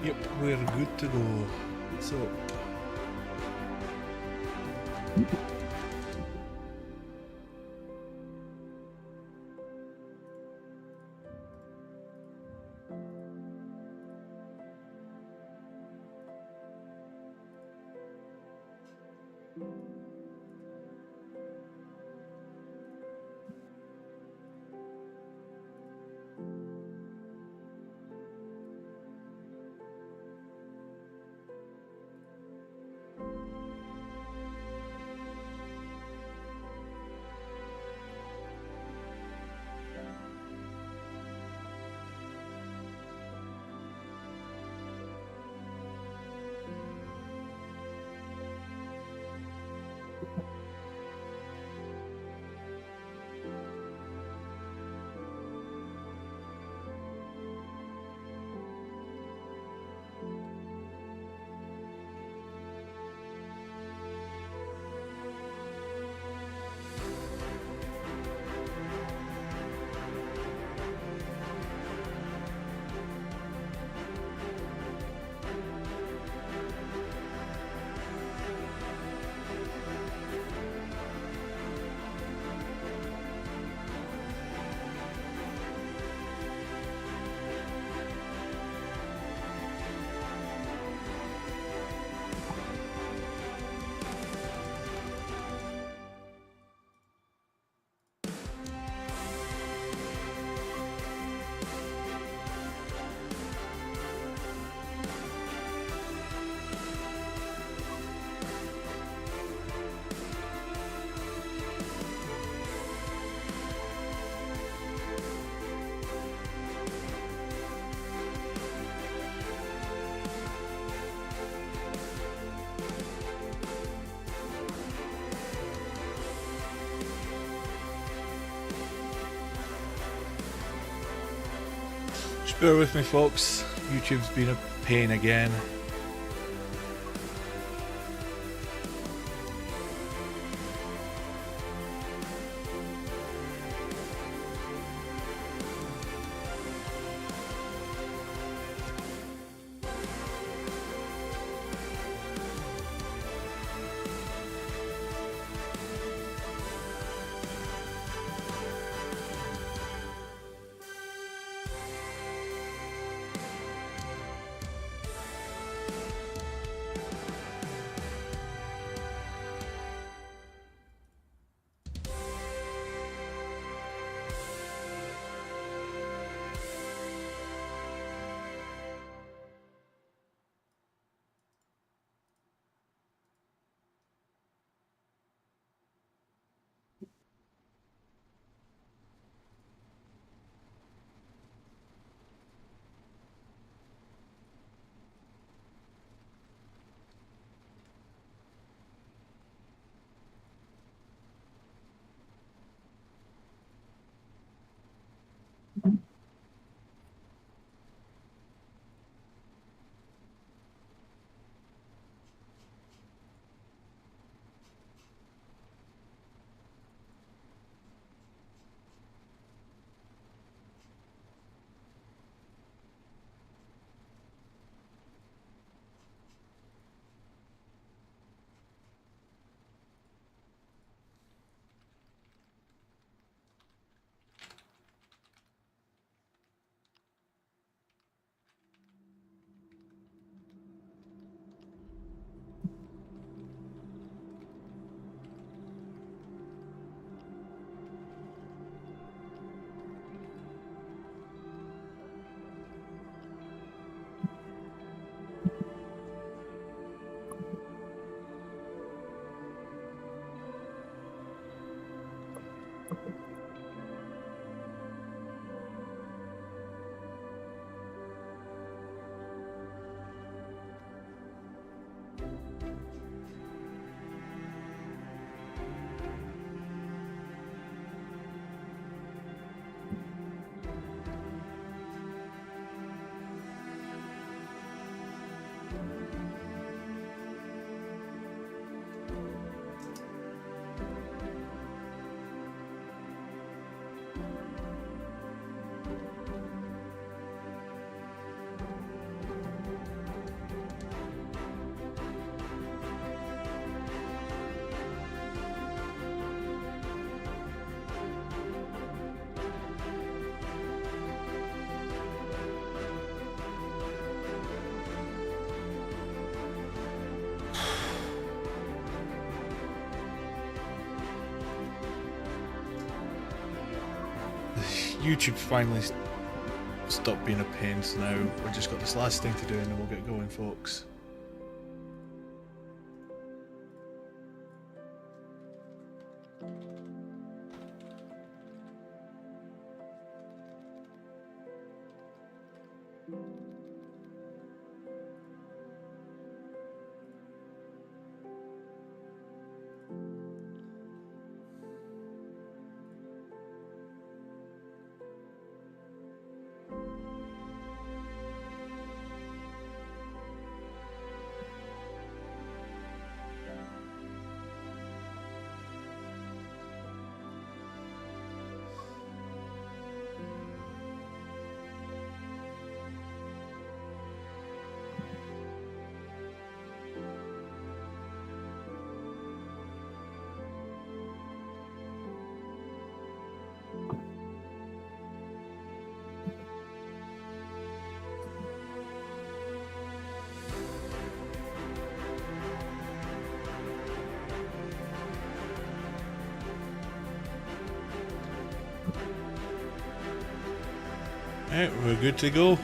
Yep, we're good to go. So just bear with me, folks. YouTube's been a pain again. YouTube's finally stopped being a pain, so now we've just got this last thing to do and then we'll get going, folks. Right, we're good to go.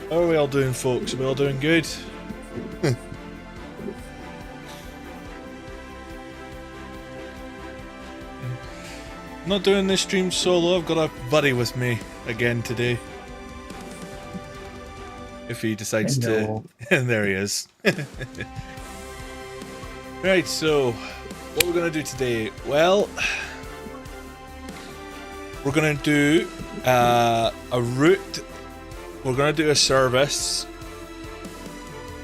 How are we all doing, folks? Are we all doing good? Not doing this stream solo, I've got a buddy with me again today. If he decides to... And there he is. Right, so what we're going to do today? Well, we're going to do a route. We're going to do a service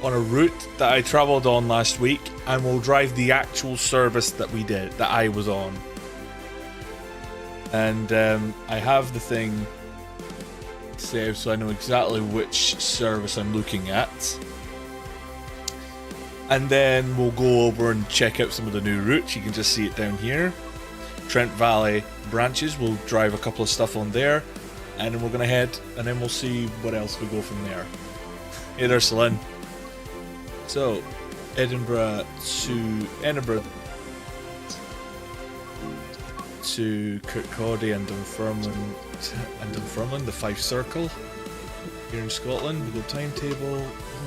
on a route that I travelled on last week, and we'll drive the actual service that we did, that I was on. And I have the thing saved so I know exactly which service I'm looking at. And then we'll go over and check out some of the new routes. You can just see it down here. Trent Valley branches. We'll drive a couple of stuff on there. And then we're going to head, and then we'll see what else we go from there. Hey there, Celine. So, Edinburgh to Kirkcaldy and Dunfermline, the 5 Circle here in Scotland. We go timetable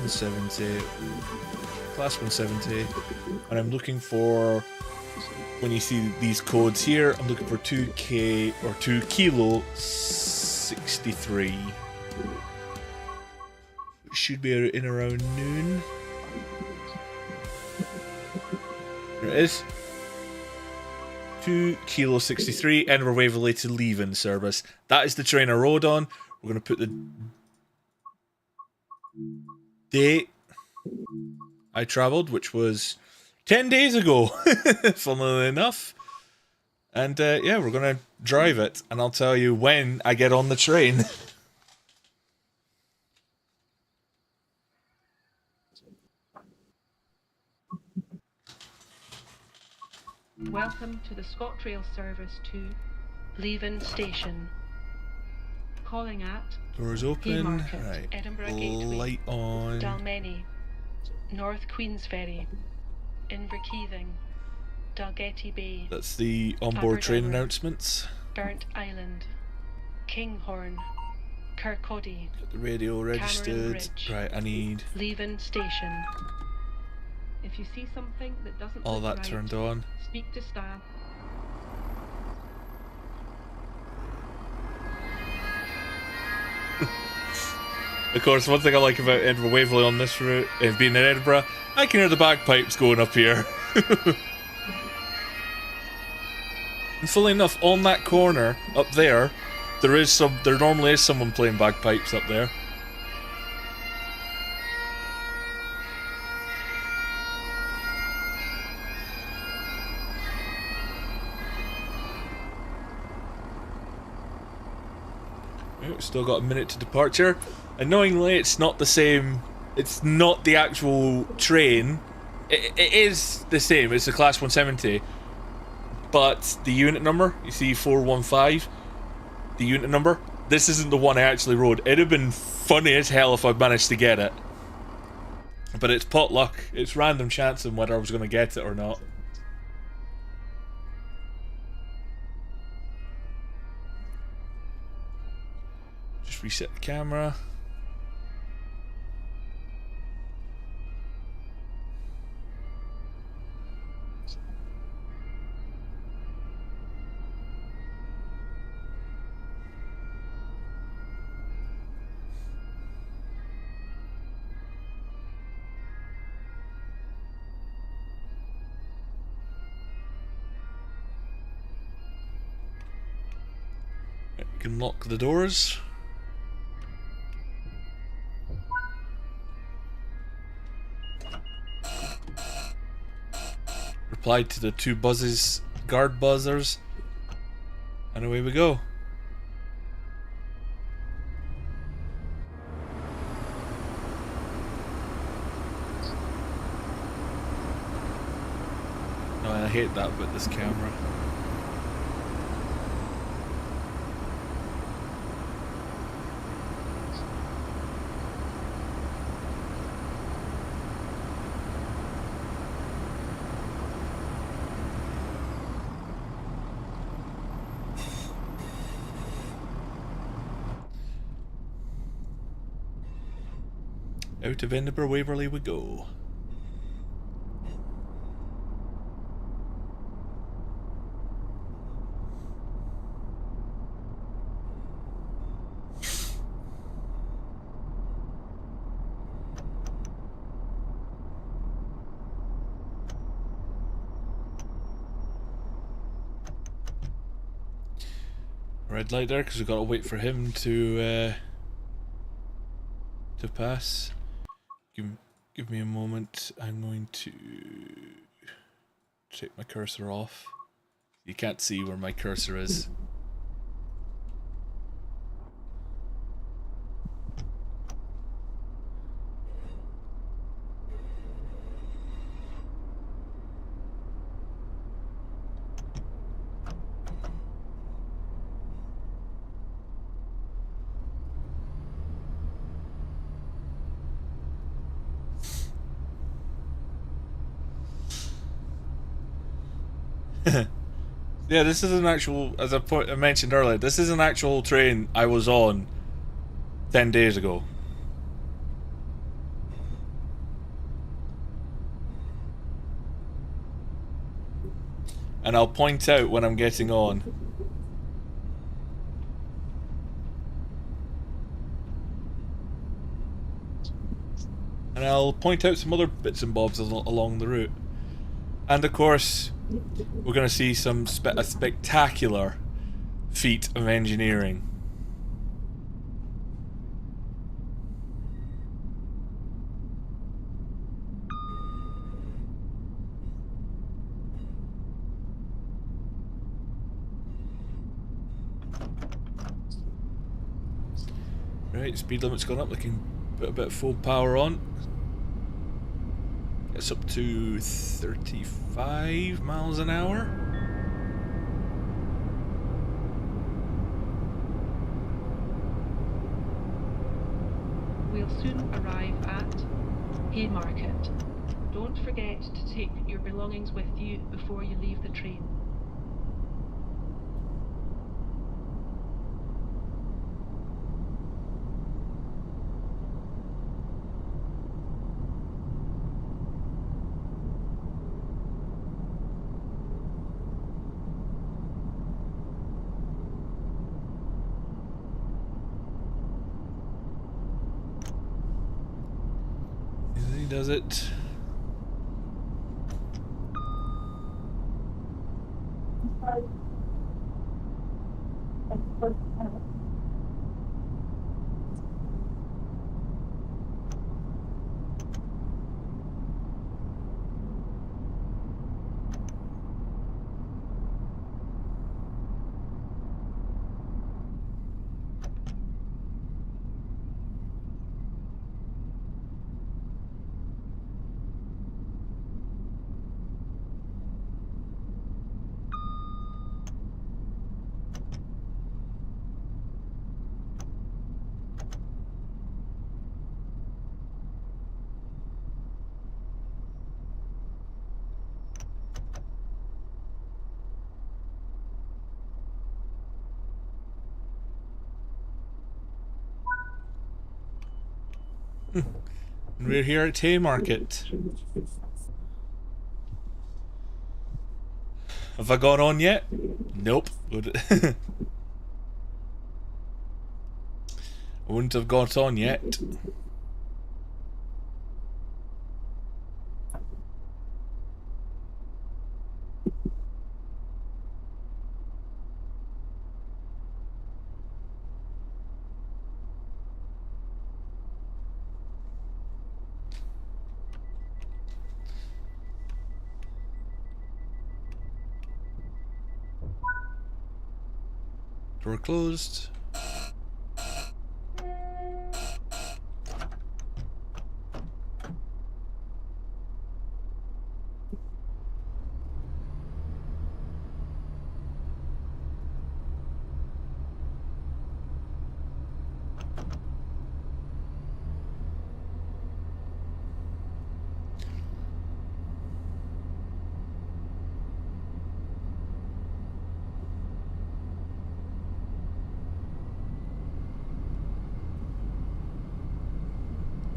170, class 170, and I'm looking for, when you see these codes here, I'm looking for 2K or 2 Kilo 63. It should be in around noon. There it is. 2 Kilo 63, Edinburgh Waverley to Leven service. That is the train I rode on. We're going to put the date I travelled, which was 10 days ago, funnily enough. And yeah, we're going to drive it, and I'll tell you when I get on the train. Welcome to the ScotRail service to Leven Station. Calling at Doors open. Haymarket, Right. Edinburgh Gateway, Light on. Dalmeny, North Queensferry, Inverkeithing, Dalgety Bay. That's the onboard train Aberdour, announcements. Burnt Island, Kinghorn, Kirkcaldy, Got the radio registered. Ridge. Right, I need Leven Station. If you see something that doesn't all look that right, turned on. speak to staff. Of course, one thing I like about Edinburgh Waverley on this route, being in Edinburgh, I can hear the bagpipes going up here. And funnily enough, on that corner up there, there normally is someone playing bagpipes up there. Still got a minute to departure. Annoyingly, it's not the same. It's not the actual train. It is the same. It's a class 170. But the unit number, you see 415, the unit number, this isn't the one I actually rode. It'd have been funny as hell if I'd managed to get it. But it's pot luck. It's random chancing whether I was going to get it or not. Let's reset the camera. We can lock the doors. Reply to the two buzzes, guard buzzers, and away we go. No, I hate that with this camera. Out of Edinburgh Waverley we go. Red light there because we've got to wait for him to pass. Give me a moment. I'm going to take my cursor off. You can't see where my cursor is. Yeah, this is an actual, as I mentioned earlier, this is an actual train I was on 10 days ago. And I'll point out when I'm getting on. And I'll point out some other bits and bobs along the route. And of course, we're going to see a spectacular feat of engineering. Right, speed limit's gone up. We can put a bit of full power on. It's up to 35 miles an hour. We'll soon arrive at Haymarket. Don't forget to take your belongings with you before you leave the train. Does it? And we're here at Haymarket. Have I gone on yet? Nope. I wouldn't have got on yet. Door closed.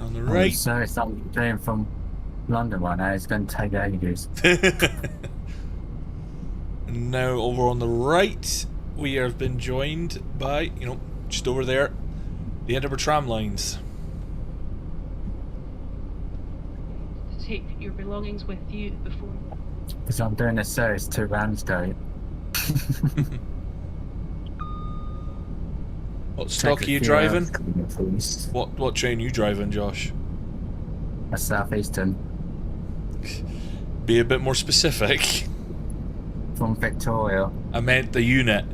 On the right. So it's not doing from London right now. It's going to take ages. And now over on the right, we have been joined by, just over there, the Edinburgh tram lines. To take your belongings with you before. Because I'm doing a service to Ramsgate. What stock are you driving? What train are you driving, Josh? A Southeastern. Be a bit more specific. From Victoria. I meant the unit.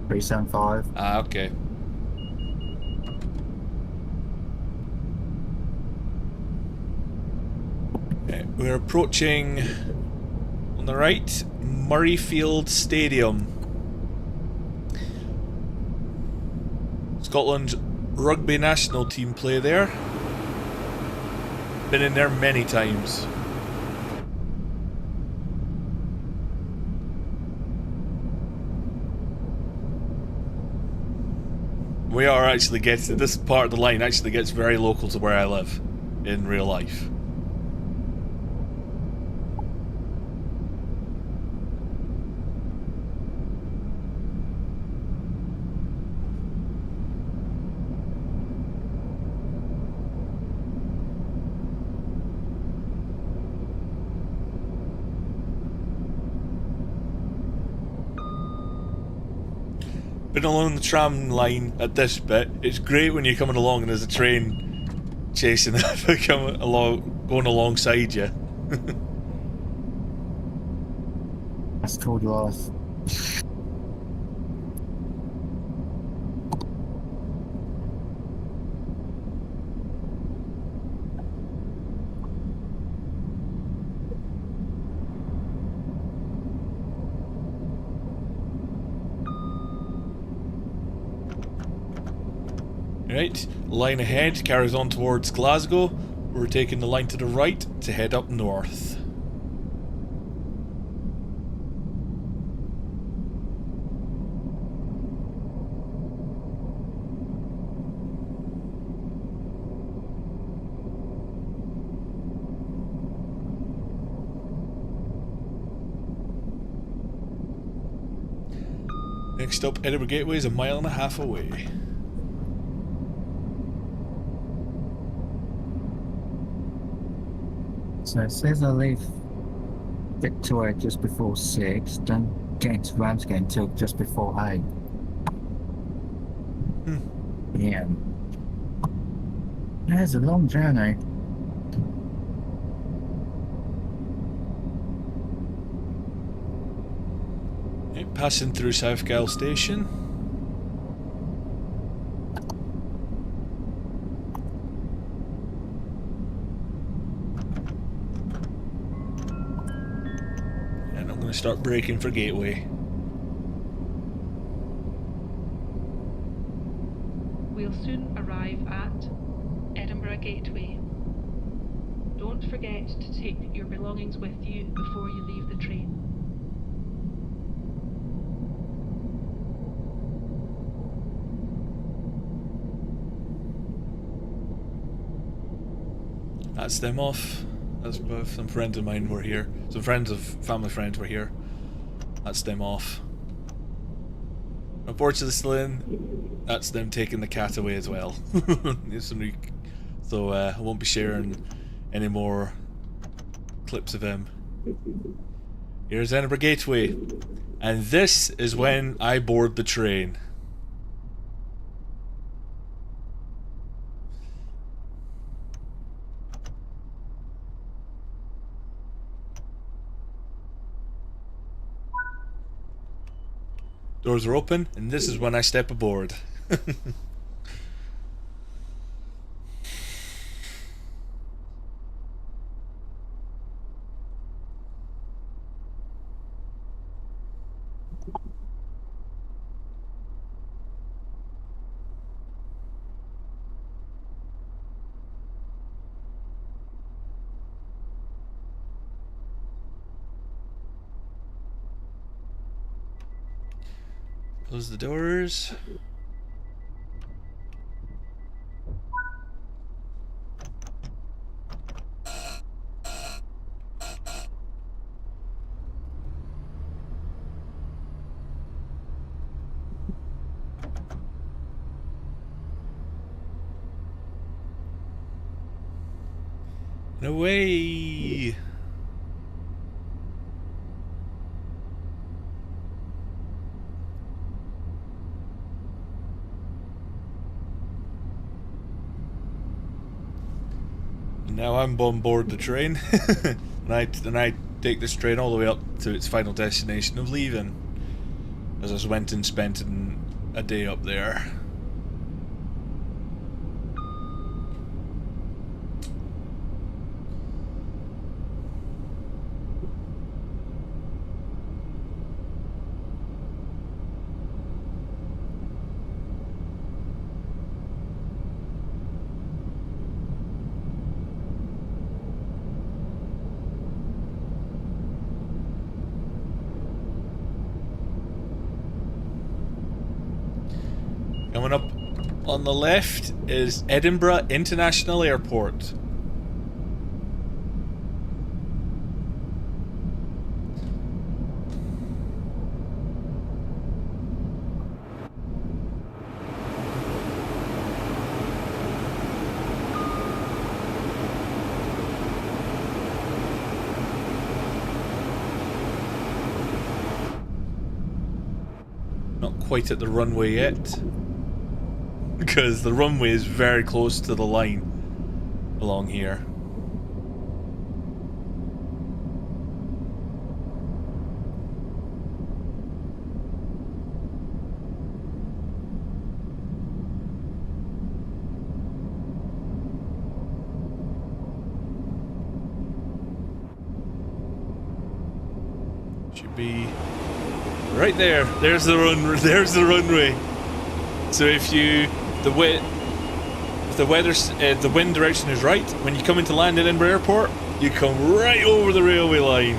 375. Ah, okay. Okay, we're approaching, on the right, Murrayfield Stadium. Scotland rugby national team play there. Been in there many times. We are actually getting, this part of the line actually gets very local to where I live in real life. Been along the tram line at this bit. It's great when you're coming along and there's a train chasing going alongside you. That's called life. Right, line ahead carries on towards Glasgow. We're taking the line to the right to head up north. Next up, Edinburgh Gateway is 1.5 miles away. So it says I leave Victoria just before 6, don't get into Ramsgate until just before 8. Yeah. There's a long journey. Right, passing through South Gyle Station. Start braking for Gateway. We'll soon arrive at Edinburgh Gateway. Don't forget to take your belongings with you before you leave the train. That's them off. That's both some friends of mine were here. Some friends of family friends were here. That's them off. Unfortunately, still in. That's them taking the cat away as well. So I won't be sharing any more clips of him. Here's Edinburgh Gateway, and this is when I board the train. Doors are open, and this is when I step aboard. Close the doors. And away! Now I'm on board the train, and I take this train all the way up to its final destination of leaving, as I went and spent a day up there. Coming up on the left is Edinburgh International Airport. Not quite at the runway yet, because the runway is very close to the line along here. Should be right there. There's the runway. So if you the wind direction is right, when you come into land at Edinburgh Airport, you come right over the railway line.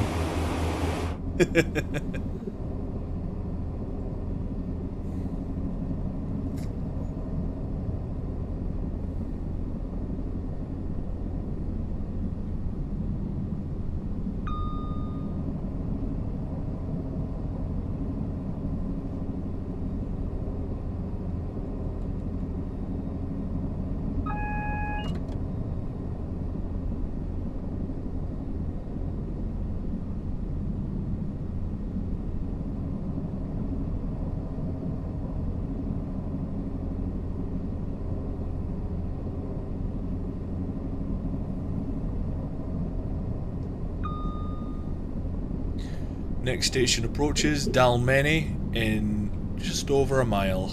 Next station approaches Dalmeny in just over a mile.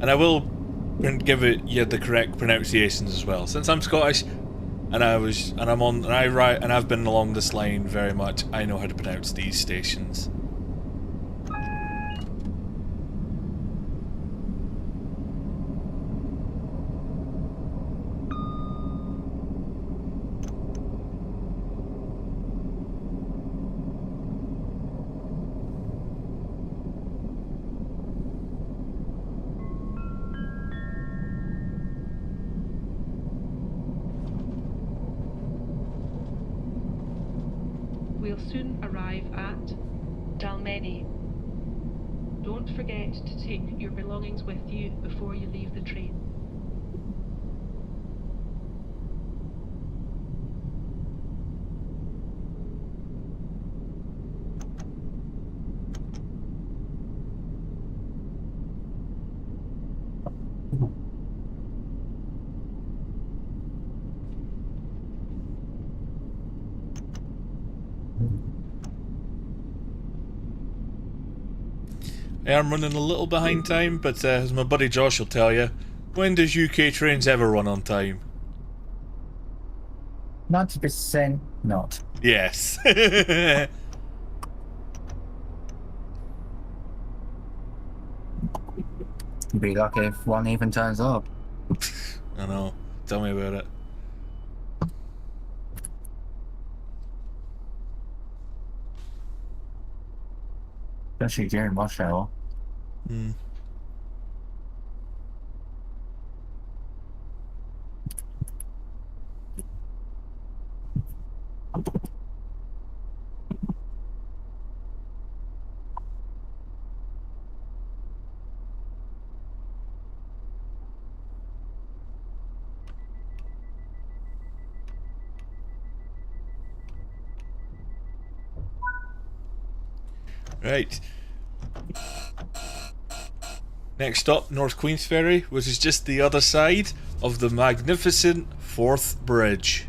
And I will give it the correct pronunciations as well. Since I'm Scottish and I've been along this line very much, I know how to pronounce these stations. soon arrive at Dalmeny. Don't forget to take your belongings with you before you leave the train. I am running a little behind time, but as my buddy Josh will tell you, when does UK trains ever run on time? 90% not. Yes. You'd be lucky if one even turns up. I know. Tell me about it. Especially during rush hour. Hmm. Right. Next stop, North Queensferry, which is just the other side of the magnificent Forth Bridge.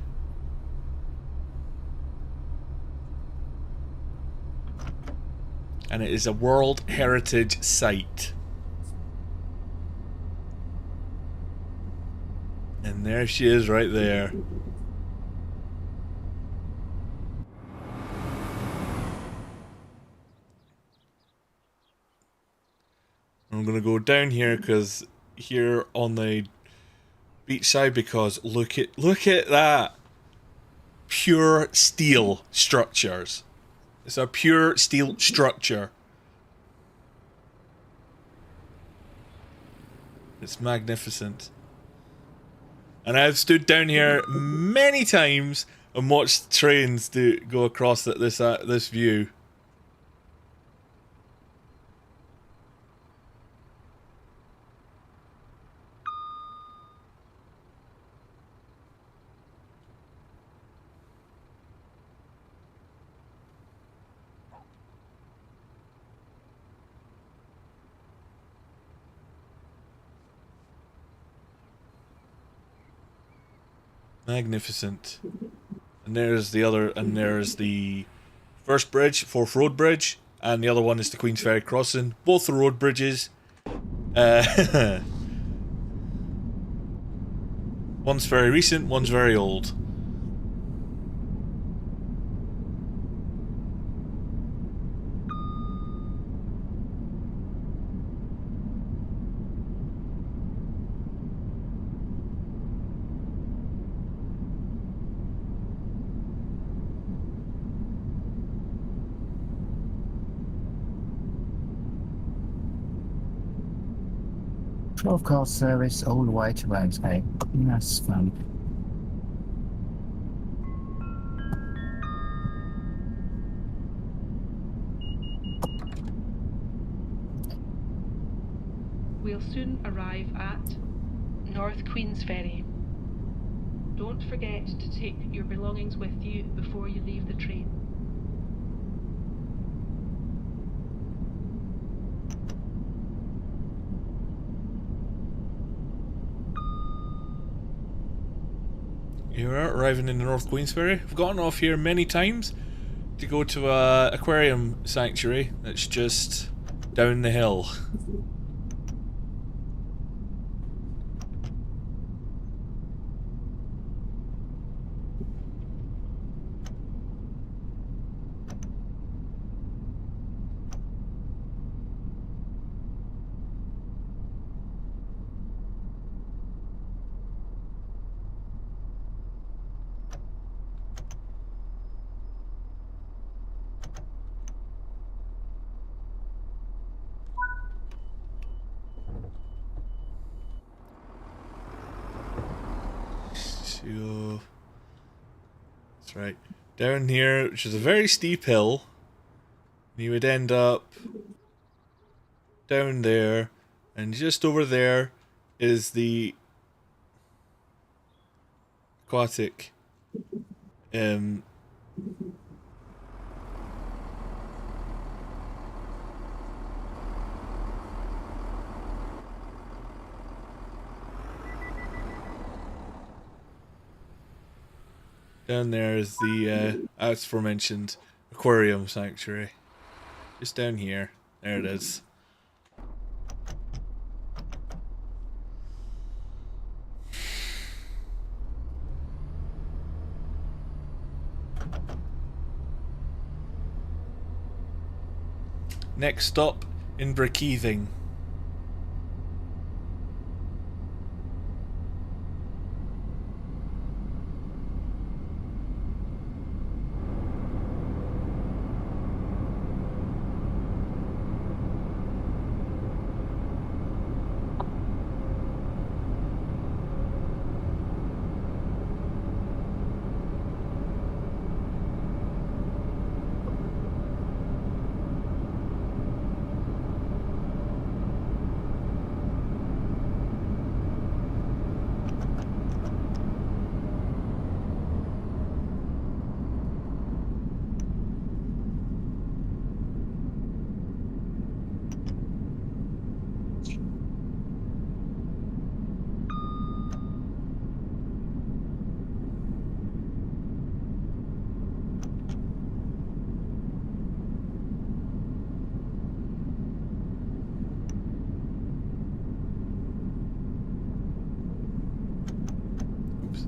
And it is a World Heritage Site. And there she is right there. I'm gonna go down here because here on the beach side, because look at that pure steel structures. It's a pure steel structure. It's magnificent. And I've stood down here many times and watched trains go across at this view. Magnificent. And there's the first bridge, Forth Road Bridge, and the other one is the Queensferry Crossing. Both the road bridges. One's very recent, one's very old. Twelve-car service all the way to Ramsgate. That's fun. We'll soon arrive at North Queensferry. Don't forget to take your belongings with you before you leave the train. You're arriving in the North Queensferry. I've gotten off here many times to go to a aquarium sanctuary that's just down the hill. So, that's right. down here, which is a very steep hill. You would end up down there, and just over there is the aquatic down there is the as aforementioned aquarium sanctuary. Just down here. There it is. Next stop, Inverkeithing.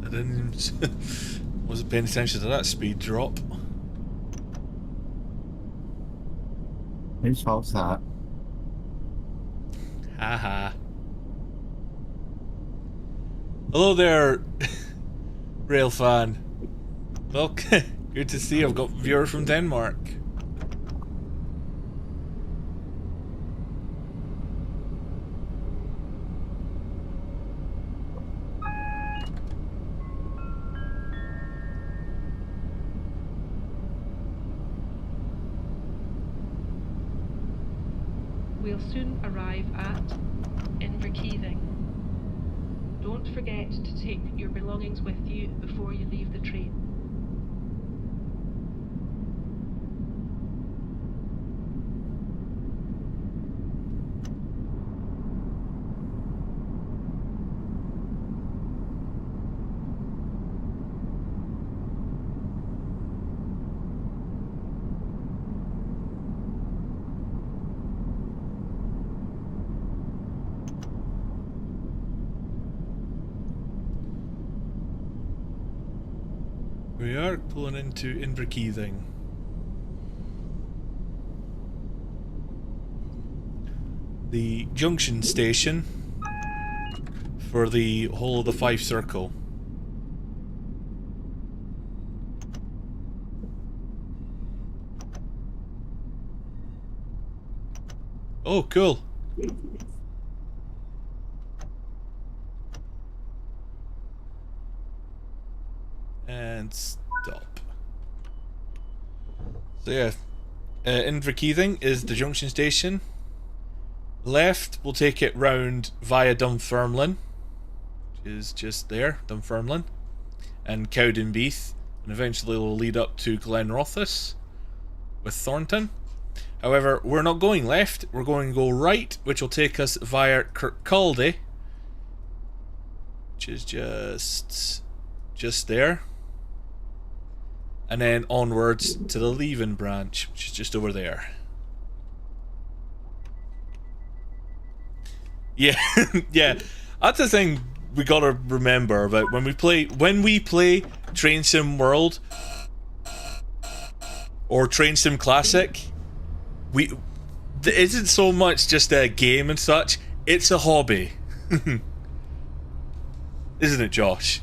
I didn't wasn't paying attention to that speed drop. Whose fault's that? Haha. Hello there, rail fan. Well, good to see I've got viewers from Denmark. We'll soon arrive at Inverkeithing. Don't forget to take your belongings with you before you leave the train. We are pulling into Inverkeithing. The junction station for the whole of the Fife Circle. Oh, cool. And stop. So yeah, Inverkeithing is the junction station. Left, we'll take it round via Dunfermline, which is just there, Dunfermline, and Cowdenbeath, and eventually will lead up to Glenrothes with Thornton. However, we're not going left, we're going to go right, which will take us via Kirkcaldy, which is just there. And then onwards to the Leven branch, which is just over there. Yeah, yeah. That's the thing we gotta remember about when we play Train Sim World or Train Sim Classic. It isn't so much just a game and such, it's a hobby. Isn't it, Josh?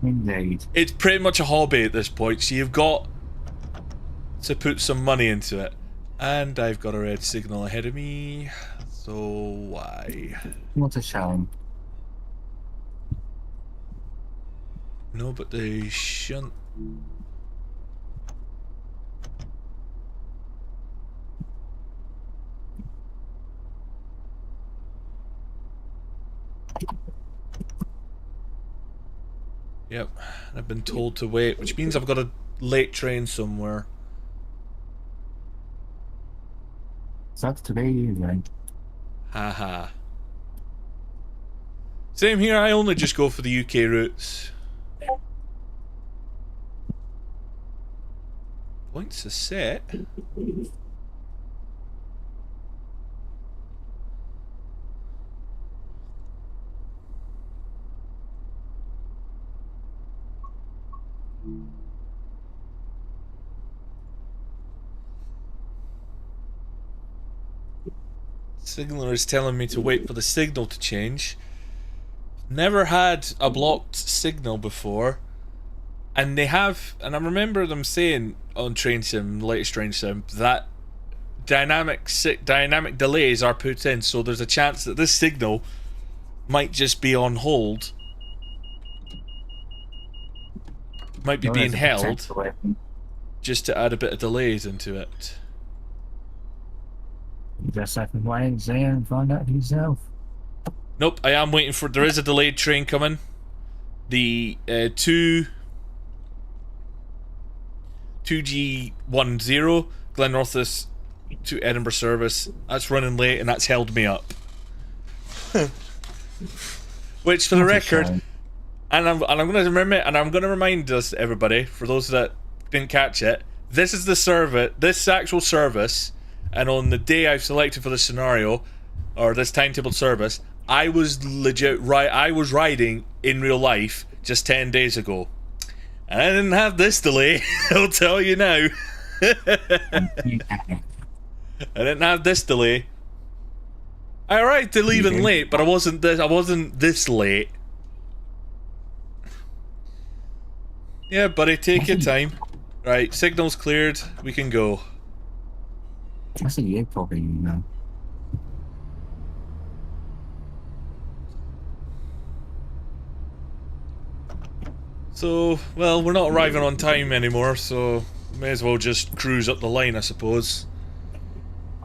Indeed. It's pretty much a hobby at this point, so you've got to put some money into it. And I've got a red signal ahead of me, so why? What a shame. No, but they shouldn't. Yep, I've been told to wait, which means I've got a late train somewhere. Sucks to be you, then. Haha. Same here, I only just go for the UK routes. Points are set. Signaler is telling me to wait for the signal to change. Never had a blocked signal before. And they have, and I remember them saying on Train Sim, latest Train Sim, that dynamic delays are put in, so there's a chance that this signal might just be on hold. Might be being held just to add a bit of delays into it. You just have to wait and see and find out for yourself. Nope, I am waiting for. There is a delayed train coming. The 2G10 Glenrothes to Edinburgh service. That's running late and that's held me up. Which, for the record, and I'm going to remind us, everybody, for those that didn't catch it, this is the service, this actual service, and on the day I've selected for this scenario, or this timetable service, I was legit I was riding in real life just 10 days ago. And I didn't have this delay, I'll tell you now. I didn't have this delay. I arrived to leaving late, but I wasn't this late. Yeah, buddy, take your time. Right, signal's cleared, we can go. I see you probably, you know. So, well, we're not arriving on time anymore, so may as well just cruise up the line, I suppose.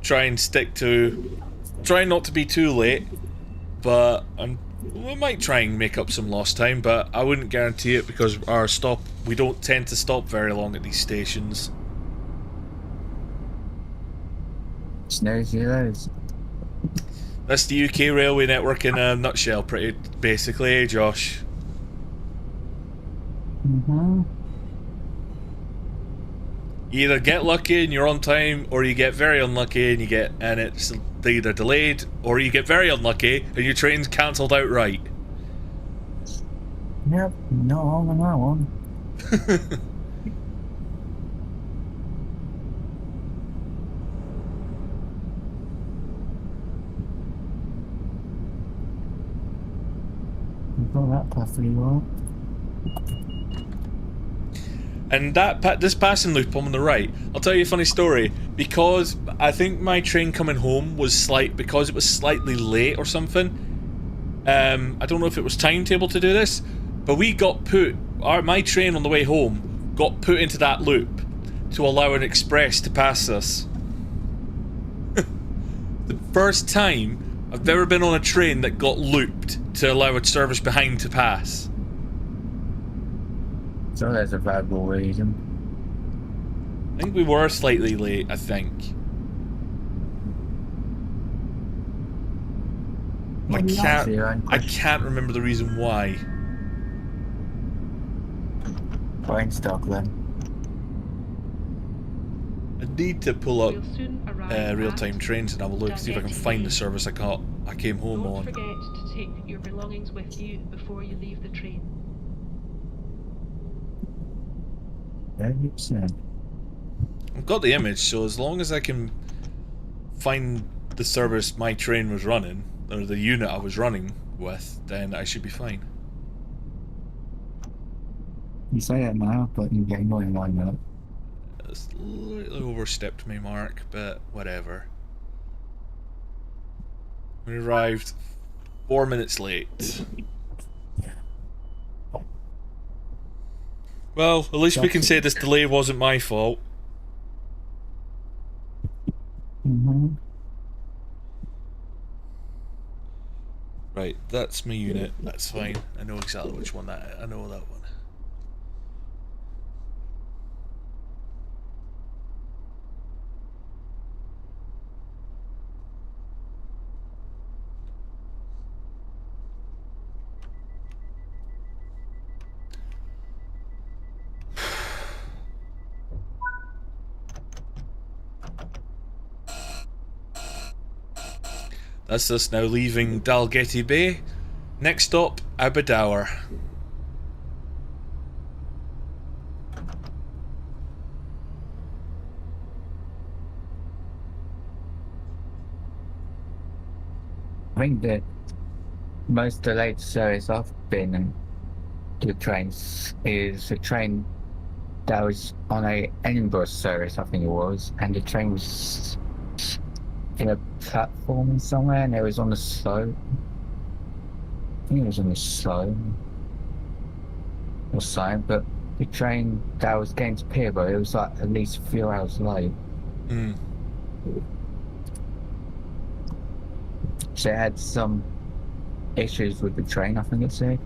Try not to be too late, but we might try and make up some lost time, but I wouldn't guarantee it because we don't tend to stop very long at these stations. Snooze heroes. That's the UK railway network in a nutshell, pretty basically, eh, Josh? Mm-hmm. You either get lucky and you're on time, or you get very unlucky and it's either delayed, or you get very unlucky and your train's cancelled outright. Yep, no wrong on that one. We've got that perfectly well. And this passing loop on the right, I'll tell you a funny story, because I think my train coming home was because it was slightly late or something. I don't know if it was timetable to do this, but we got my train on the way home got put into that loop to allow an express to pass us. The first time I've ever been on a train that got looped to allow a service behind to pass. So there's a valuable reason. I think we were slightly late, I think. I can't remember the reason why. Brain stock then. I need to pull up We'll soon arrive real-time at trains and have a look, see if I can find the service I came home Don't on. forget to take your belongings with you before you leave the train. 30%. I've got the image, so as long as I can find the service my train was running, or the unit I was running with, then I should be fine. You say that now, but you're getting more in line now. It's slightly overstepped my mark, but whatever. We arrived 4 minutes late. Well, at least we can say this delay wasn't my fault. Mm-hmm. Right, that's my unit. That's fine. I know exactly which one I know that one. That's us now leaving Dalgety Bay. Next stop, Aberdour. I think the most delayed service I've been in the trains is a train that was on a Edinburgh service, I think it was, and the train was in a platform somewhere, and it was on the slope. I think it was on the slope or something, but the train that was getting to Peterborough, it was like at least a few hours late. So it had some issues with the train, I think it said.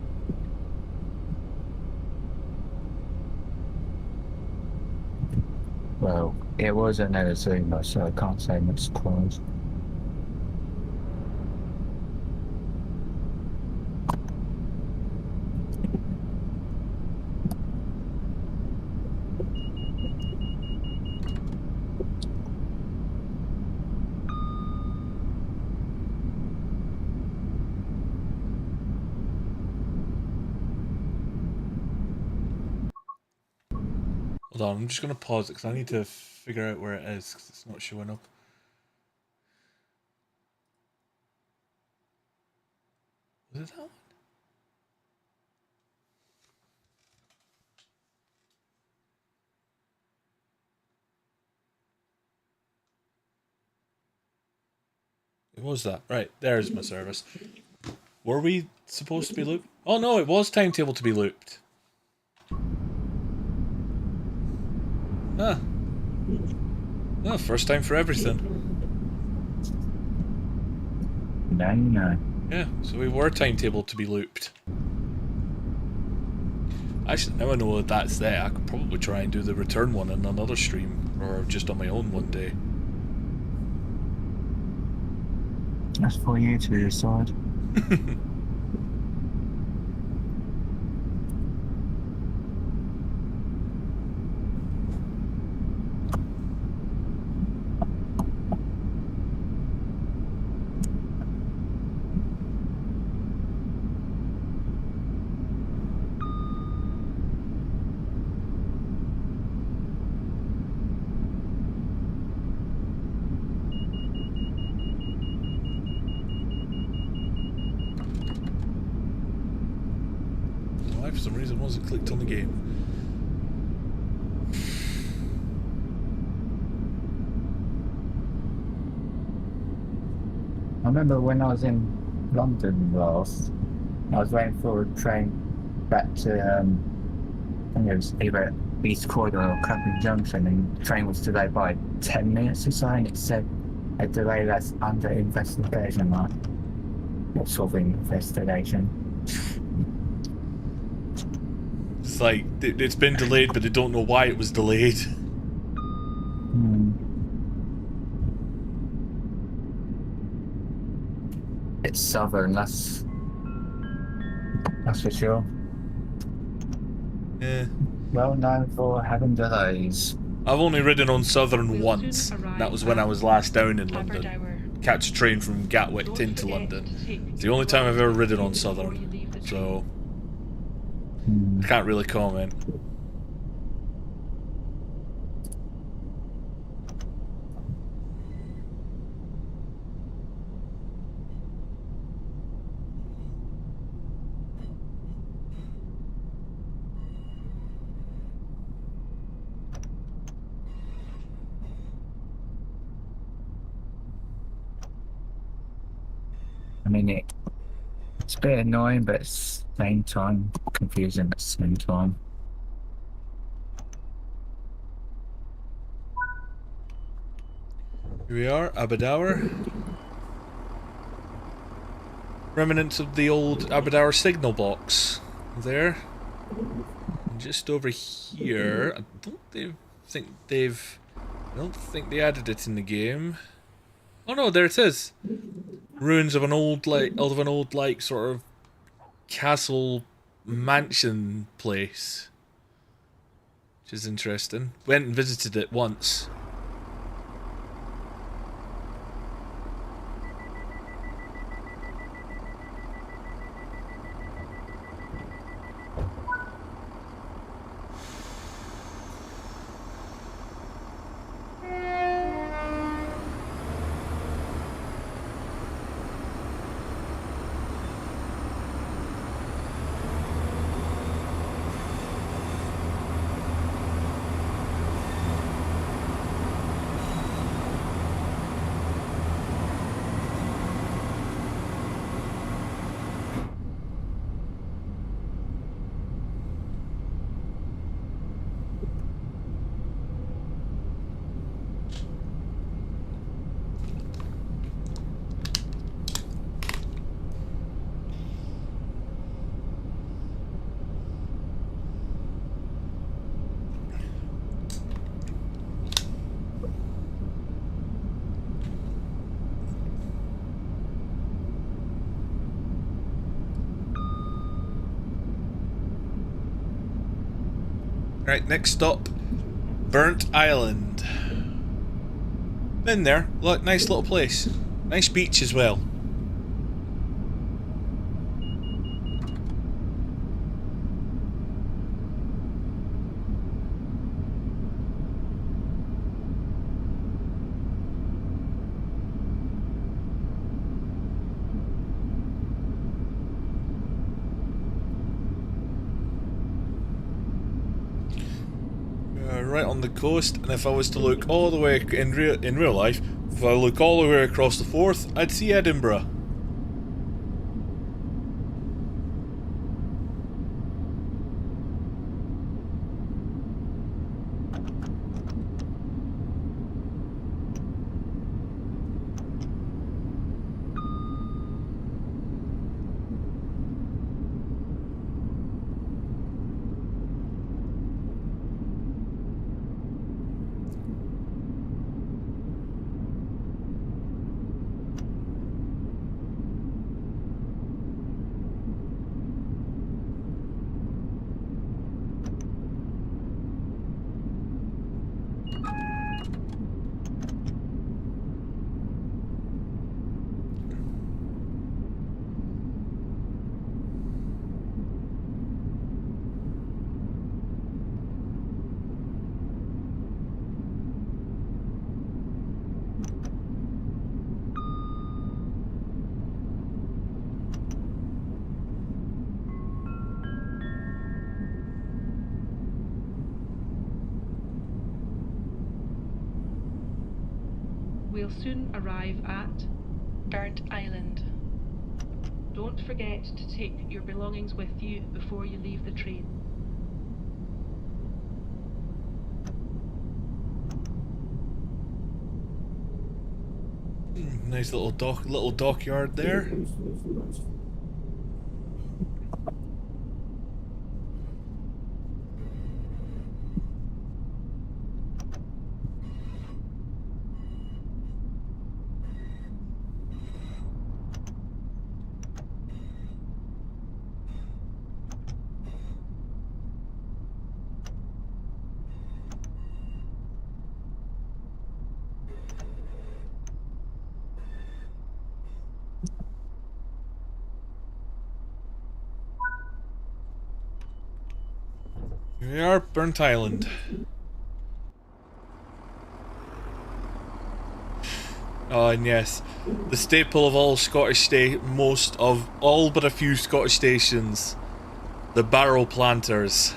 Well, it was another Zoomer, so I can't say much close. Hold on, I'm just going to pause it because I need to figure out where it is because it's not showing up. Was it that one? It was that. Right, there's my service. Were we supposed to be looped? Oh no, it was timetable to be looped. Ah. Oh, first time for everything. No. Yeah, so we were timetabled to be looped. Actually, now I know that that's there, I could probably try and do the return one in another stream, or just on my own one day. That's for you to decide. Why for some reason wasn't clicked on the game. I remember when I was in London last, I was waiting for a train back to, I think it was either East Croydon or Clapham Junction, and the train was delayed by 10 minutes or so, and it said a delay that's under investigation. Like, what sort of investigation? It's like, it's been delayed, but they don't know why it was delayed. It's Southern, that's for sure. Yeah. Well known for having delays. I've only ridden on Southern once. That was when I was last down in London. Catch a train from Gatwick into London. It's the only time I've ever ridden on Southern. So I can't really comment. I mean, it's a bit annoying, but at the same time, confusing at the same time. Here we are, Aberdour. Remnants of the old Aberdour signal box. There. And just over here, I don't think they added it in the game. Oh no, there it is. Ruins of an old sort of castle mansion place. Which is interesting. Went and visited it once. Right, next stop, Burnt Island. Been there. Look, nice little place. Nice beach as well. Right on the coast, and if I was to look all the way in real life, if I look all the way across the Forth, I'd see Edinburgh. We'll soon arrive at Burnt Island. Don't forget to take your belongings with you before you leave the train. Nice little dockyard there. Here we are, Burnt Island. Oh, and yes, the staple of all most of all but a few Scottish stations, the barrel planters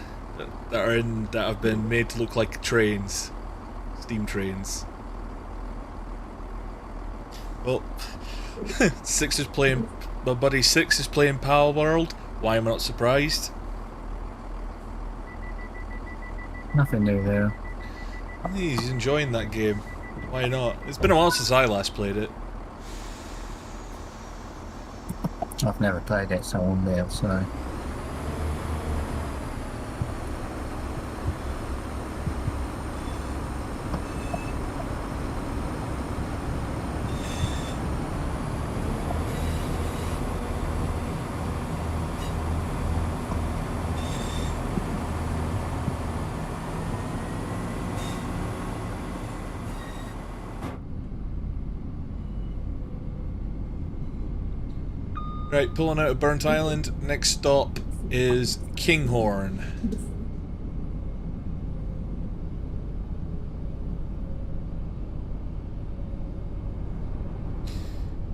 that have been made to look like trains, steam trains. Well, my buddy Six is playing Pal World. Why am I not surprised? Nothing new there. He's enjoying that game. Why not? It's been a while since I last played it. I've never played it, so I won't be able to say. Right, pulling out of Burnt Island. Next stop is Kinghorn.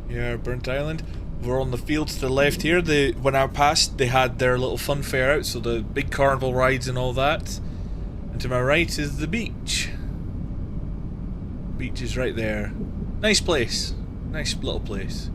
Yeah, Burnt Island. We're on the field to the left here. When I passed, they had their little fun fair out, so the big carnival rides and all that. And to my right is the beach. Beach is right there. Nice place. Nice little place.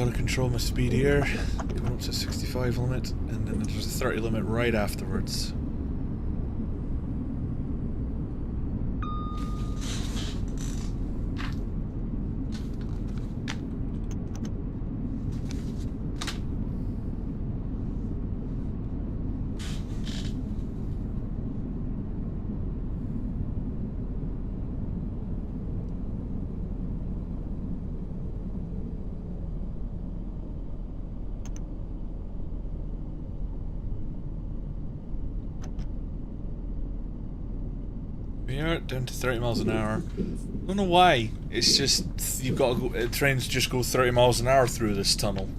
gotta control my speed here. Going up to 65 limit, and then there's a 30 limit right afterwards. We are down to 30 miles an hour. I don't know why. It's just you've got to go, trains just go 30 miles an hour through this tunnel.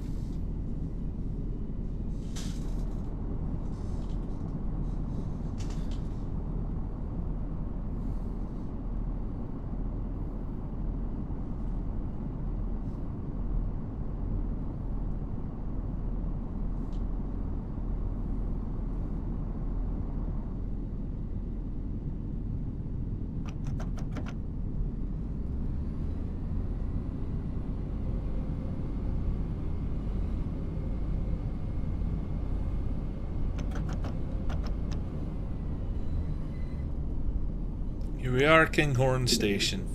Here we are, Kinghorn Station.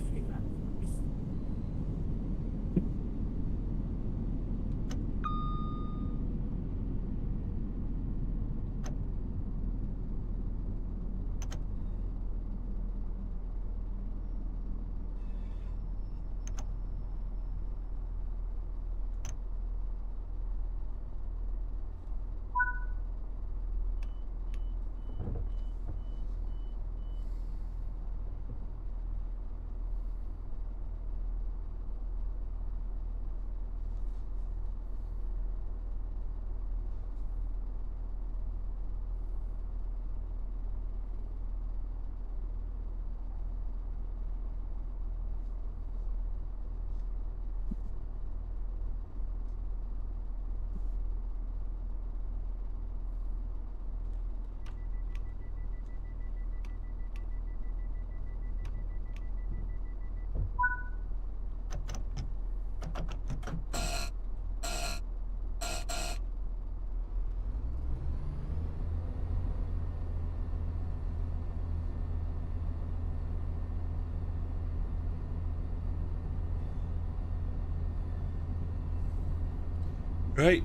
Right,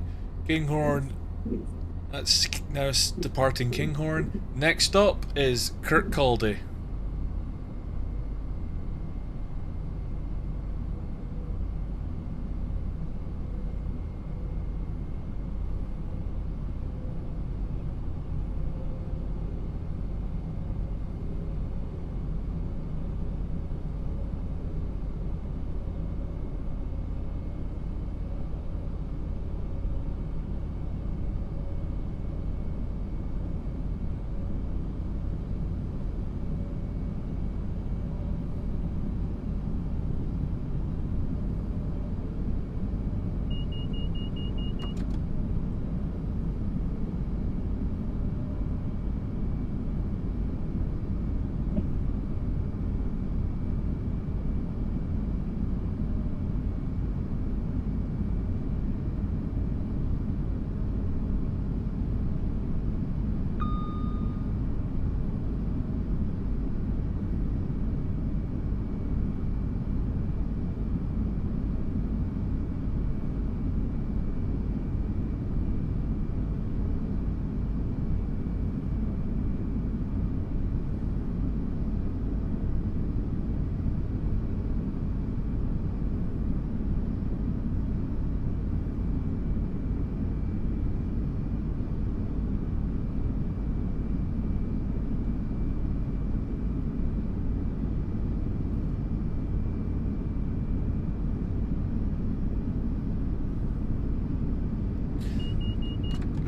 Kinghorn. That's now departing Kinghorn. Next stop is Kirkcaldy.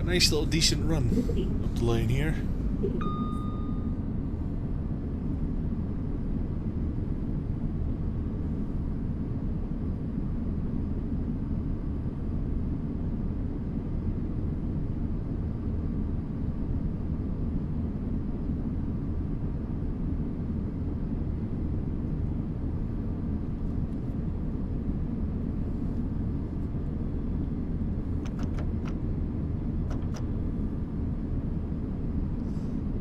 Nice little decent run up the line here.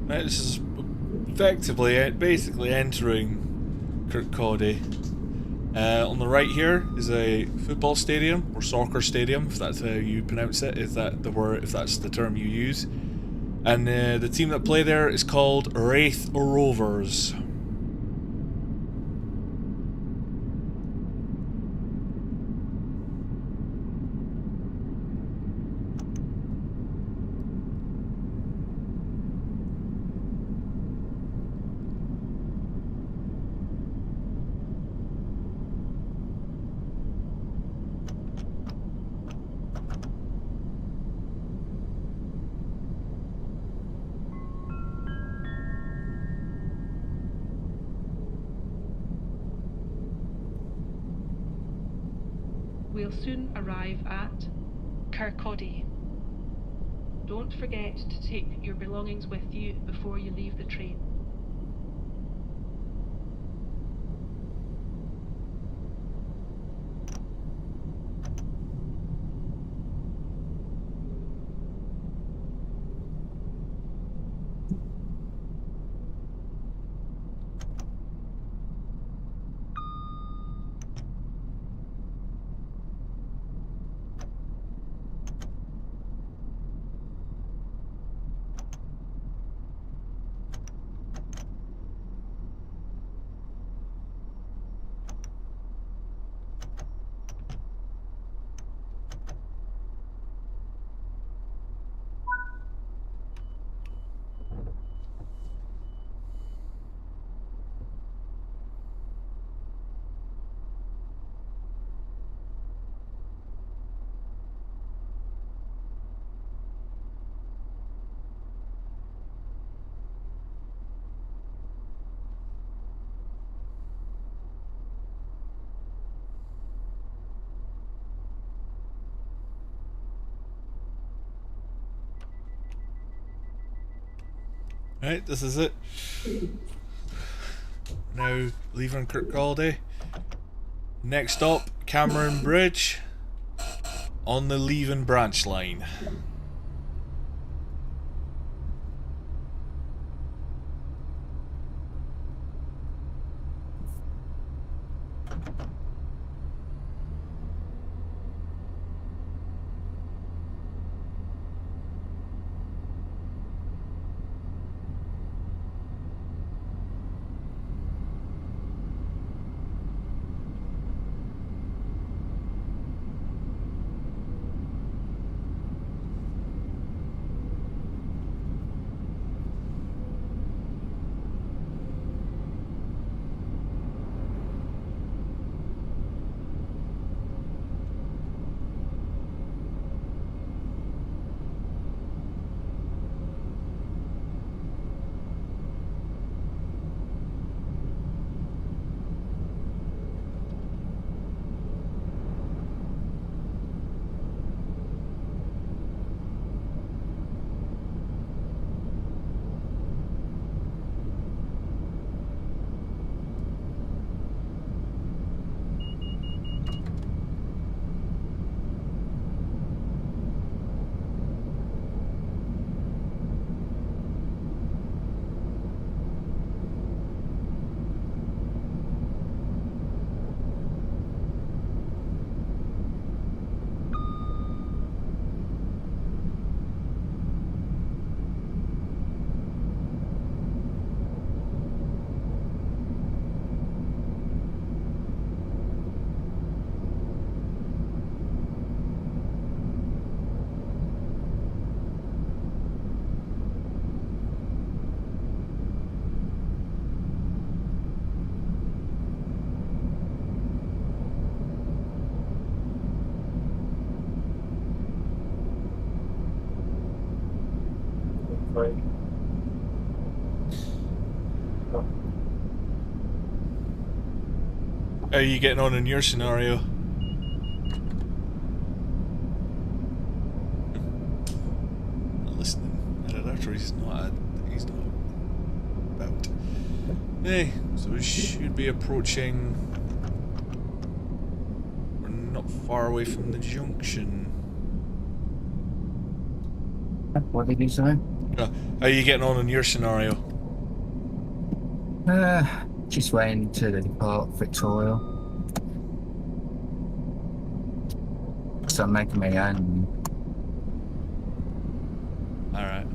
Right, this is effectively, basically entering Kirkcaldy. On the right here is a football stadium, or soccer stadium, if that's how you pronounce it, if that's the term you use. And the team that play there is called Wraith Rovers. We'll soon arrive at Kirkcaldy. Don't forget to take your belongings with you before you leave the train. Right, this is it. Now leaving Kirkcaldy. Next stop, Cameron Bridge on the Leven branch line. How are you getting on in your scenario? Not listening. He's not about. Hey, so we should be approaching. We're not far away from the junction. What did you say? How are you getting on in your scenario? Just waiting to depart Victoria. So I'm making my own. Alright.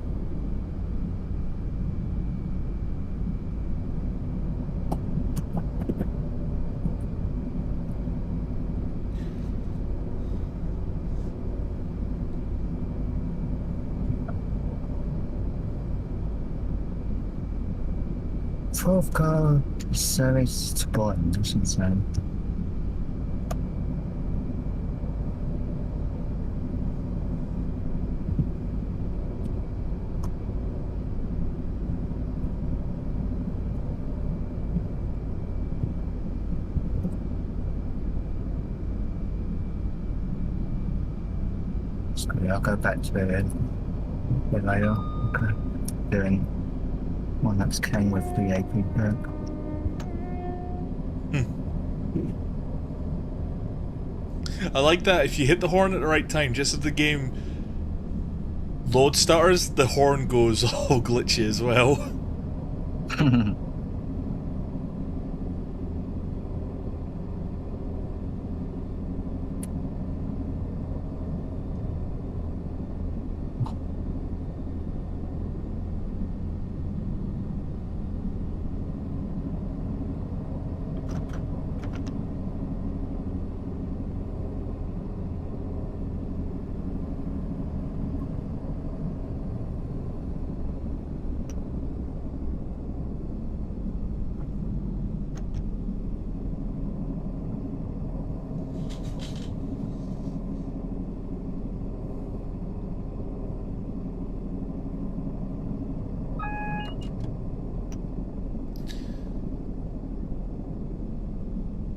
Fourth car service to Brighton, or something. I'll go back to bed a bit later. Okay. Doing one that's came with the AP perk. I like that if you hit the horn at the right time, just as the game load stutters, the horn goes all glitchy as well.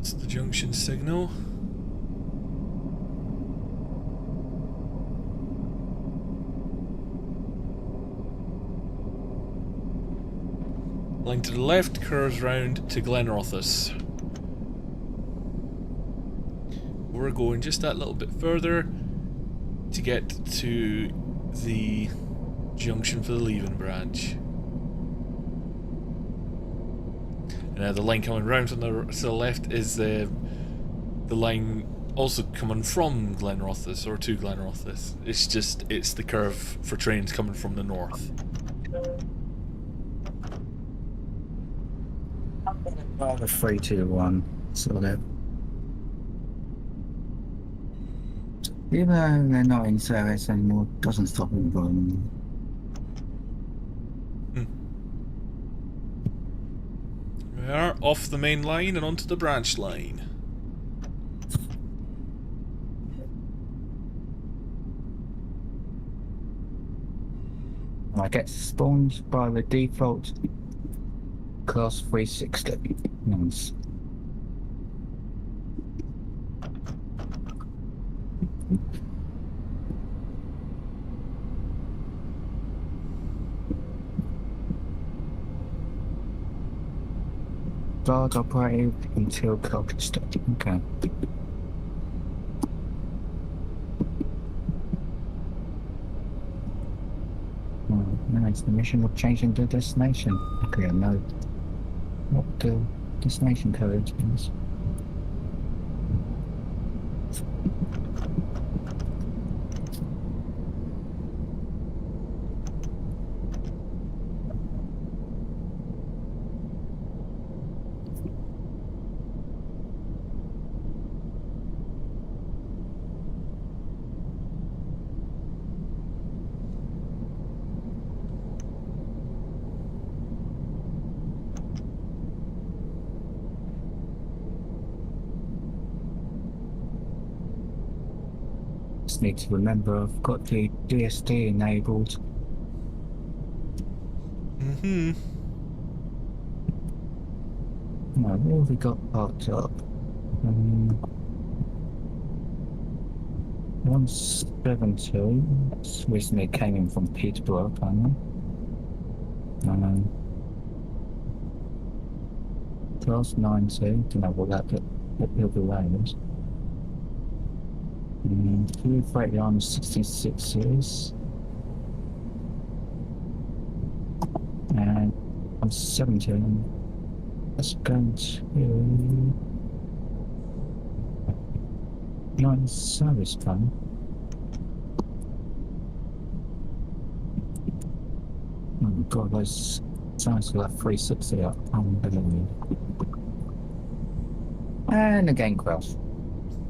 It's the junction signal. Line to the left curves round to Glenrothes. We're going just that little bit further to get to the junction for the leaving branch. Now the line coming round from to the left is the line also coming from Glenrothes or to Glenrothes. It's the curve for trains coming from the north. The 321 sort of. Even though they're not in service anymore, doesn't stop them from. We are off the main line and onto the branch line. I get spawned by the default class 360. Nice. Guard operated until Colchester. Okay. Nice. The mission will change into destination. Okay, I know what the destination code is. Need to remember I've got the DSD enabled. No, what have we got parked up? 170. This recently came in from Peterborough, apparently. Class 90. Don't know what the other way is. Freight line 66 is. I'm 17. Let's go to non-service fund. Oh my god, those sounds like 360 up. Unbelievable. And again, crash.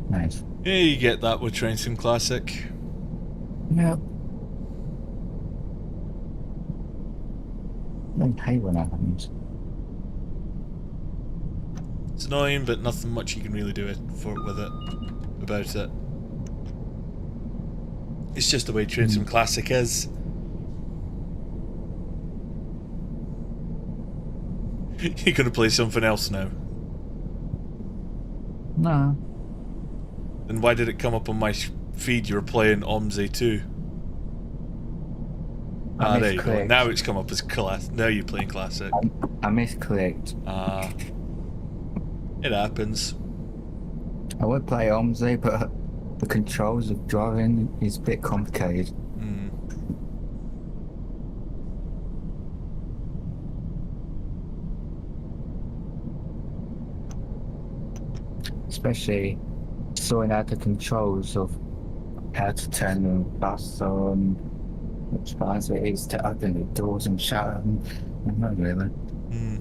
Nice. Yeah, you get that with Train Sim Classic. Yep. I hate when that happens. It's annoying, but nothing much you can really do with it about it. It's just the way Train Sim Classic is. You're gonna play something else now. No. Then why did it come up on my feed you were playing OMSI 2? Ah, there you go. Now it's come up as class. Now you're playing Classic. I misclicked. Ah. It happens. I would play OMSI, but the controls of driving is a bit complicated. Hmm. Especially sorting out the controls of how to turn the bus on, which parts it is to open the doors and shut them. Not really. Hmm.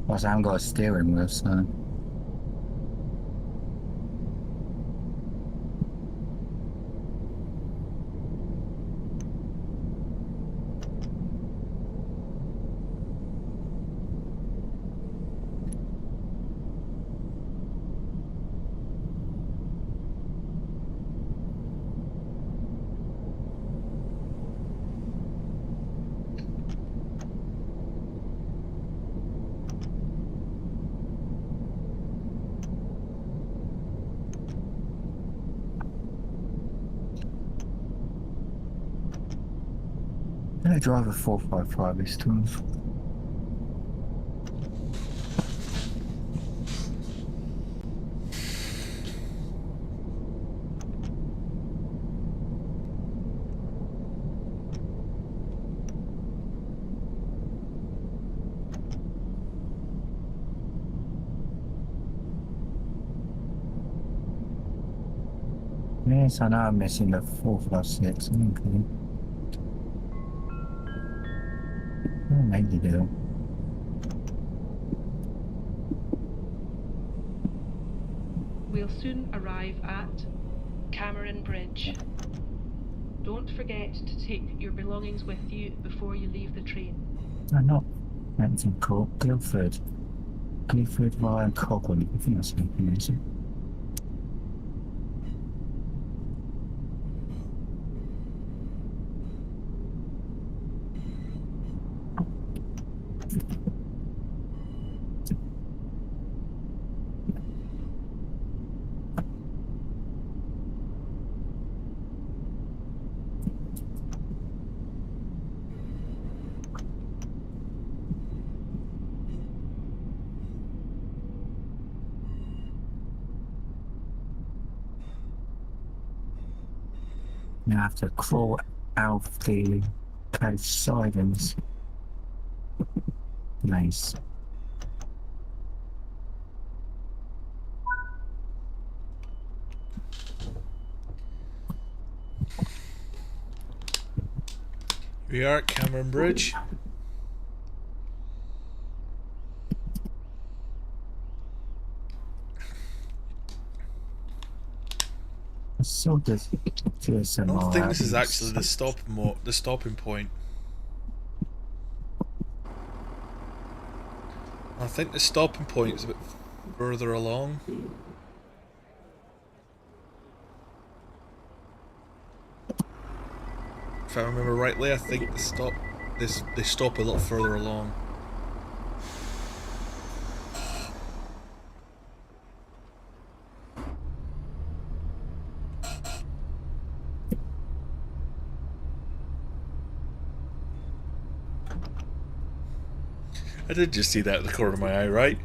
Plus, I haven't got a steering wheel, so. I drive a 455 this time. Yes, I know I'm missing the 456. Okay. Maybe do. We'll soon arrive at Cameron Bridge. Don't forget to take your belongings with you before you leave the train. I'm not Hampton Court, Guildford. Guildford via Cobham. I think that's amazing. Now I have to crawl out the cave sidings. Nice. We are at Cameron Bridge. So does I don't think this is actually the stopping point. I think the stopping point is a bit further along. If I remember rightly, I think they stop a little further along. I did just see that at the corner of my eye, right?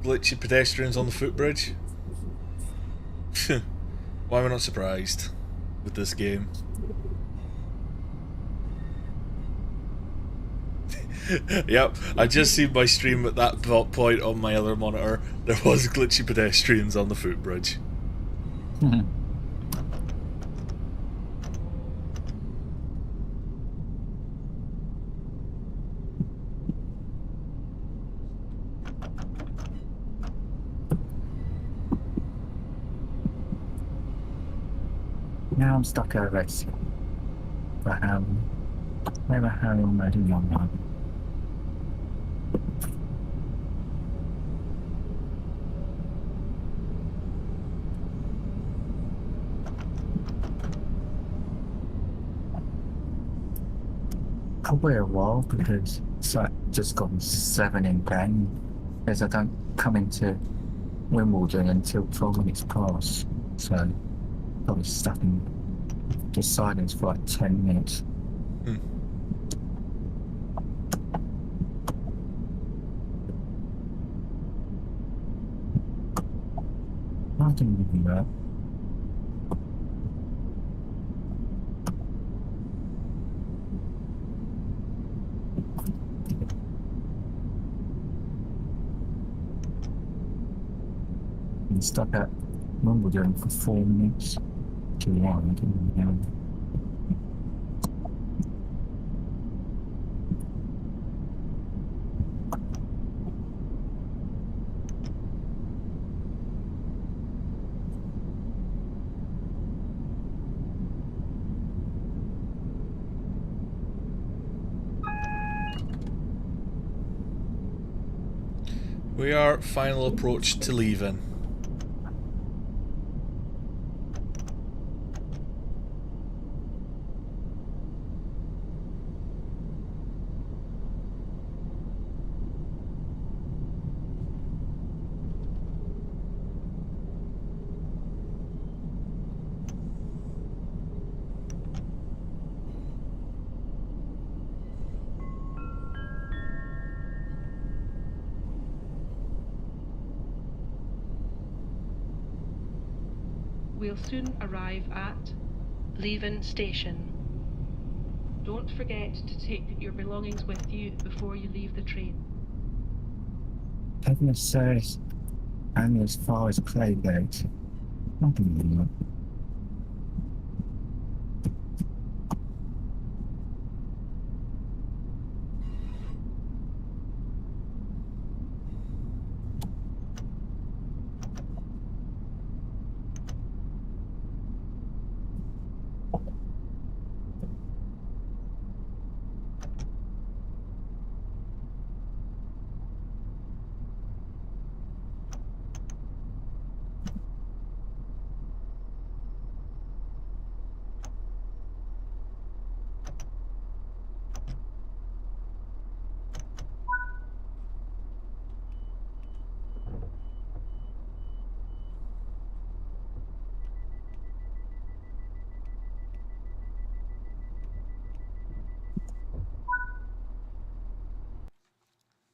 Glitchy pedestrians on the footbridge. Why am I not surprised? with this game. Yep, I just seen my stream at that point on my other monitor. There was glitchy pedestrians on the footbridge. Now I'm stuck over it. But never had already on one. Probably a while because it's like just gone 7 in 10. As I don't come into Wimbledon until 12 minutes past. So probably stuck in just silence for like 10 minutes. I didn't really know. Been stuck at Wimbledon for 4 minutes to 1. I didn't know. We are final approach to leaving. We'll soon arrive at Leven Station. Don't forget to take your belongings with you before you leave the train. Taking a service only as far as Playgate. Nothing really.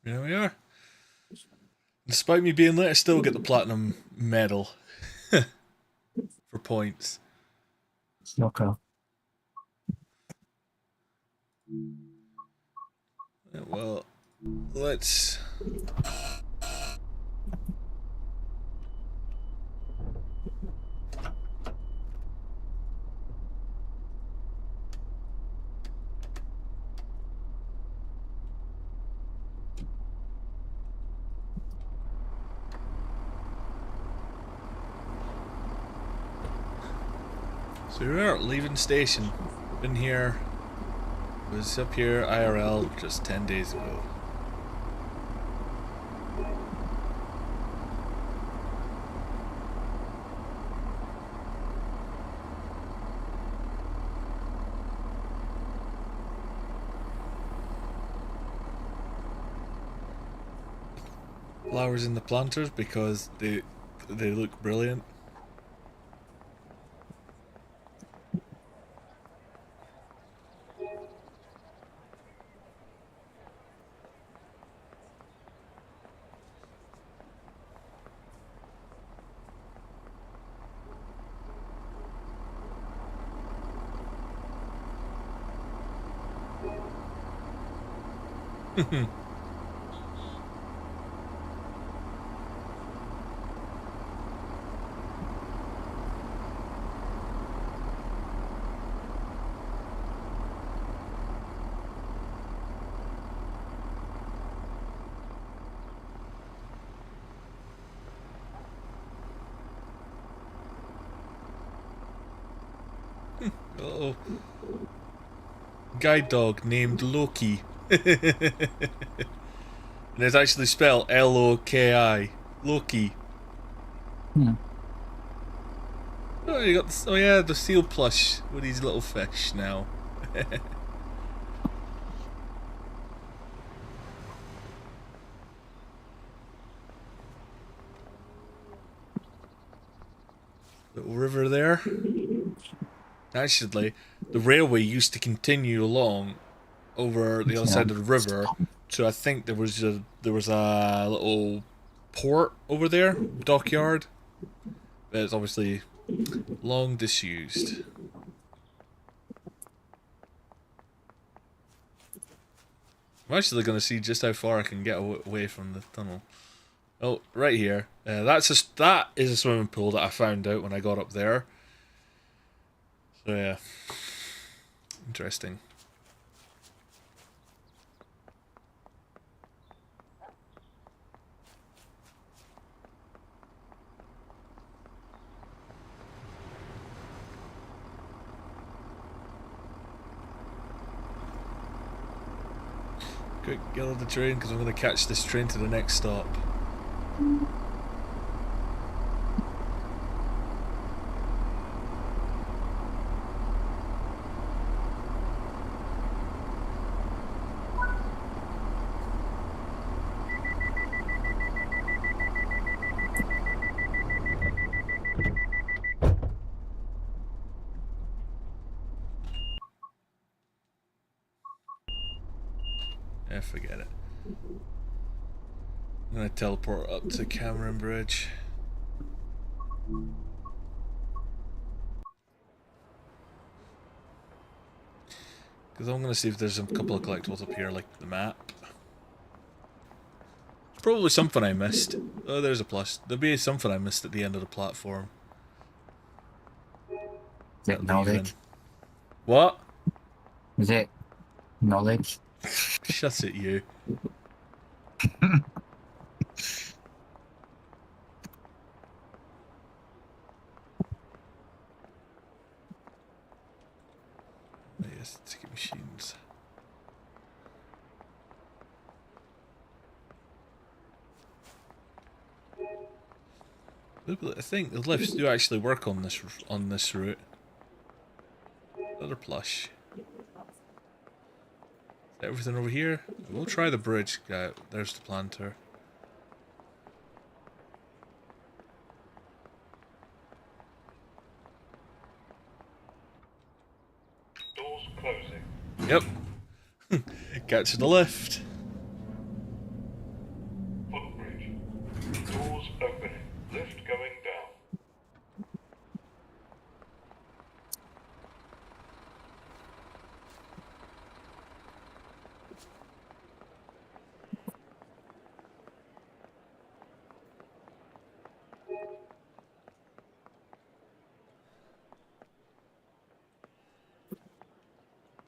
There we are. Despite me being late, I still get the platinum medal for points. Snocker. Well, let's... So we are leaving station. Been here. Was up here IRL just 10 days ago. Flowers in the planters because they look brilliant. Uh-oh. Guide dog named Loki. And it's actually spelled Loki. Loki. Oh, you got this. Oh yeah, the seal plush with these little fish now. Little river there. Actually, the railway used to continue along over the other side of the river. So I think there was a little port over there, dockyard. But it's obviously long disused. I'm actually going to see just how far I can get away from the tunnel. Oh, right here. That is a swimming pool that I found out when I got up there. So yeah, interesting. Quick, get on the train because I'm going to catch this train to the next stop. Yeah, forget it. I'm gonna teleport up to Cameron Bridge. Because I'm gonna see if there's a couple of collectibles up here, like the map. There's probably something I missed. Oh, there's a plus. There'll be something I missed at the end of the platform. Is it knowledge? What? Is it knowledge? Shut it, you. Yes, ticket machines. I think the lifts do actually work on this route. Another plush. Everything over here? We'll try the bridge. There's the planter. Doors closing. Yep. Catch the lift. Footbridge. Doors opening. Lift going down.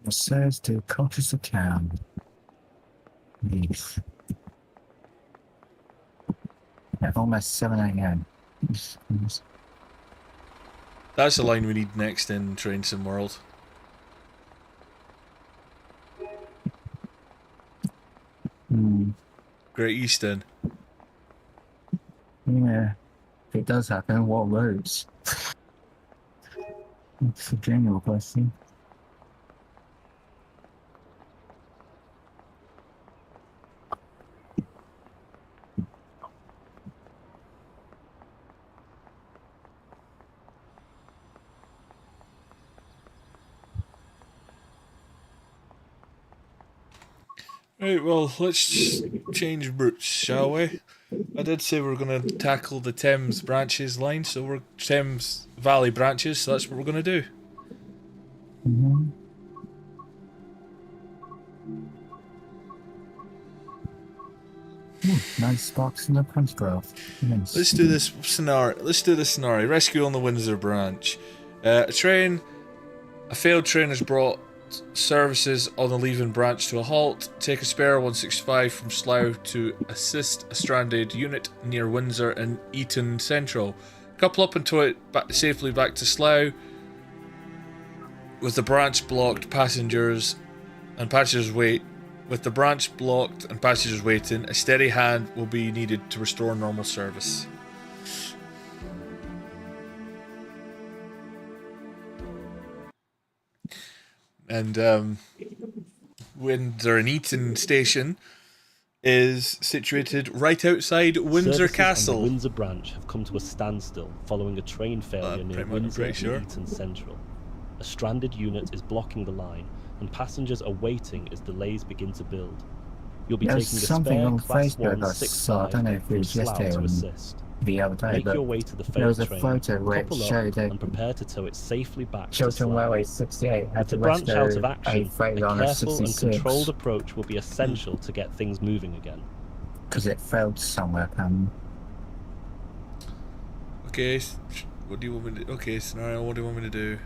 It says to Colchester Town. Yes. At almost 7 a.m. That's the line we need next in Train Sim World. Great Eastern. Yeah. If it does happen, what roads? It's a general question. Right, well, let's change routes, shall we? I did say we were going to tackle the Thames branches line, so we're Thames Valley branches, so that's what we're going to do. Nice sparks in the punch graph. Nice. Let's do this scenario. Rescue on the Windsor branch. A failed train has brought services on the leaving branch to a halt. Take a spare 165 from Slough to assist a stranded unit near Windsor and Eton Central. Couple up and tow it safely back to Slough. With the branch blocked, passengers wait. With the branch blocked and passengers waiting, a steady hand will be needed to restore normal service. And Windsor and Eton Station is situated right outside Windsor Services Castle. on the Windsor branch have come to a standstill following a train failure near Windsor and sure. Eton Central. A stranded unit is blocking the line, and passengers are waiting as delays begin to build. You'll be There's taking a something spare on Class Facebook 1 I saw, I don't know if it from was Slough yesterday to or assist. the other day, Make but your way to the there was failed a train, photo where it couple up, showed and prepare to tow it safely back to Chiltern Slough. Railway 68 had With to the branch rescue out of a action, a freightliner on a careful and 66 controlled approach will be essential to get things moving again. because it failed somewhere. Okay, what do you want me to? Okay, scenario. What do you want me to do?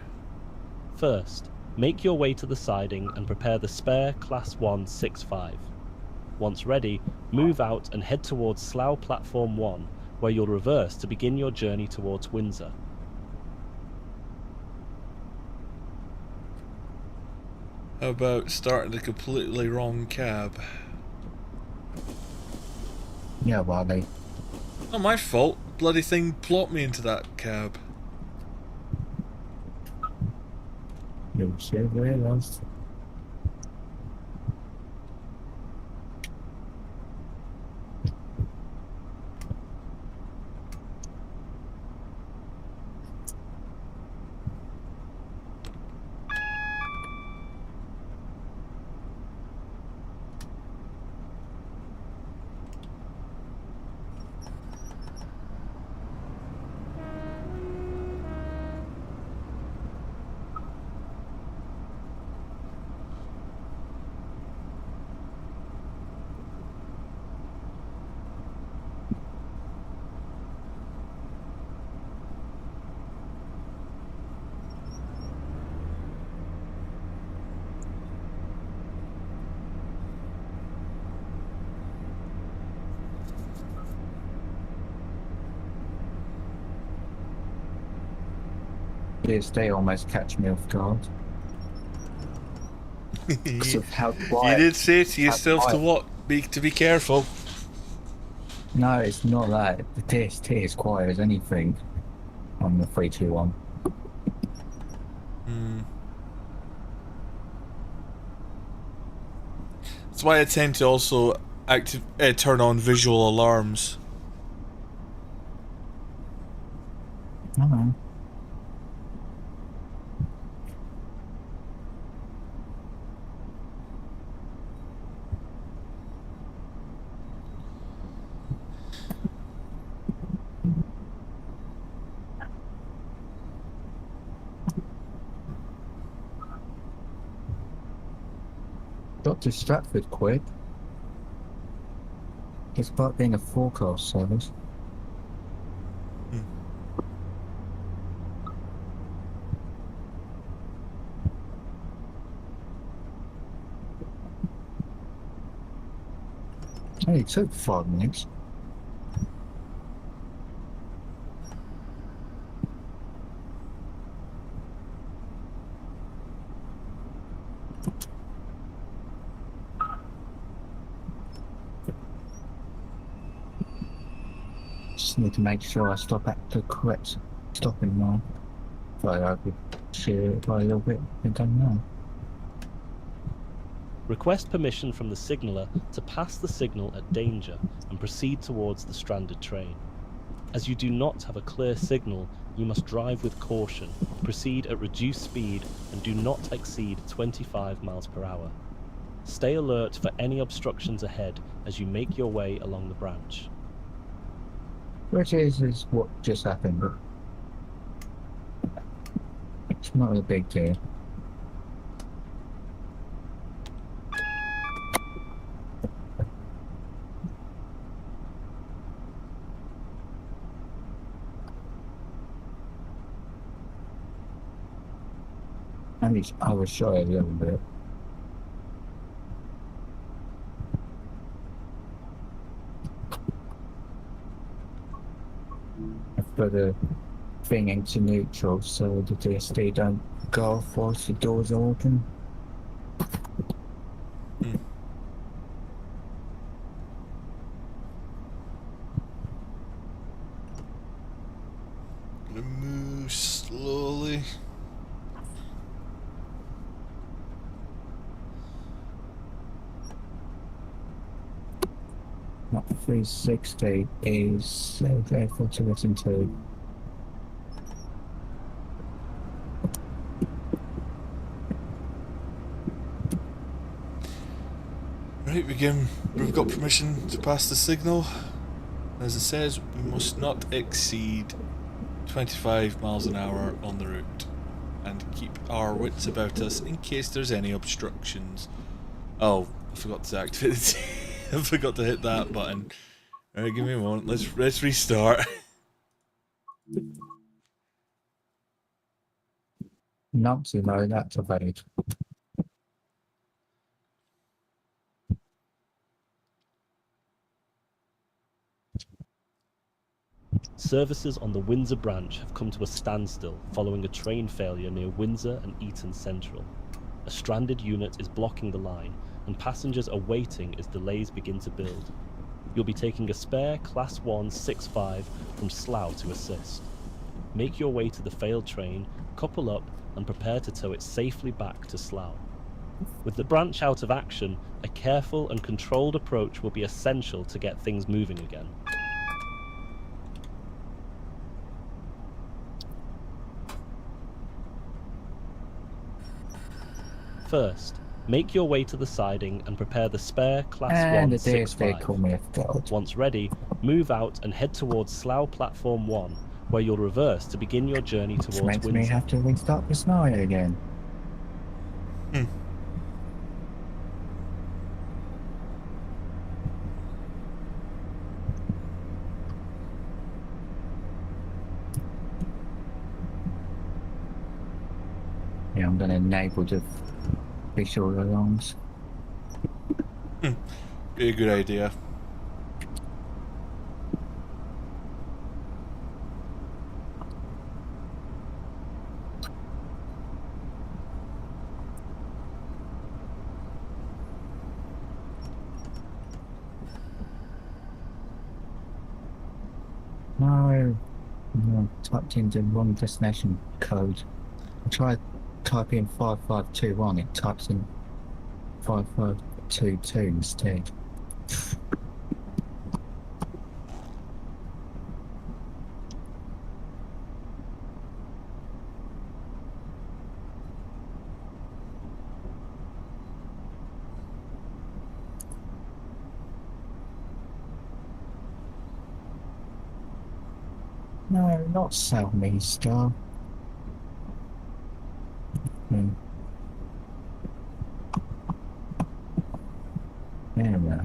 First, make your way to the siding and prepare the spare Class 1 65. Once ready, move out and head towards Slough Platform 1, where you'll reverse to begin your journey towards Windsor. How about starting the completely wrong cab? Yeah, Wally. Not my fault. Bloody thing plopped me into that cab. You should realize. Yes, they almost catch me off guard. Because of how You quiet. did say to yourself to quiet. what? To be careful. No, it's not that. The TST is quiet as anything on the 321. That's why I tend to also turn on visual alarms. No. Dr. Stratford quit. Despite being a forecast service. Hey, it took 5 minutes. Just need to make sure I stop at the correct stopping line. But I could share it by a little bit. I don't know. Request permission from the signaller to pass the signal at danger and proceed towards the stranded train. As you do not have a clear signal, you must drive with caution, proceed at reduced speed, and do not exceed 25 miles per hour. Stay alert for any obstructions ahead as you make your way along the branch. Which is what just happened, but it's not a big deal. I was sure a little bit. I've put a thing into neutral so the DSD don't go off whilst the doors are open. Gonna move slowly. Not 360 is therefore to listen to. Right, we've got permission to pass the signal. As it says, we must not exceed 25 miles an hour on the route and keep our wits about us in case there's any obstructions. Oh, I forgot to activate it. I forgot to hit that button. Alright, give me a moment. Let's restart. Not to know that's obeyed. Services on the Windsor branch have come to a standstill following a train failure near Windsor and Eton Central. A stranded unit is blocking the line, and passengers are waiting as delays begin to build. You'll be taking a spare Class 1 6-5 from Slough to assist. Make your way to the failed train, couple up, and prepare to tow it safely back to Slough. With the branch out of action, a careful and controlled approach will be essential to get things moving again. First, make your way to the siding and prepare the spare Class 1 And the DSD 6-5. call me a god. Once ready, move out and head towards Slough Platform 1, where you'll reverse to begin your journey Which towards makes me Windsor. have to restart the scenario again. Yeah, I'm going to enable the visual alarms. Be a good idea. No, I typed in the wrong destination code. I tried typing 5521, it types in 5522 instead. No, not Southeaster. There we go.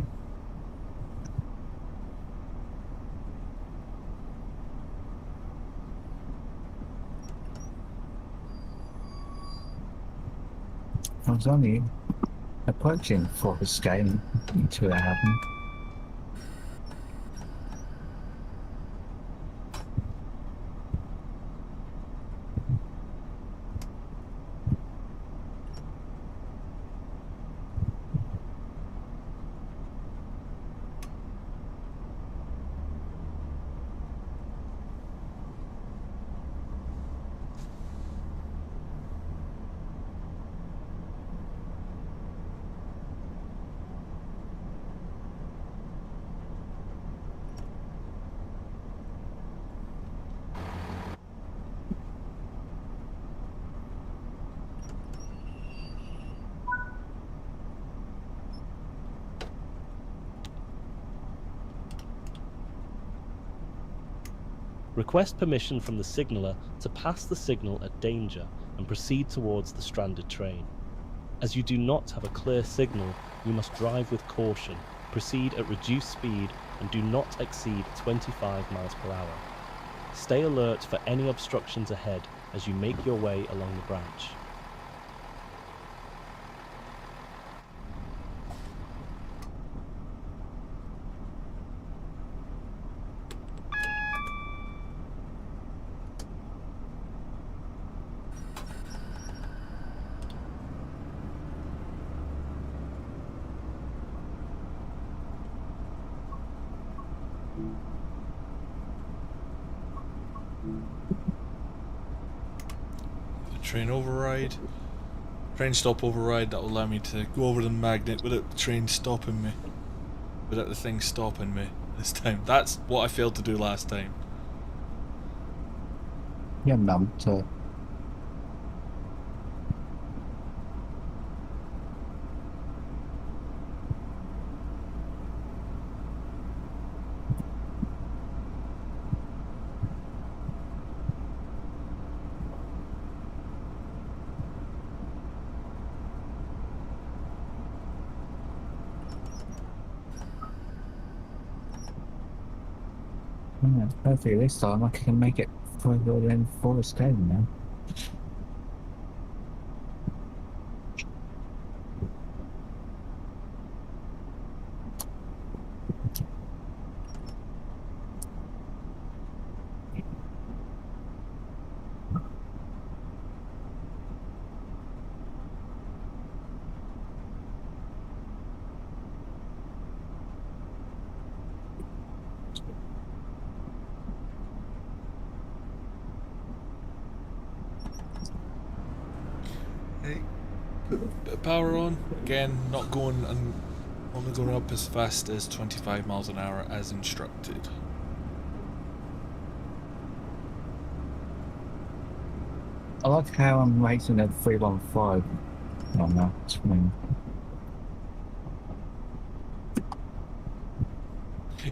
I was only approaching Forest Gate until that happened. Request permission from the signaller to pass the signal at danger and proceed towards the stranded train. As you do not have a clear signal, you must drive with caution, proceed at reduced speed, and do not exceed 25 miles per hour. Stay alert for any obstructions ahead as you make your way along the branch. The train override. Train stop override, that will allow me to go over the magnet without the train stopping me. Without the thing stopping me this time. That's what I failed to do last time. You're numb to. Yeah, hopefully this time I can make it further than Forest Gate now. Hey, bit of power on. Again, not going and only going up as fast as 25 miles an hour as instructed. I like how I'm racing at 315. Oh no, it's fine.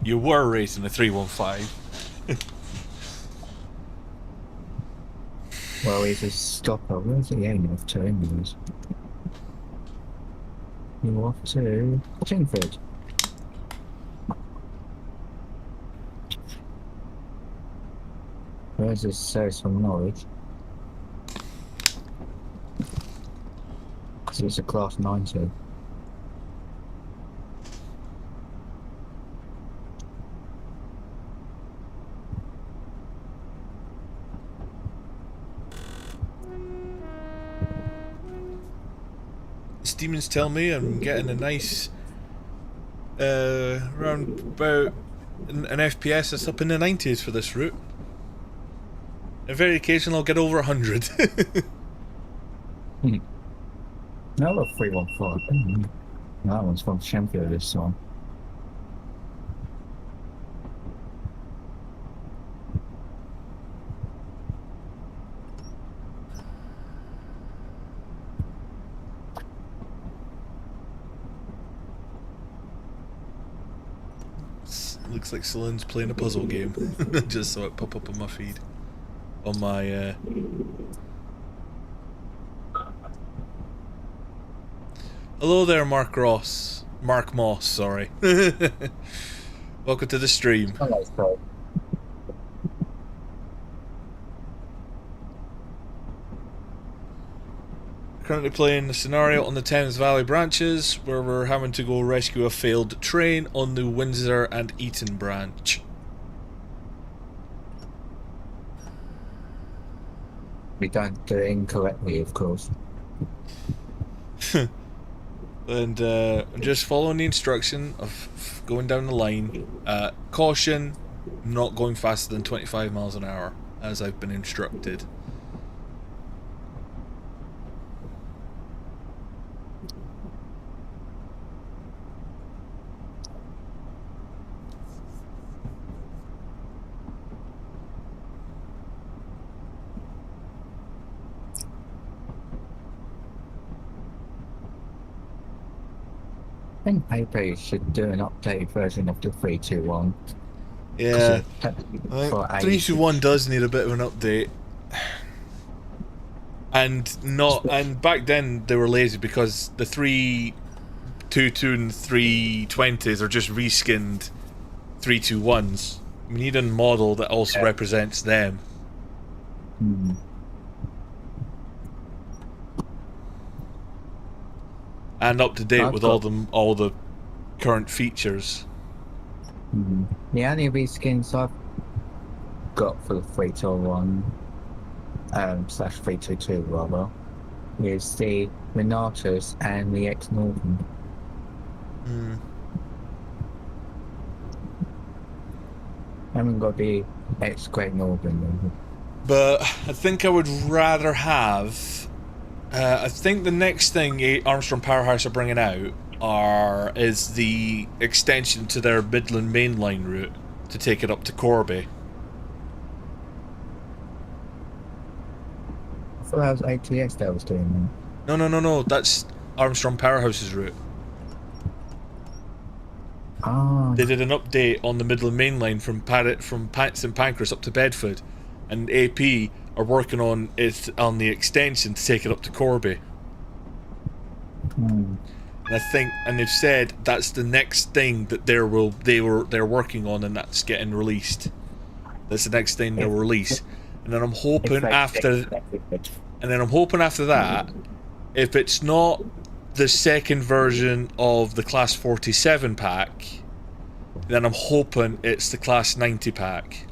You were racing a 315. Well, he's a stopper. Where's he aiming off to, anyways? You're off to Chingford. Where's this service from Norwich? Because it's a class 90. Demons tell me I'm getting a nice around about an FPS that's up in the 90s for this route. And very occasionally I'll get over 100. No, a 315. That one's from Sheffield this one. Looks like Celine's playing a puzzle game. Just saw it pop up on my feed. On my Hello there, Mark Moss, sorry. Welcome to the stream. Hello, Scott. Currently playing the scenario on the Thames Valley branches where we're having to go rescue a failed train on the Windsor and Eton branch. We don't do it incorrectly, of course. And I'm just following the instruction of going down the line. Caution, not going faster than 25 miles an hour, as I've been instructed. I think maybe should do an updated version of the 321. Yeah, For I think 321 does need a bit of an update. And back then they were lazy because the 322 and 320s are just reskinned 321s. We need a model that also represents them. Hmm. And up to date I've with got- all the current features. Hmm. The only reskins I've got for the 321 slash 322 rather is the Renatus and the X-Norton. Hmm. I haven't got the Great Northern. But I think I would rather have. I think the next thing Armstrong Powerhouse are bringing out is the extension to their Midland mainline route to take it up to Corby. I thought that was ATS that was doing that. No. That's Armstrong Powerhouse's route. Ah. They did an update on the Midland mainline from St Pancras up to Bedford, and AP are working on the extension to take it up to Corby. Hmm. And they've said that's the next thing that they're working on, and that's getting released. That's the next thing they'll release, and then I'm hoping after that, if it's not the second version of the Class 47 pack, then I'm hoping it's the Class 90 pack.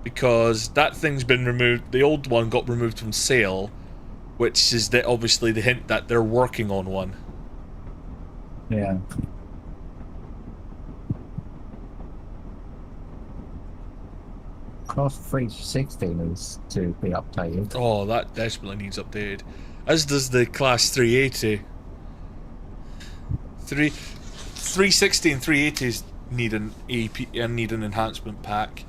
Because that thing's been removed. The old one got removed from sale, which is obviously the hint that they're working on one. Yeah. Class 360 needs to be updated. Oh, that desperately needs updated. As does the Class 380. 360 and 380s need an AP and need an enhancement pack.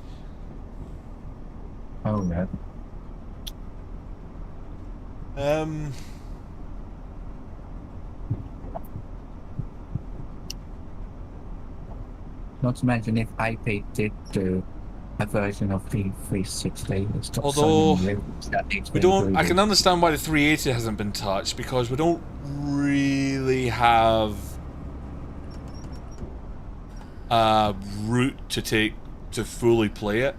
Oh, yeah. Not to mention if AP did do a version of the 360, it's got Although, so many levels that need to we be don't. I included. can understand why the 380 hasn't been touched, because we don't really have a route to take to fully play it.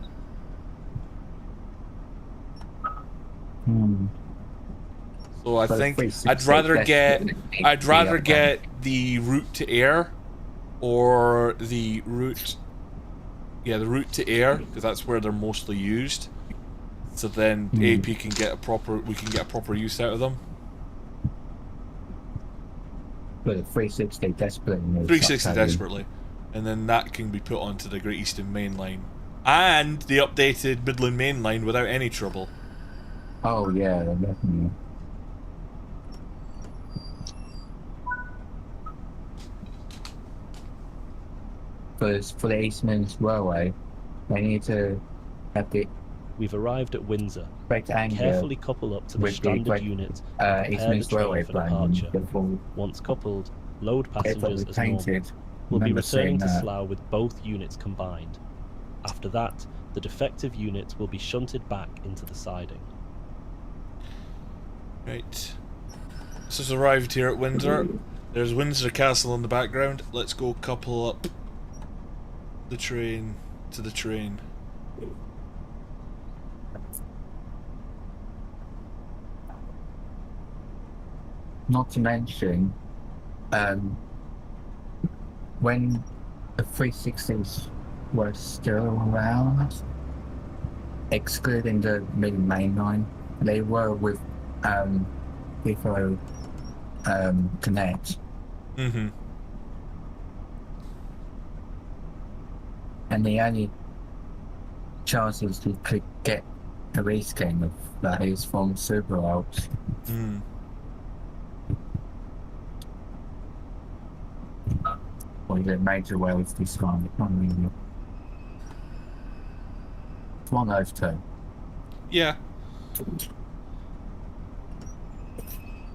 Hmm. So I But think 360 I'd rather definitely get the route to air, or the route to air, because that's where they're mostly used. So then AP can get we can get a proper use out of them. But the 360 desperately needs 360 updating. desperately, and then that can be put onto the Great Eastern Main Line and the updated Midland Main Line without any trouble. Oh yeah, definitely. For the East Midlands Railway, they need to have the We've arrived at Windsor. correct angle Carefully couple up to the with the stranded correct, unit. East Prepare the Midlands Railway train for plan departure. before Once coupled, load carefully passengers as normal. painted. We'll be Remember returning seeing to that. Slough with both units combined. After that, the defective units will be shunted back into the siding. Right. This has arrived here at Windsor. There's Windsor Castle in the background. Let's go couple up the train to the train. Not to mention, when the 360s were still around, excluding the main line, they were with Heathrow Connect, Mm-hmm. and the only chances you could get a reskin of that is from Super Alps. Mm. Or the major Wales this one. It's one of those two. Yeah.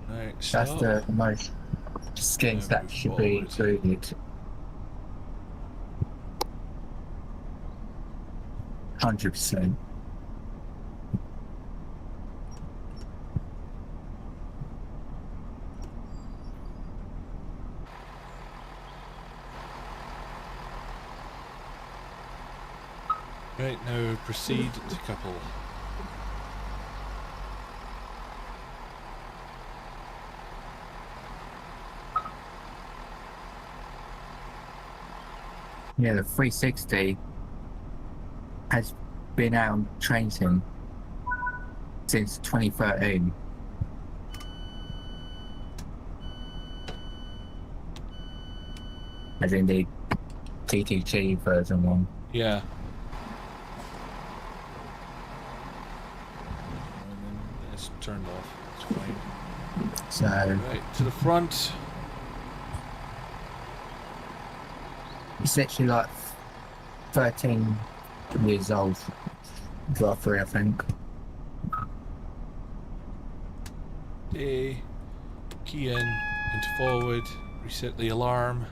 Right, That's so the most skins Yeah, that should be forward. included. 100%. Right, now proceed to couple. Yeah, the 360 has been out on training since 2013. as in the TTG version one. Yeah. And then it's turned off. It's fine. So Right, to the front. it's actually like 13 years old, roughly, I think. A. Key in, into forward, reset the alarm.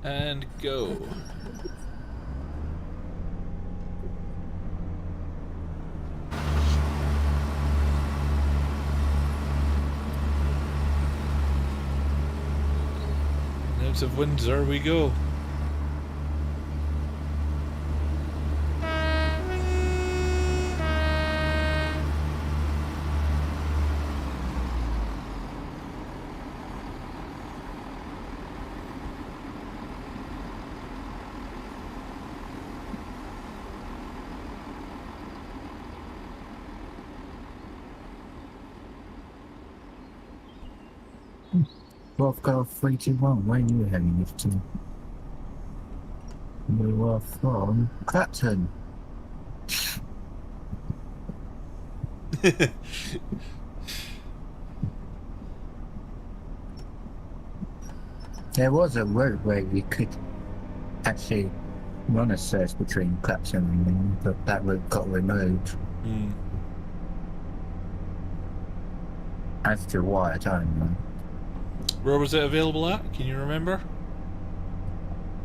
And go. Out of Windsor we go. Wolf Golf 321, where are you heading this to? We were from Clapton. There was a route where you could actually run a search between Clapton and Lynn, but that route got removed. Hmm. As to why, I don't know. Where was it available at? Can you remember?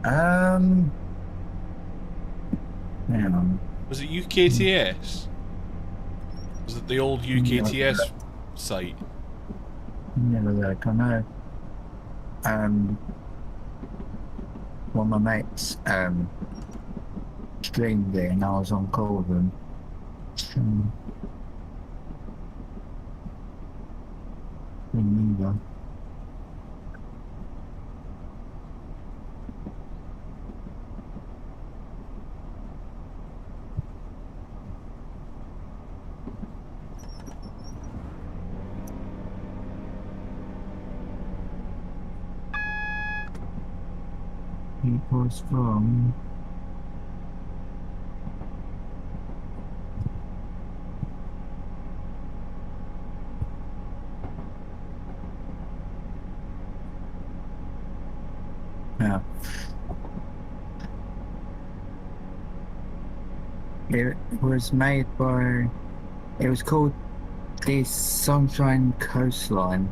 Hang on. Was it UKTS? Was it the old UKTS site? Never look, I know. One of my mates streamed there and I was on call with him. Remember. It was from yeah. It was made by, it was called the Sunshine Coastline.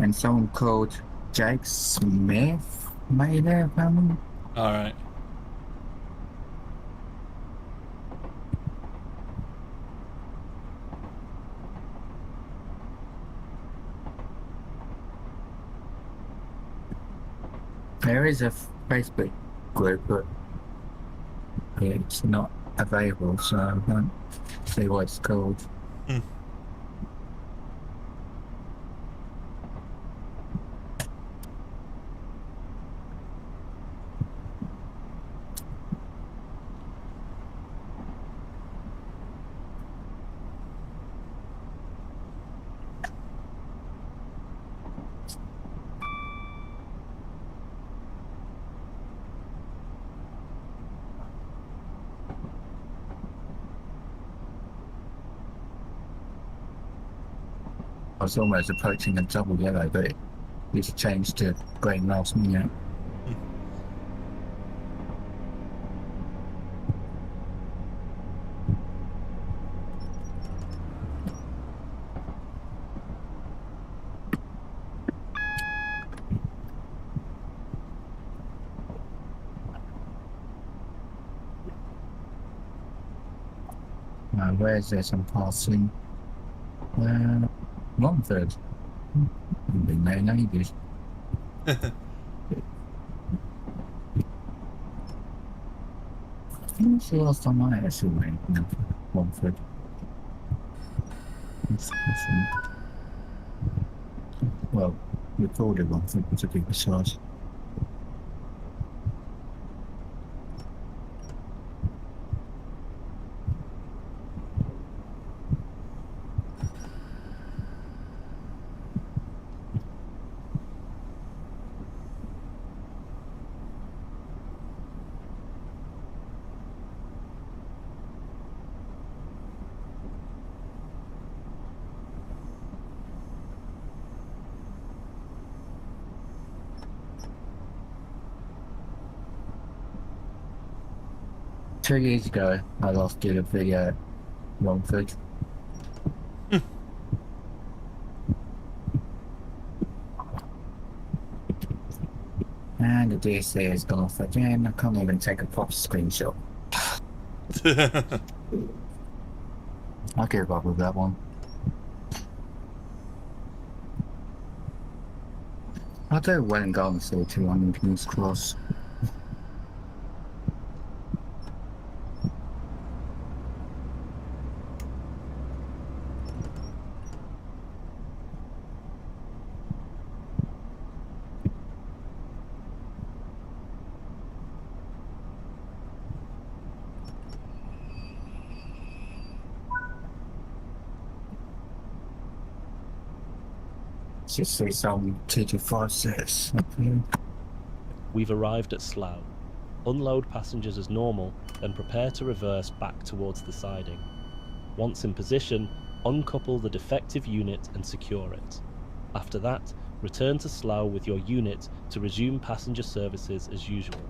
And someone called Jake Smith made it, apparently. Alright. There is a Facebook group, but it's not available, so I can't see what it's called. Hmm. I was almost approaching a double yellow, but it's changed to green last minute. Where's this I'm passing? Romford. Been there in ages. When's the last time I actually went in Romford? Well, recorded one, I think it's a big size. Two years ago, I last did a video long food. And the DSC has gone off again. I can't even take a proper screenshot. I gave up with that one. I do well and go and see 200 King's Cross. Just say some 2 to 5 sets. We've arrived at Slough. Unload passengers as normal, then prepare to reverse back towards the siding. Once in position, uncouple the defective unit and secure it. After that, return to Slough with your unit to resume passenger services as usual.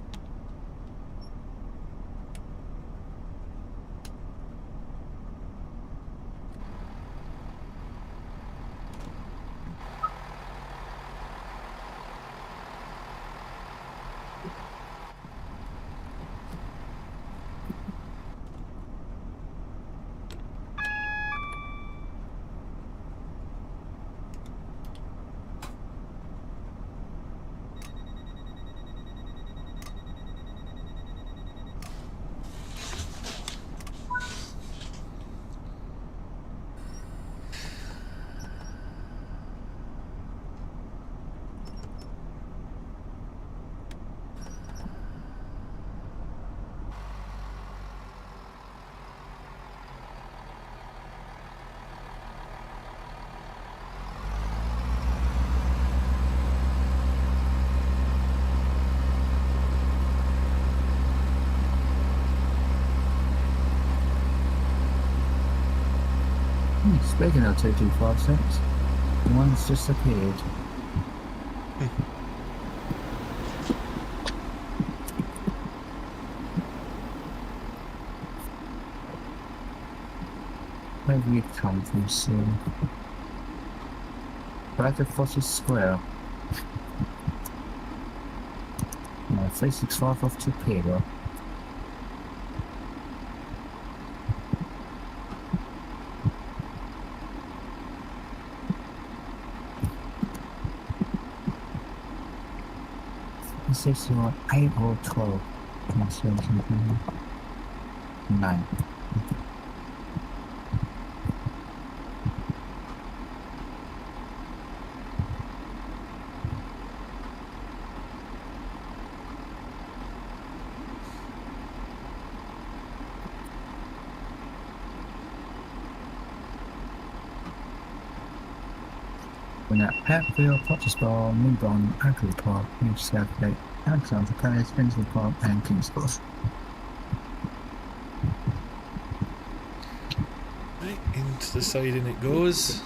Speaking of 225 cents, one's just appeared. Where have you come from, sir? Back at Foster Square. No, 365 off to Pedro. Is this your 8 or 12? Can I say something? 9. When at Hatfield, Potter's Bar, Newbon, Agri Park, New Southgate, Alexander Palace, Finsbury Park and King's Cross. Right, into the siding it goes.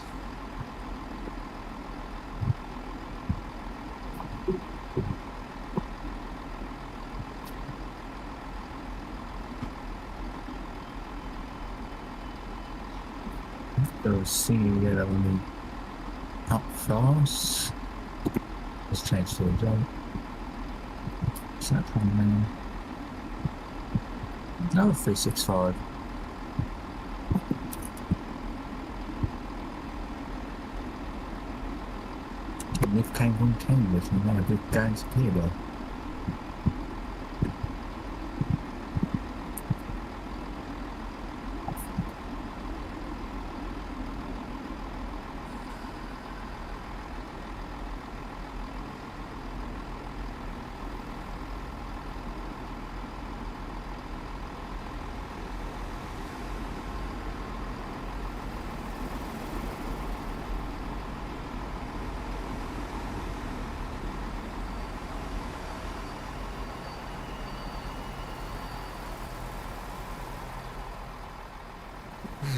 Go see up fast. Let's change to a dog. Is that from there? No, 365. And if came from Cambridge, and now we're going to Peterborough.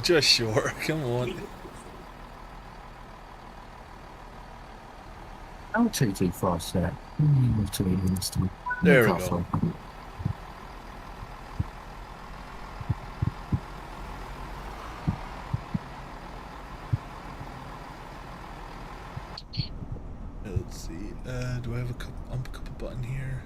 just short. Come on. I'll take it fast there. There we go. Let's see. Do I have a couple button here?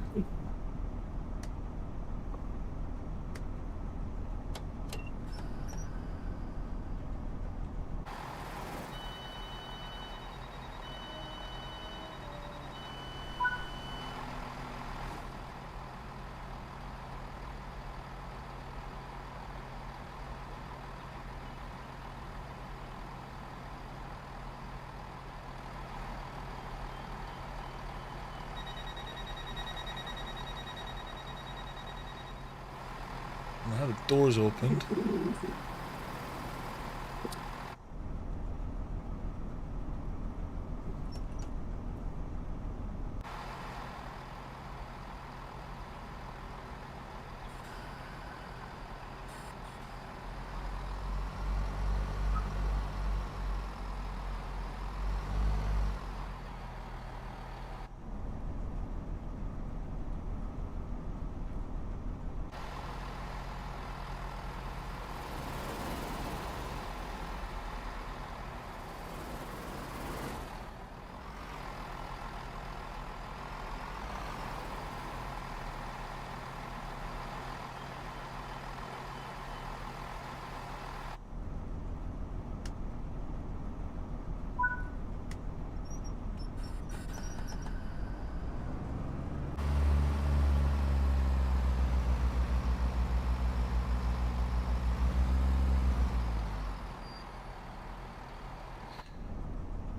Now the door's opened.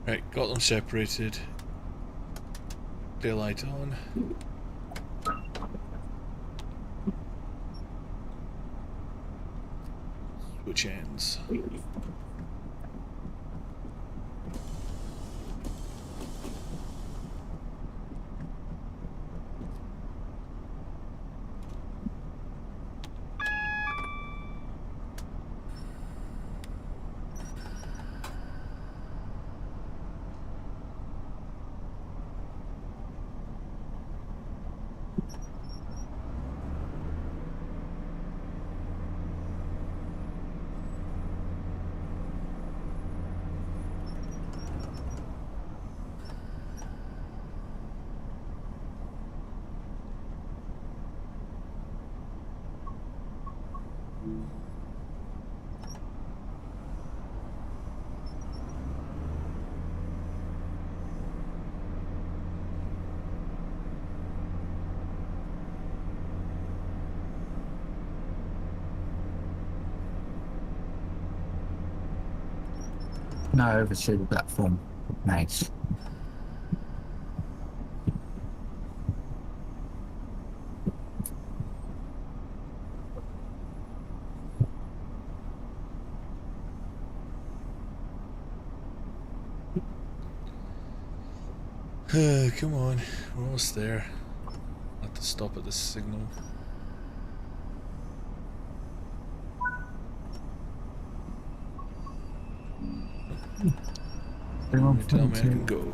Right, got them separated. Daylight on. Switch ends. No, oversee the platform. Nice. Come on, we're almost there. I'll have to stop at this signal. You tell me I can go.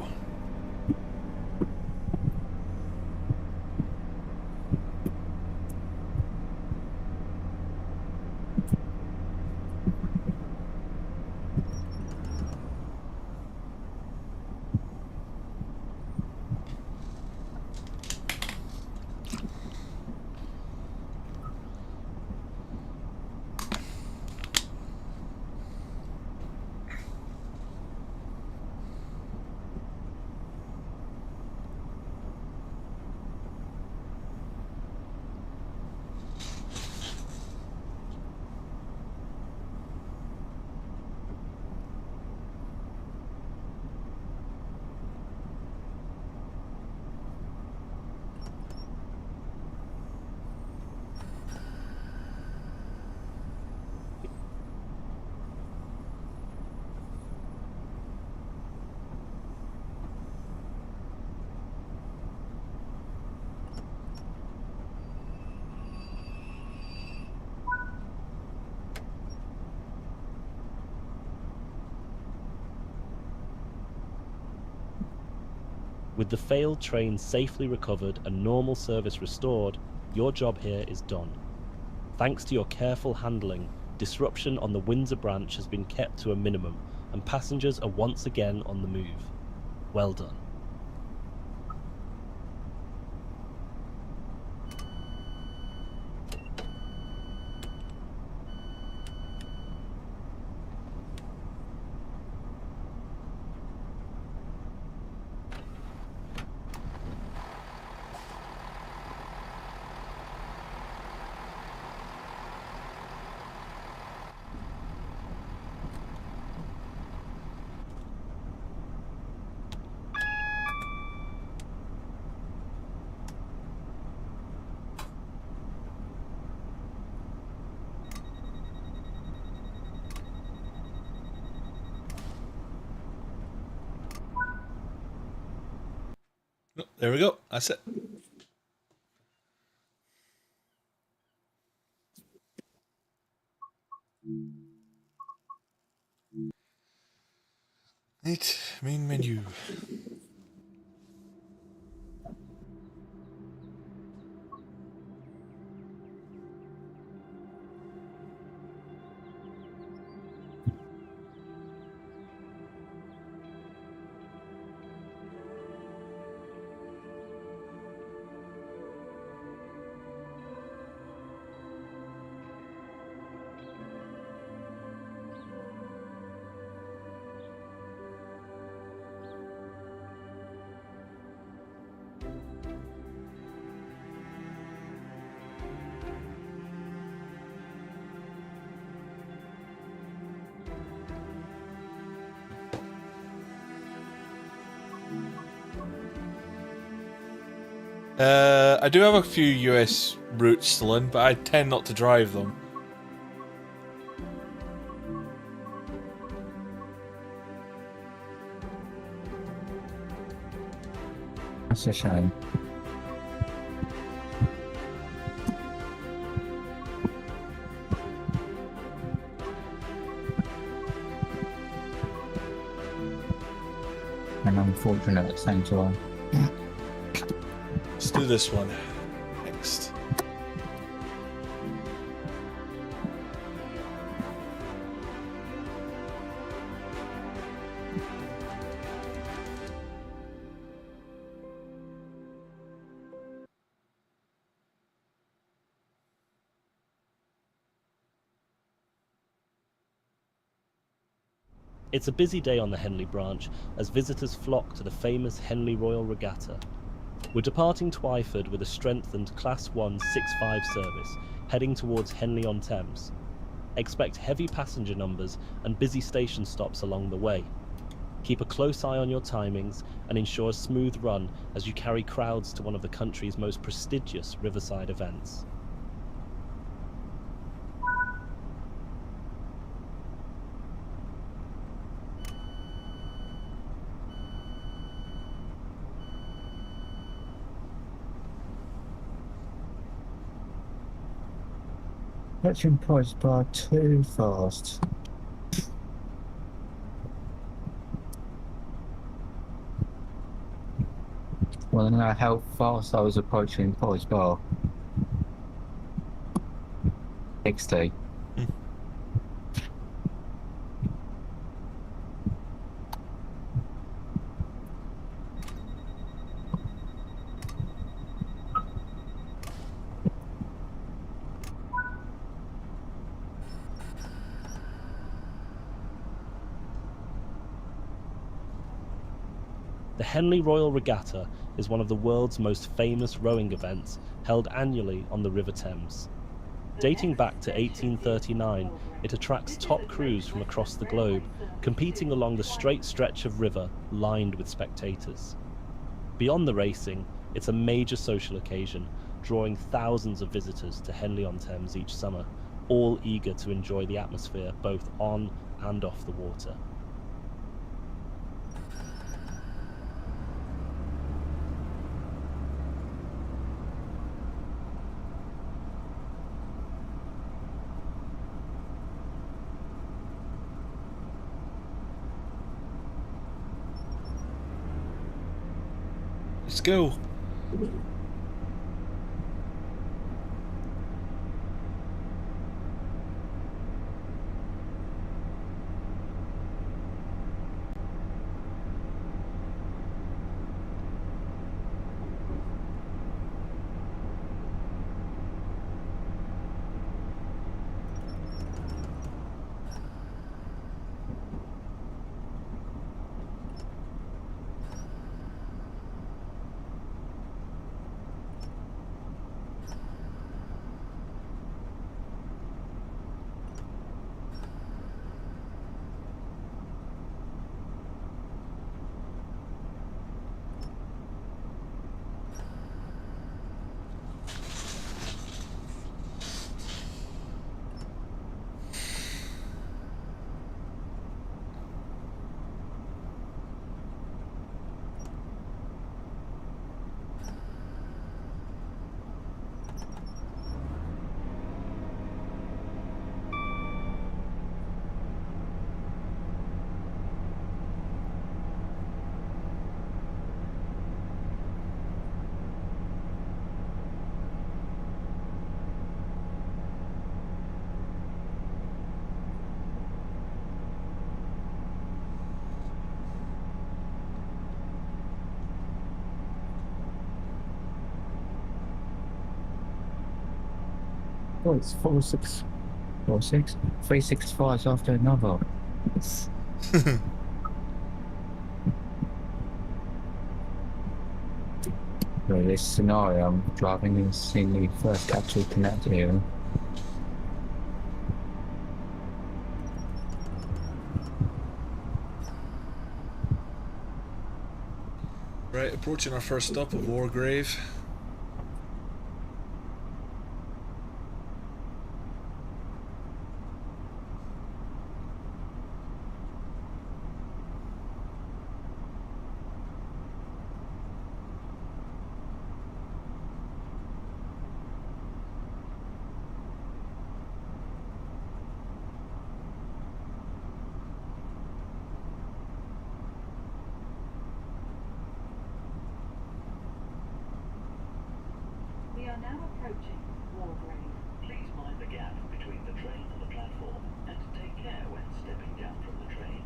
With the failed train safely recovered and normal service restored, your job here is done. Thanks to your careful handling, disruption on the Windsor branch has been kept to a minimum, and passengers are once again on the move. Well done. Oh, there we go. That's it. Right, main menu. I do have a few US routes still in, but I tend not to drive them. That's a shame. And unfortunate at the same time. Let's do this one next. It's a busy day on the Henley branch as visitors flock to the famous Henley Royal Regatta. We're departing Twyford with a strengthened Class 1 6-5 service, heading towards Henley-on-Thames. Expect heavy passenger numbers and busy station stops along the way. Keep a close eye on your timings and ensure a smooth run as you carry crowds to one of the country's most prestigious riverside events. Touching price bar too fast. Want to know how fast I was approaching price bar? 60. The Henley Royal Regatta is one of the world's most famous rowing events held annually on the River Thames. Dating back to 1839, it attracts top crews from across the globe, competing along the straight stretch of river lined with spectators. Beyond the racing, it's a major social occasion, drawing thousands of visitors to Henley-on-Thames each summer, all eager to enjoy the atmosphere both on and off the water. Let's go. Oh, it's 4-6. 3 6 5s after another. So this scenario, I'm driving and seeing the first actual connector here. Right, approaching our first stop of Wargrave. We are now approaching Wargrave. Please mind the gap between the train and the platform, and take care when stepping down from the train.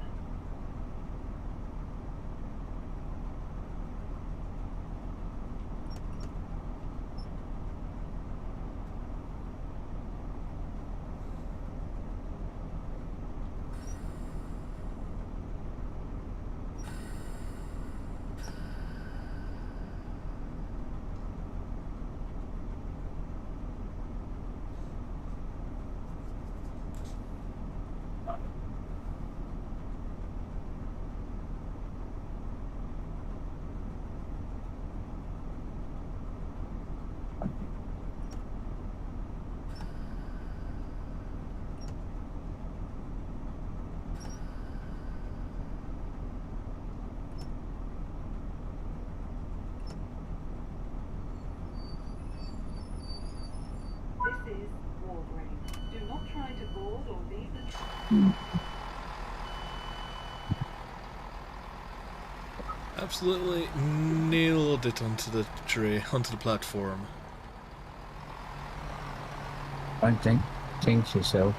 This is Wargrave. Do not try to board or leave the train. Absolutely nailed it onto the onto the platform. Don't jinx yourself.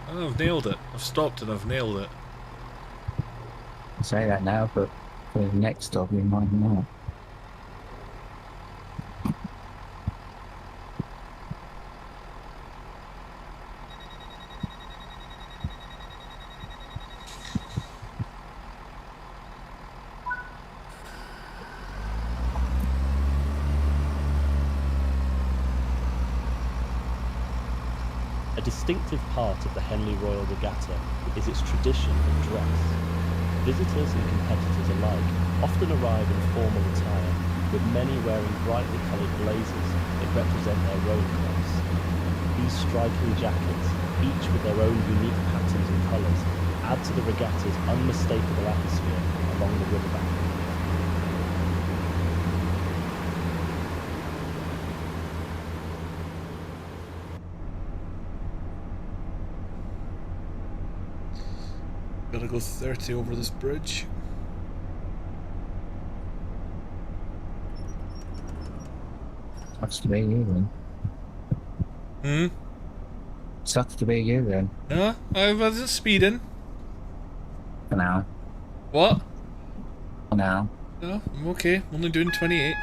Oh, I've nailed it. I've stopped and I've nailed it. I say that now, but for the next stop, you might not. A distinctive part of the Henley Royal Regatta is its tradition of dress. Visitors and competitors alike often arrive in formal attire, with many wearing brightly coloured blazers that represent their road clubs. These striking jackets, each with their own unique patterns and colours, add to the regatta's unmistakable atmosphere along the riverbank. Gotta go 30 over this bridge. Sucks to be you then. Hmm? Sucks to be you then. No, I wasn't speeding. For now. What? For now. No, I'm okay. I'm only doing 28.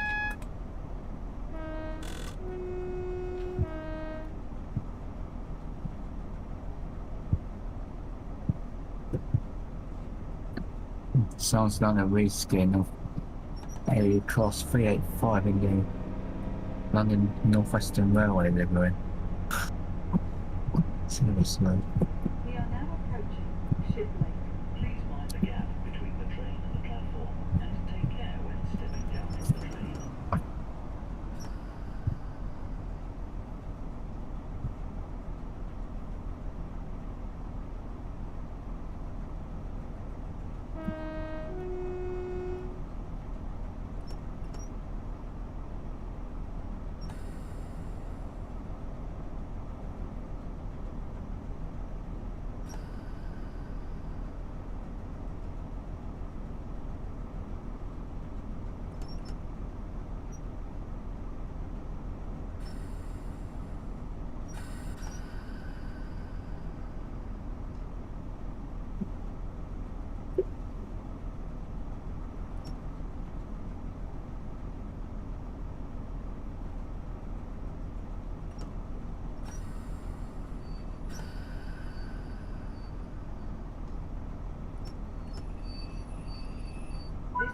Sounds like a reskin of a Cross 385 in the London Northwestern Railway livery. Seriously. We are now approaching Ship Lake. Please mind the gap between the train and the platform, and take care when stepping down from the train.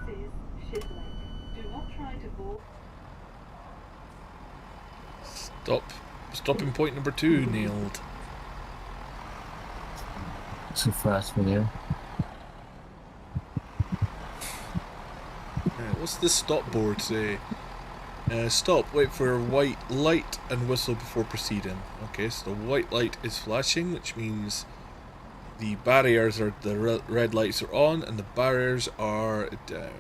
This is Ship Lake. Do not try to board. Stop. Stopping point number 2 nailed. It's the first video. Right, what's the stop board say? Stop, wait for a white light and whistle before proceeding. Okay, so the white light is flashing, which means the barriers are, the red lights are on and the barriers are down.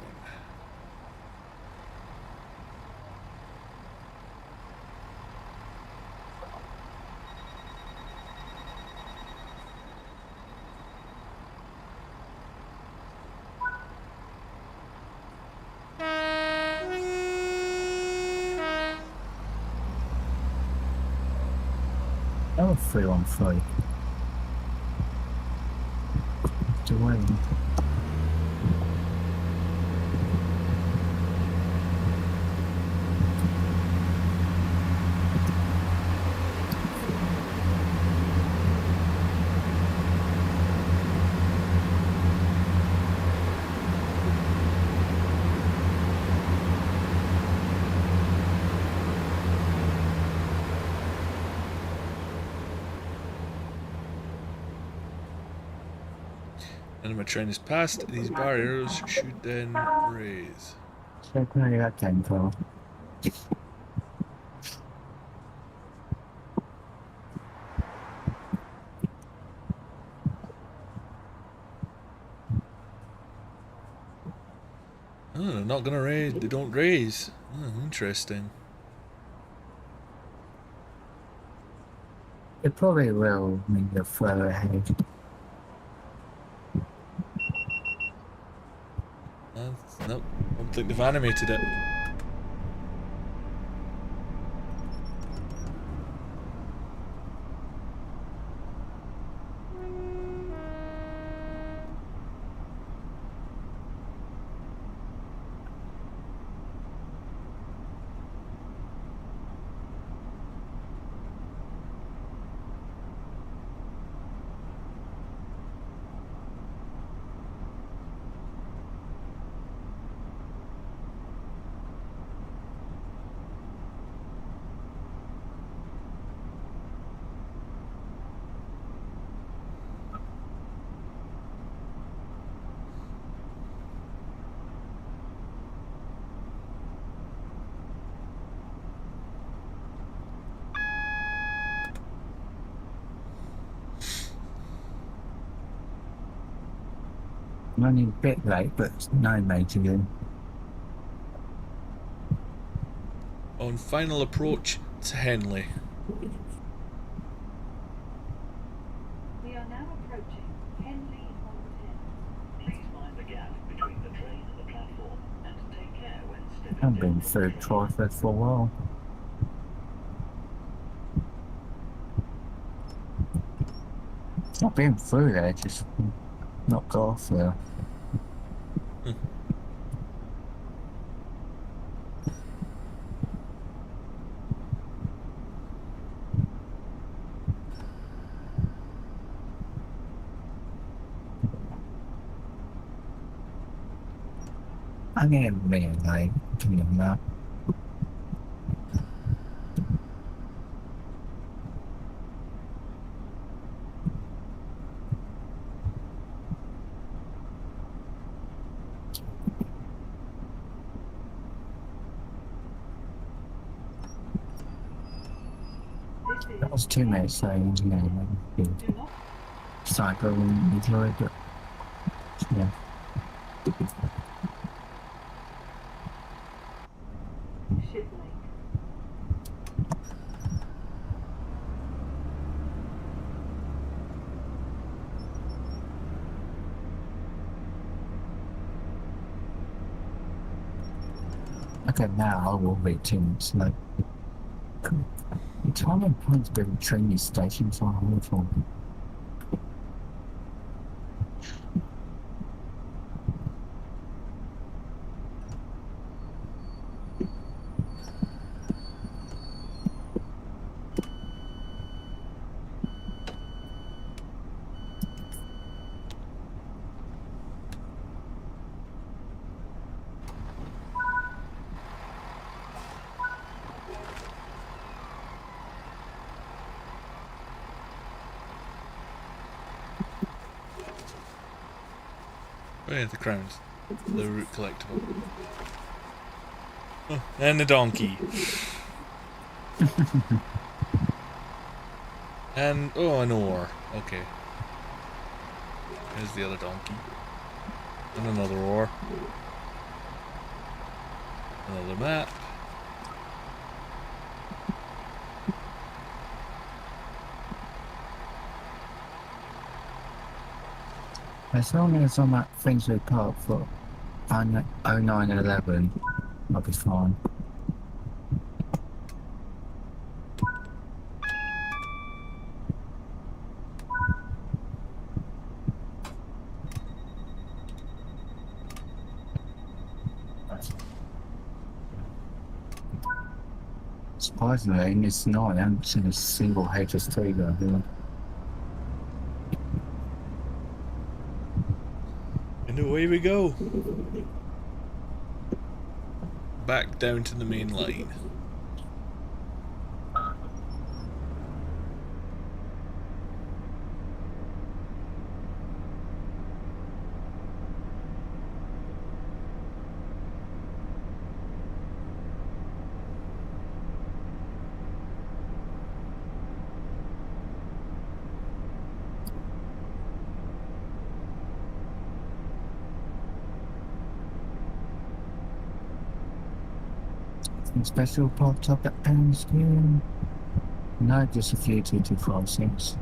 Oh, 313. Dwayne. And when a train is past, these barriers should then raise. So where you that came from? Oh, they're not gonna raise. They don't raise. Oh, interesting. It probably will mean you're further ahead. Nope, I don't think they've animated it. I'm only a bit late, but no mate again. On final approach to Henley. We are now approaching Henley on Thames. Please mind the gap between the train and the platform, and take care when stepping I've been down from through the train. Twyford for a while. I've been through there, just not got off there. I am being like, doing that. That was 2 minutes, so yeah, cycle and enjoy it, but yeah. Ship Lake. Okay, now I will be 2 minutes late. It's one of the points where the train stations are awful. Oh yeah, the crowns. The root collectible. Oh, and the donkey. And, oh, an oar. Okay. There's the other donkey. And another oar. Another map. As long as I'm at Finchley Park for 0911, I'll be fine. Surprisingly, in this night, I haven't seen a single HS3 go here. And away we go. Back down to the main line. Special popped up at Elm's here. No, just a few 2256.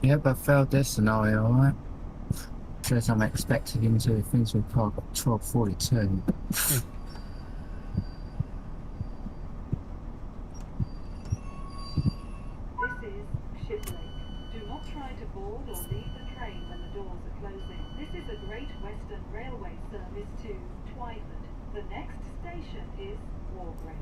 Yep, I failed this scenario, alright? Says I'm expected into things with Park 1242. This is Shiplake. Do not try to board or leave the train when the doors are closing. This is a Great Western Railway service to Twyford. The next station is Wargrave.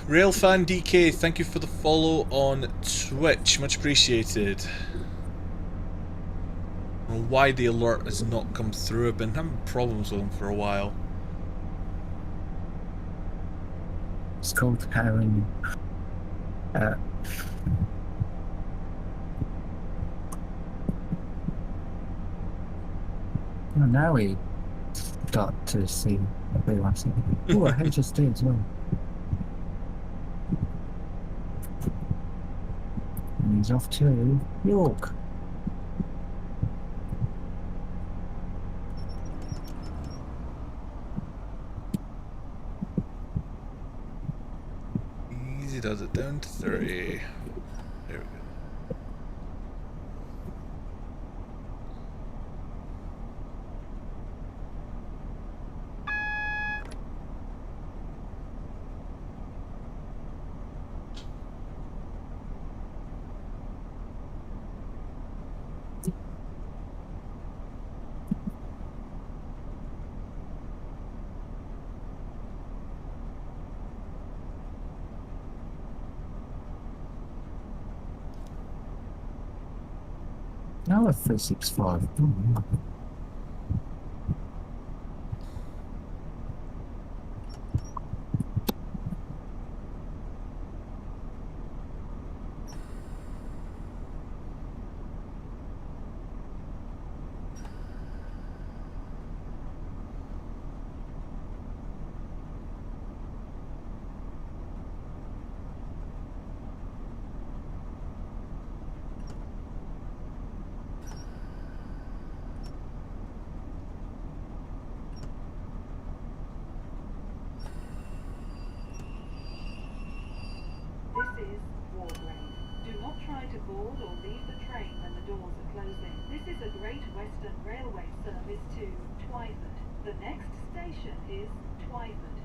Railfan DK, thank you for the follow on Twitch, much appreciated. I don't know why the alert has not come through. I've been having problems with them for a while. It's called Karen. Well, now we got to see everyone. Oh, HSD as well. And he's off to York. Easy does it, down to 30. There we go. Now a 365. Mm. This is Wargrave. Do not try to board or leave the train when the doors are closing. This is a Great Western Railway service to Twyford. The next station is Twyford.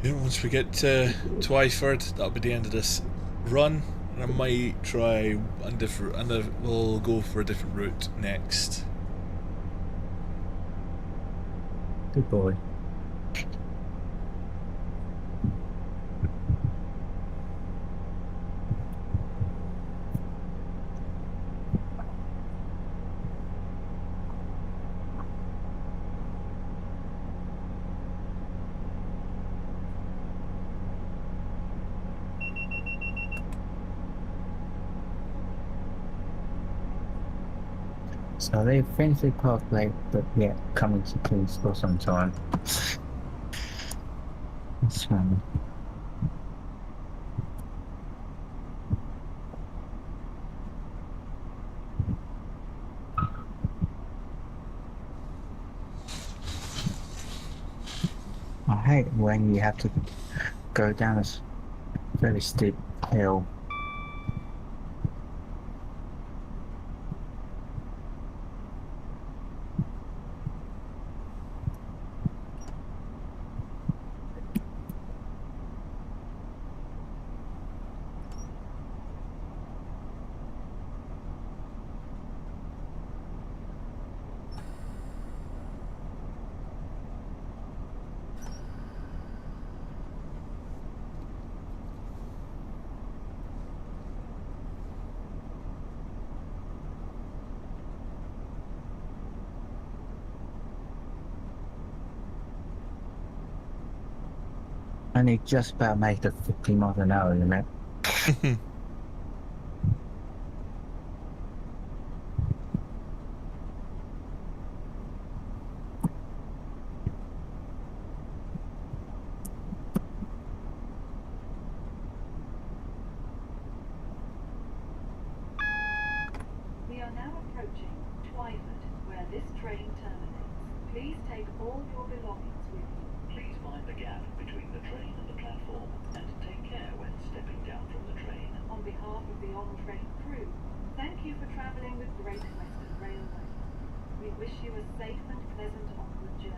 Yeah, once we get to Twyford, that'll be the end of this run. And I might try a different, and we'll go for a different route next. Good boy. So they finished the park late, but yet coming to police for some time. That's funny. I hate when you have to go down a very steep hill. And he just about made the 50 miles an hour limit. We are now approaching Twyford, where this train terminates. Please take all your belongings with you. Please mind the gap between the train and the platform, and take care when stepping down from the train. On behalf of the on-train crew, thank you for travelling with Great Western Railway. We wish you a safe and pleasant onward journey.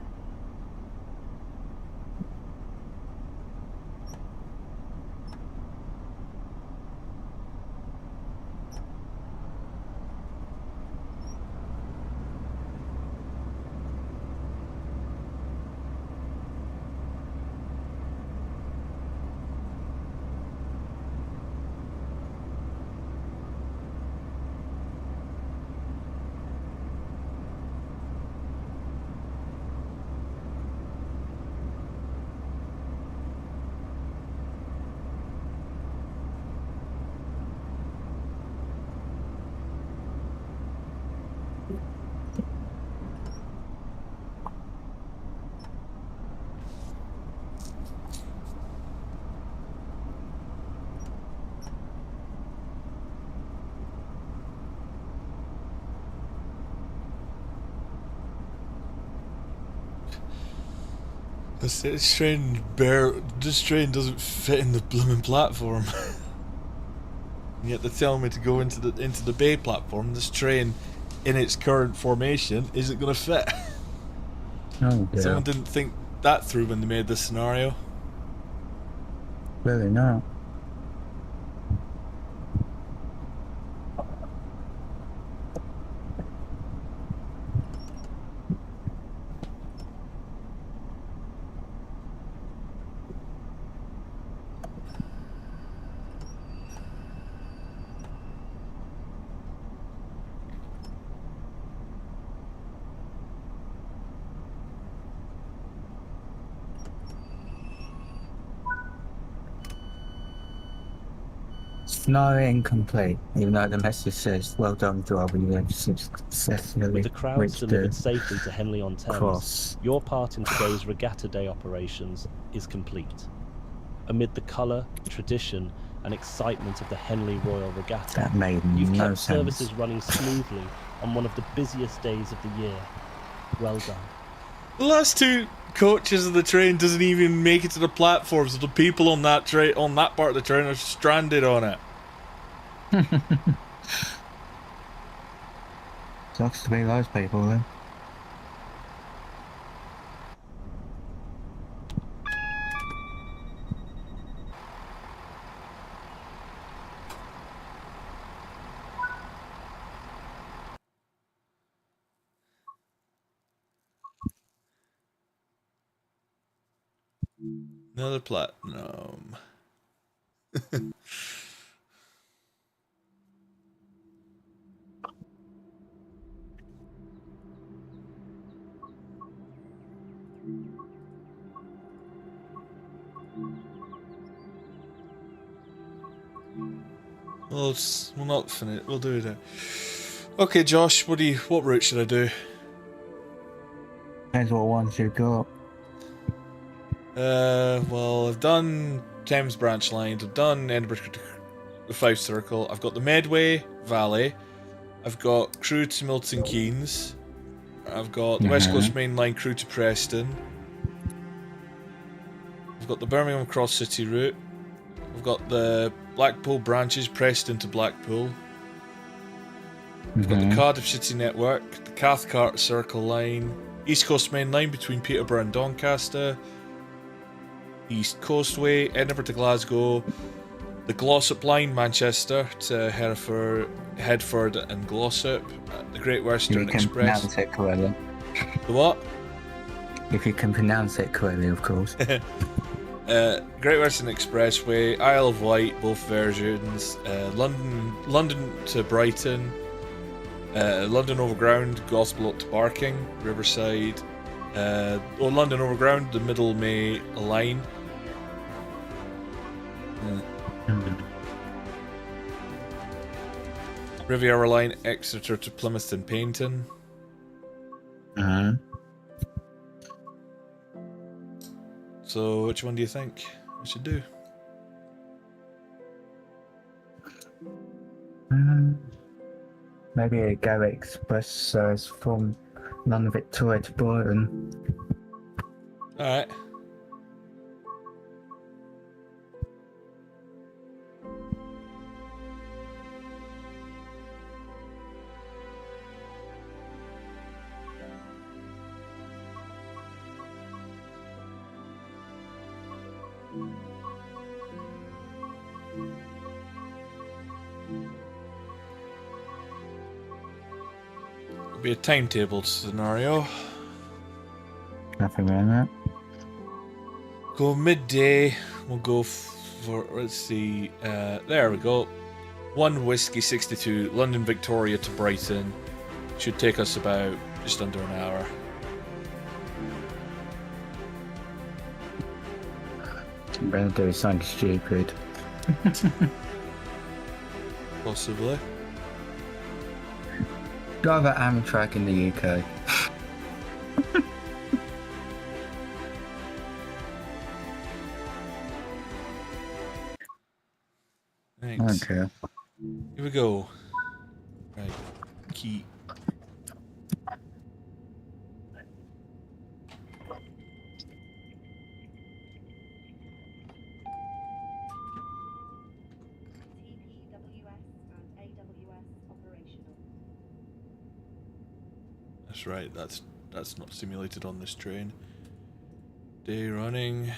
This train doesn't fit in the blooming platform. And yet they're telling me to go into the bay platform. This train, in its current formation, isn't going to fit. Oh dear. Someone didn't think that through when they made this scenario. Really not. Scenario incomplete, even though the message says, well done driver, you have successfully With the crowds reached delivered the safely to Henley-on-Thames, cross. your part in today's Regatta Day operations is complete. Amid the colour, tradition, and excitement of the Henley Royal Regatta, That made you've no kept sense. services running smoothly on one of the busiest days of the year. Well done. The last two coaches of the train doesn't even make it to the platform, so the people on that part of the train are stranded on it. Sucks to be those people then. Another platinum. We'll not finish. We'll do it. Okay, Josh, what route should I do? Depends what ones you got. Well, I've done Thames Branch Lines, I've done Edinburgh the Fife Circle, I've got the Medway Valley, I've got Crewe to Milton Keynes, I've got the West Coast Main Line Crewe to Preston, I've got the Birmingham Cross City route, I've got the Blackpool branches Preston to Blackpool, I've got the Cardiff City Network, the Cathcart Circle Line, East Coast Main Line between Peterborough and Doncaster, East Coastway, Edinburgh to Glasgow, the Glossop Line, Manchester to Hereford and Glossop, the Great Western If you can Express. pronounce it correctly. The what? If you can pronounce it correctly, of course. Great Western Expressway, Isle of Wight, both versions, London to Brighton, London Overground, Gospel to Barking, Riverside, London Overground, the Middle May line. Riviera line, Exeter to Plymouth and Paignton. So, which one do you think I should do? Maybe a Go Express service from London Victoria to Brighton. Alright. Be a timetable scenario. Nothing around that. Go midday. We'll go for, let's see, there we go. 1 Whiskey 62, London Victoria to Brighton. Should take us about just under an hour. I'm gonna do something stupid. Possibly. Drive at Amtrak in the UK. Right. Okay. Here we go. Right. Key. That's right, that's not simulated on this train. Day running.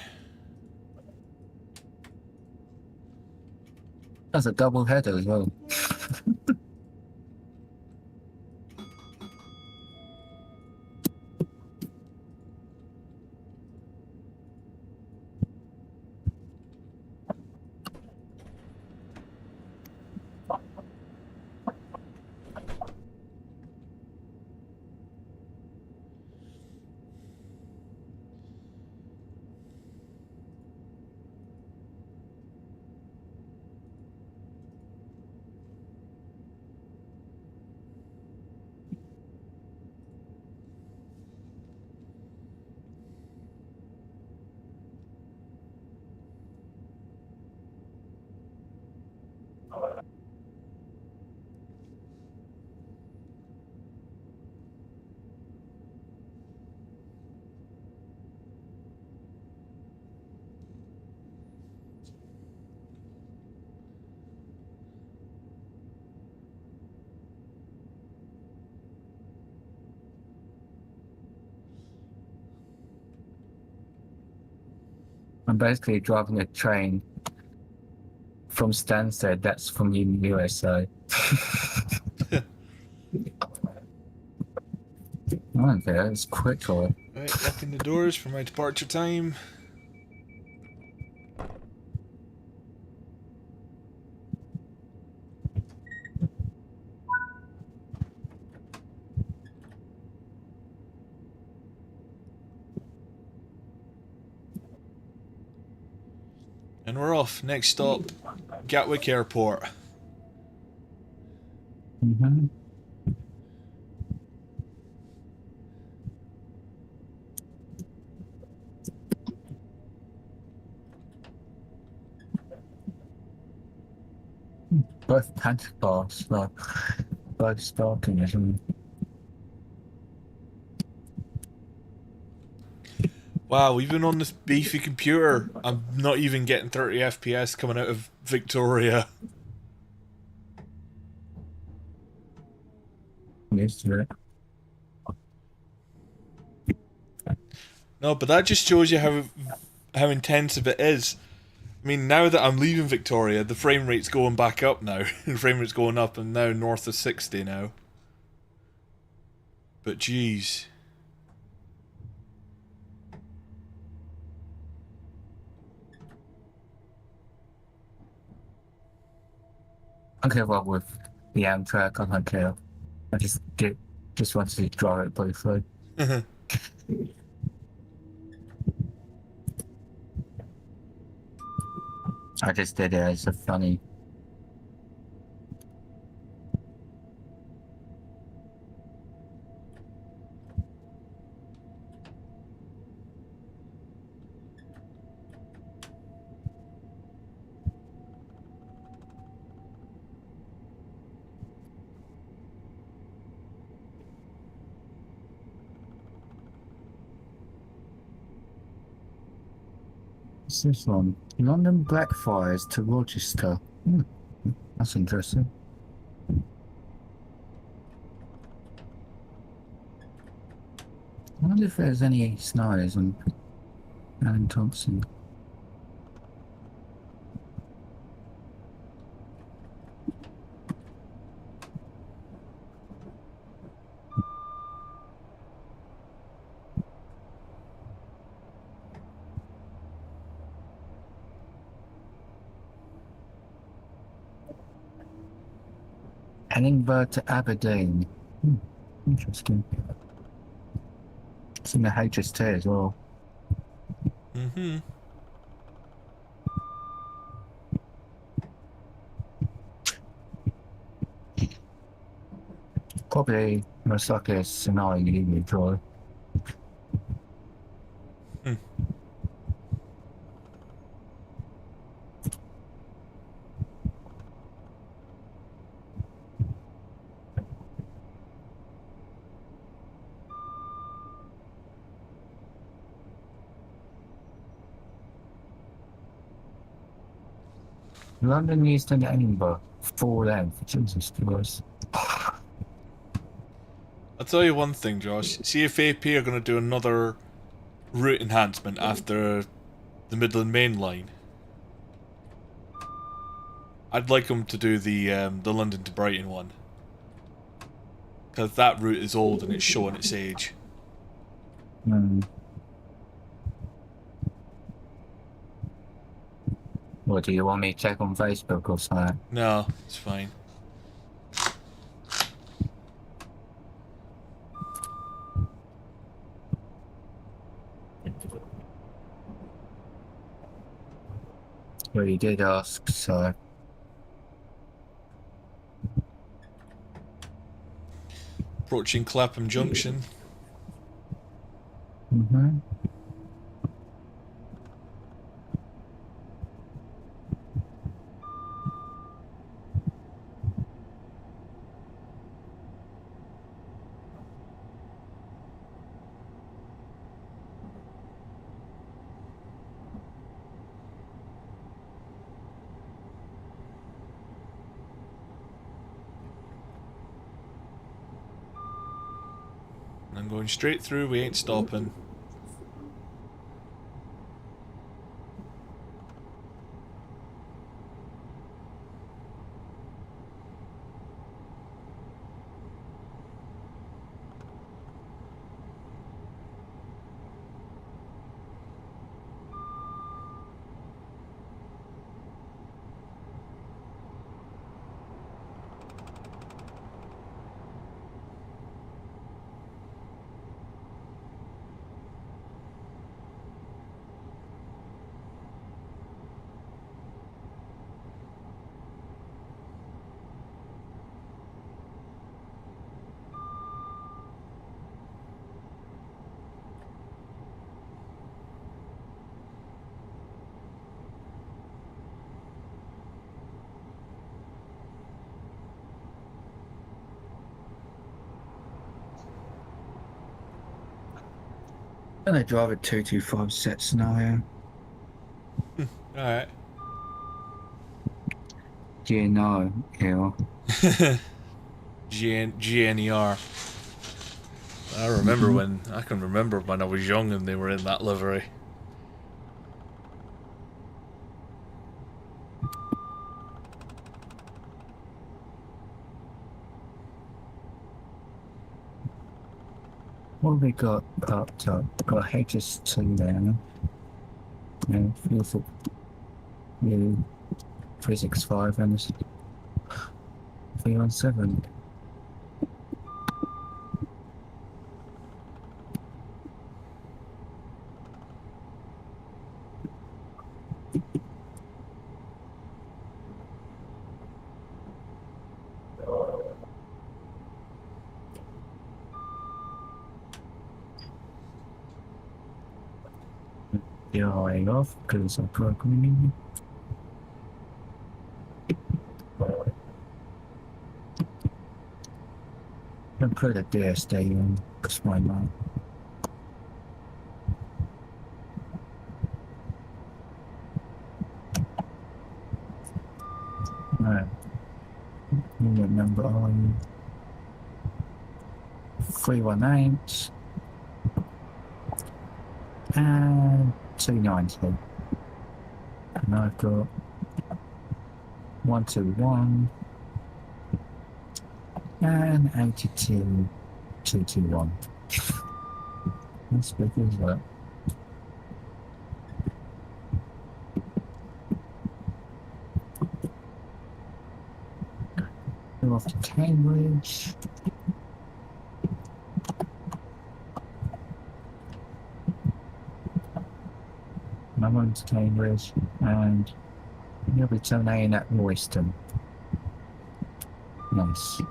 That's a double header as well. I'm basically driving a train from Stansted, that's from the USA. Okay, that's quick, right? Right, locking the doors for my departure time. And we're off. Next stop, Gatwick Airport. Mm-hmm. Both counterparts, like both starting as well. Wow, even on this beefy computer, I'm not even getting 30 FPS coming out of Victoria. Used to it. No, but that just shows you how intensive it is. I mean, now that I'm leaving Victoria, the frame rate's going back up now. The frame rate's going up and now north of 60 now. But geez. I give up with the Amtrak. I don't care. I just wanted to drive it briefly. I just did it as a funny. What's this one? London Blackfriars to Rochester. That's interesting. I wonder if there's any scenarios on Alan Thompson. Edinburgh to Aberdeen. Interesting. It's in the HST as well. Mm-hmm. Probably most likely a scenario you would draw. London Euston Edinburgh. 4 length. Jesus Christ. I'll tell you one thing, Josh. See if AP are going to do another route enhancement after the Midland Main Line. I'd like them to do the London to Brighton one. Because that route is old and it's showing its age. What do you want me to check on Facebook or something? No, it's fine. Well, you did ask, so. Approaching Clapham Junction. Mm-hmm. I'm going straight through, we ain't stopping. gonna drive a 225 set scenario. Alright. GNO, yeah. GNER. I remember when, I can remember when I was young and they were in that livery. What have we got parked up? Got HS2 there. Yeah, really 365 and 317. Yeah, I off because I'm programming. And put a DSD in because why not? Right. Unit number on 318 and 290. And I've got 121 and 82 221. That's big, isn't it? Go off to Cambridge. I'm on to Cambridge and you'll be terminating at Royston. Nice.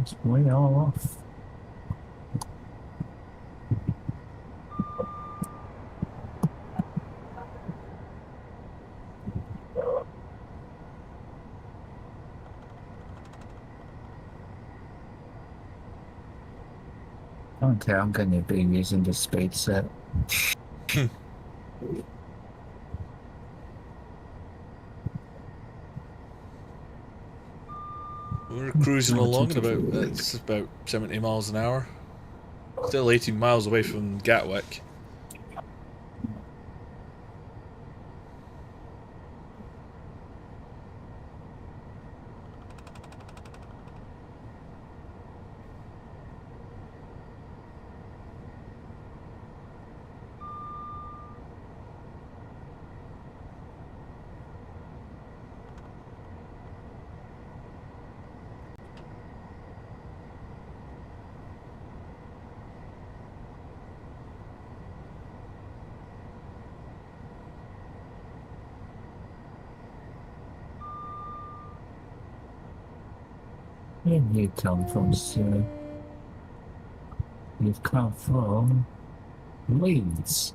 It's way off. Okay, I'm going to be using the speed set. We're cruising along at it's about 70 miles an hour. Still 18 miles away from Gatwick. Where did you come from, sir? You've come from Leeds.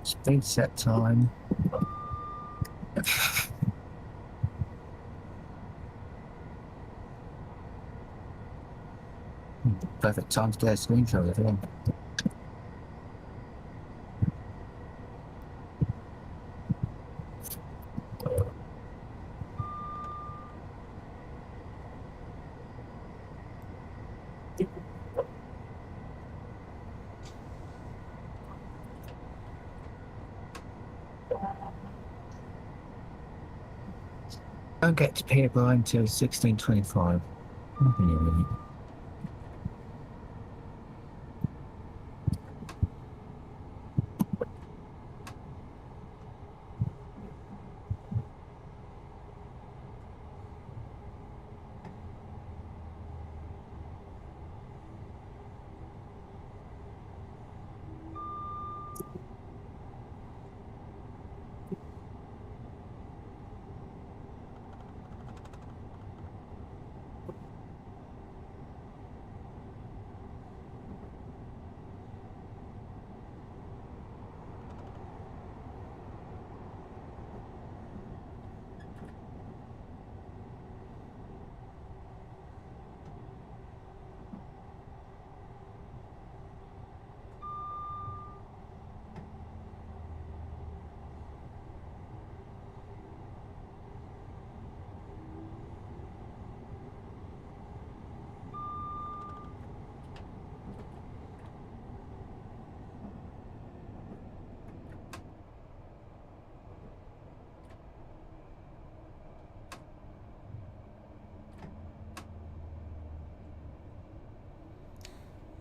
Speed set time. Perfect time to get a screenshot of it. don't get to Peterborough until 16:25. Really.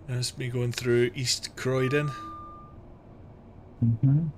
That's me going through East Croydon. Mm-hmm.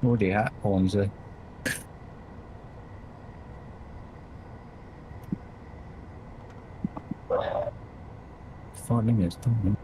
Oh dear, Hornsey. Finding is done.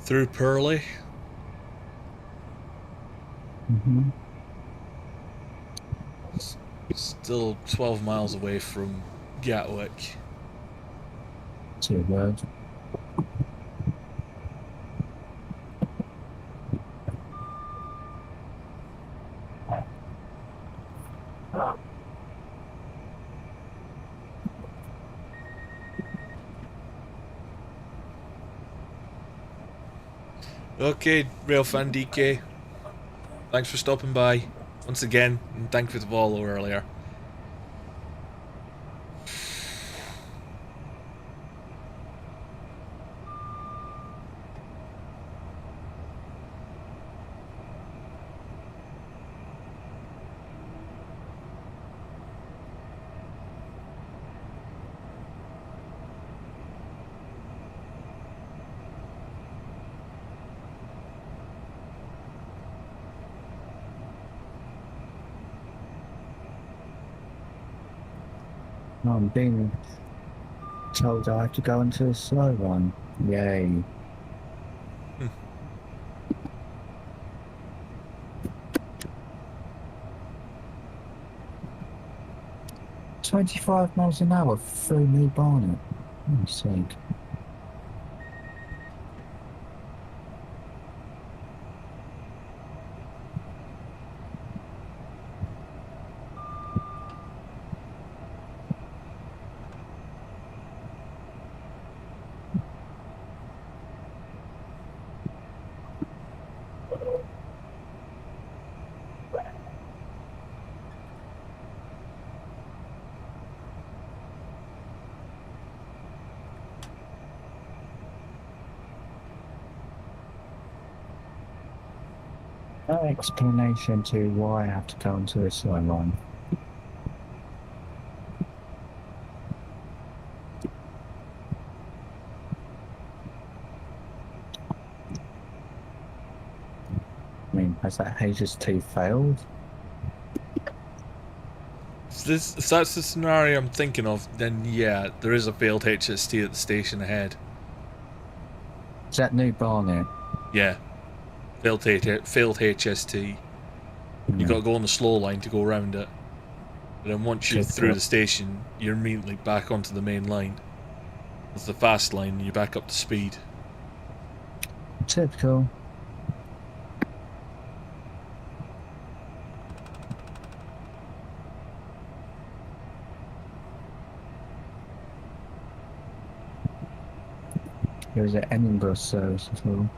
Through Purley. Mm-hmm. Still 12 miles away from Gatwick. 2 words. Okay, Railfan DK. Thanks for stopping by once again, and thanks for the follow earlier. I'm being told I have to go into a slow one. Yay. 25 miles an hour through New Barnet. Oh, sake. No explanation to why I have to go into a slow line. I mean, has that HS2 failed? If that's the scenario I'm thinking of, then yeah, there is a failed HST at the station ahead. Is that New Barnet? Yeah. Failed HST. You got to go on the slow line to go around it. But then once you're through the station, you're immediately back onto the main line. It's the fast line, and you're back up to speed. Typical. There was an Edinburgh service as well.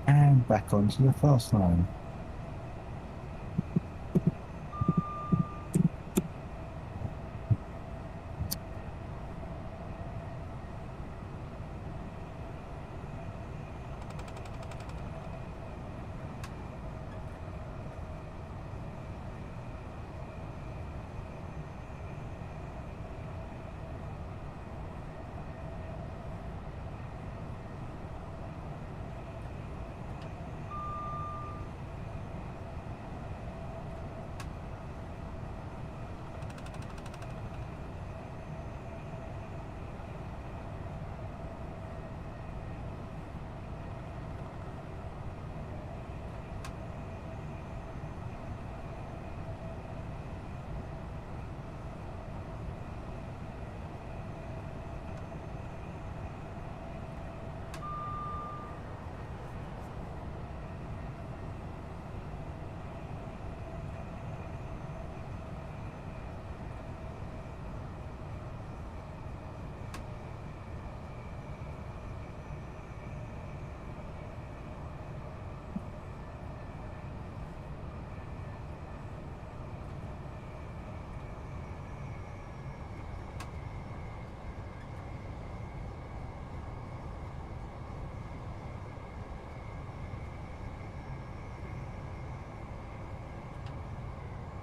And back onto the fast line.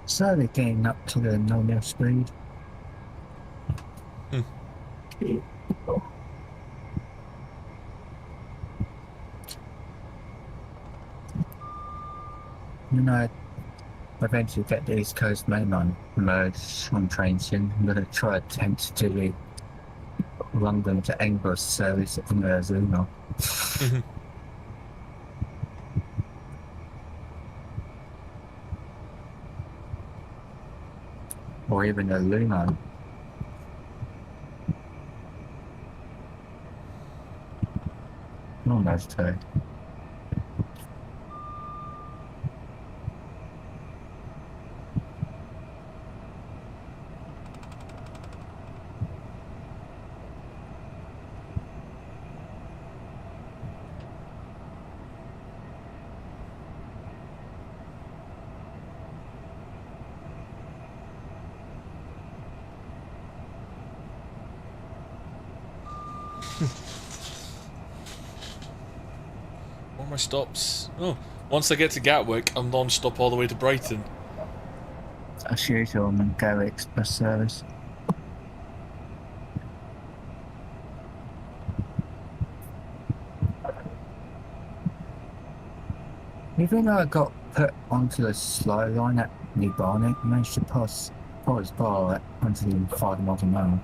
Slowly getting up to the normal speed. You know, eventually get the East Coast Main Line merged on train soon. I'm going to try tentatively London to Edinburgh service from Arizona. Or even a Lumo. Almost two. are my stops? Oh, once I get to Gatwick, I'm non-stop all the way to Brighton. As usual, on the Go Express service. Even though I got put onto the slow line at New Barnet, I managed to pass Forest Bar onto the 5 miles an hour.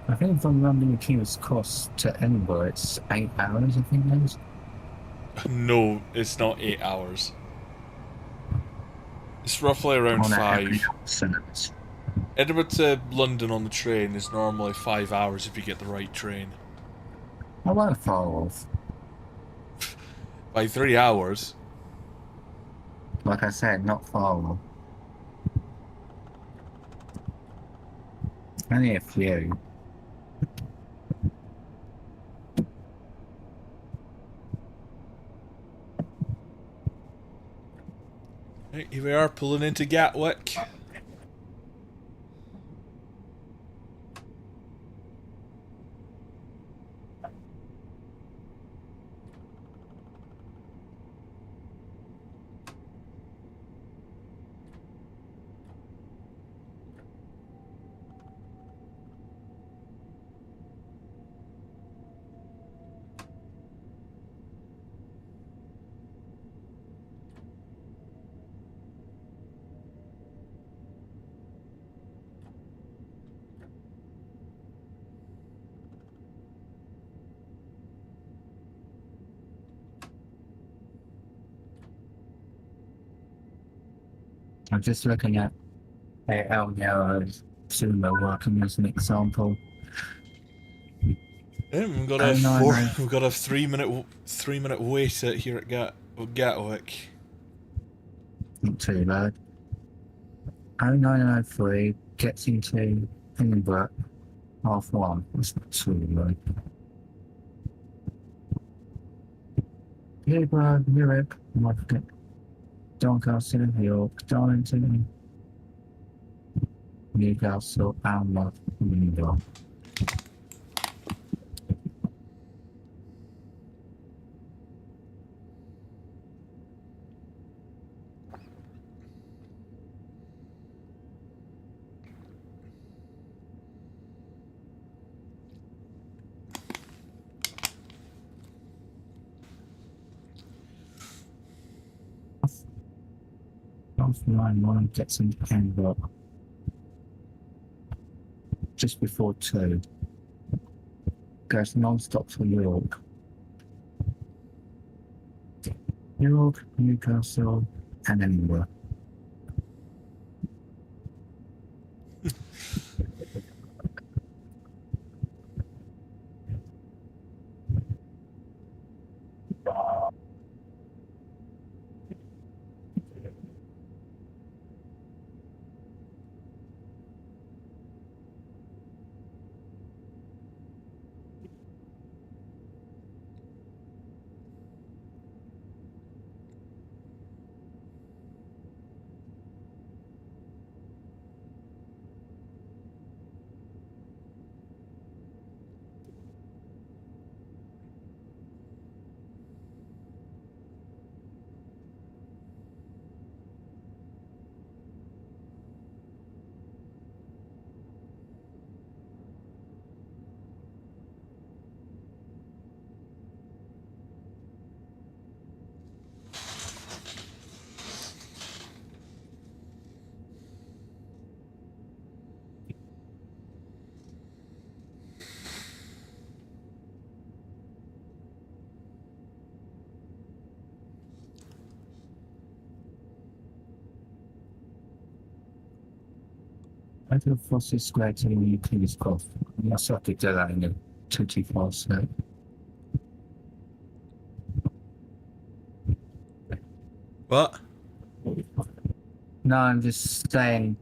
I think from London King's Cross to Edinburgh, it's 8 hours, I think that is. No, it's not 8 hours. It's roughly around On a every 5. service. Edinburgh to London on the train is normally 5 hours if you get the right train. I won't fall off. By 3 hours. Like I said, not far off. Only a few. Right, here we are pulling into Gatwick. I'm just looking at El Nero's cinema working as an example. Yeah, we've got Oh, a no, no. we've got a 3 minute wait here at Gatwick. Not too bad. 0903 gets into Edinburgh 1:30. That's not too bad. Edinburgh, Europe, Market, Doncaster, York, Darlington, Newcastle, Almouth, Newcastle. Line 1 gets into Edinburgh just before 2. Goes non-stop to York. York, Newcastle, and Edinburgh. Battle Forces Square to the King's Cross. I started to do that in the 24, so. What? No, I'm just saying.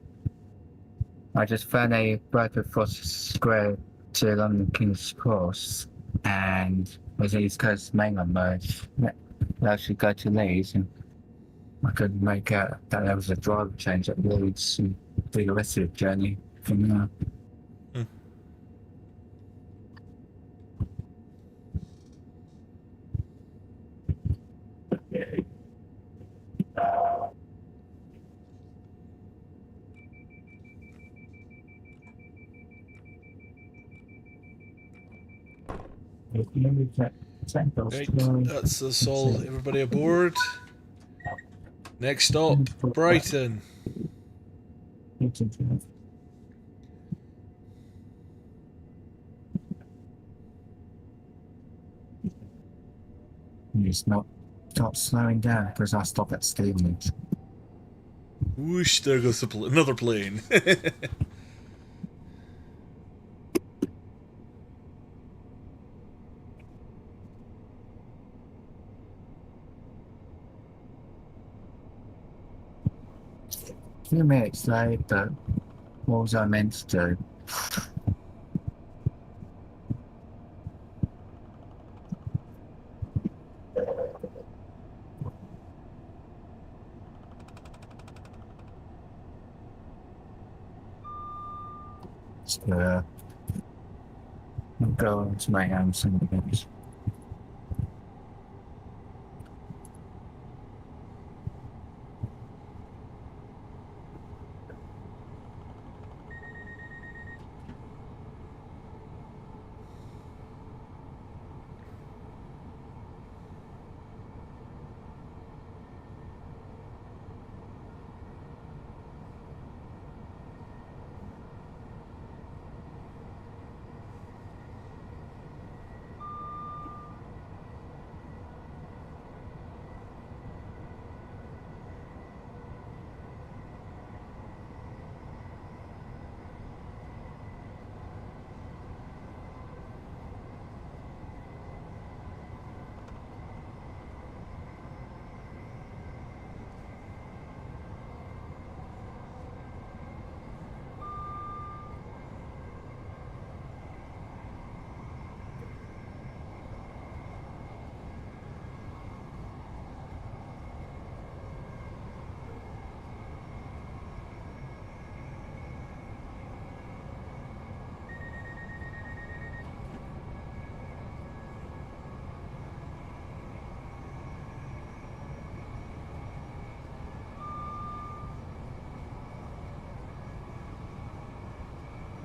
I just found a Battle Forces Square to London King's Cross, and was East Coast mainland merge. I should go to Leeds, and I could make out that there was a driver change at Leeds and do the rest of the journey from there. Right, that's us all, everybody aboard. Next stop, Brighton. It's not stop slowing down because I stop at Stevenage. Whoosh, there goes another plane. A few minutes later, what was I meant to do? So, I'll go into my hands and things.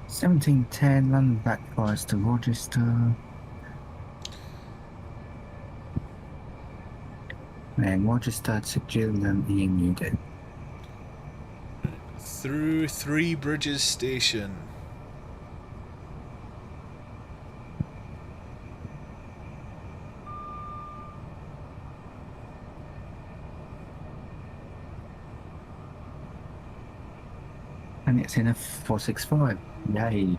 $17.10 London backfires to Rochester. And Rochester to Gillingham Ian Newton. Through Three Bridges Station. And it's in a 465. Yay.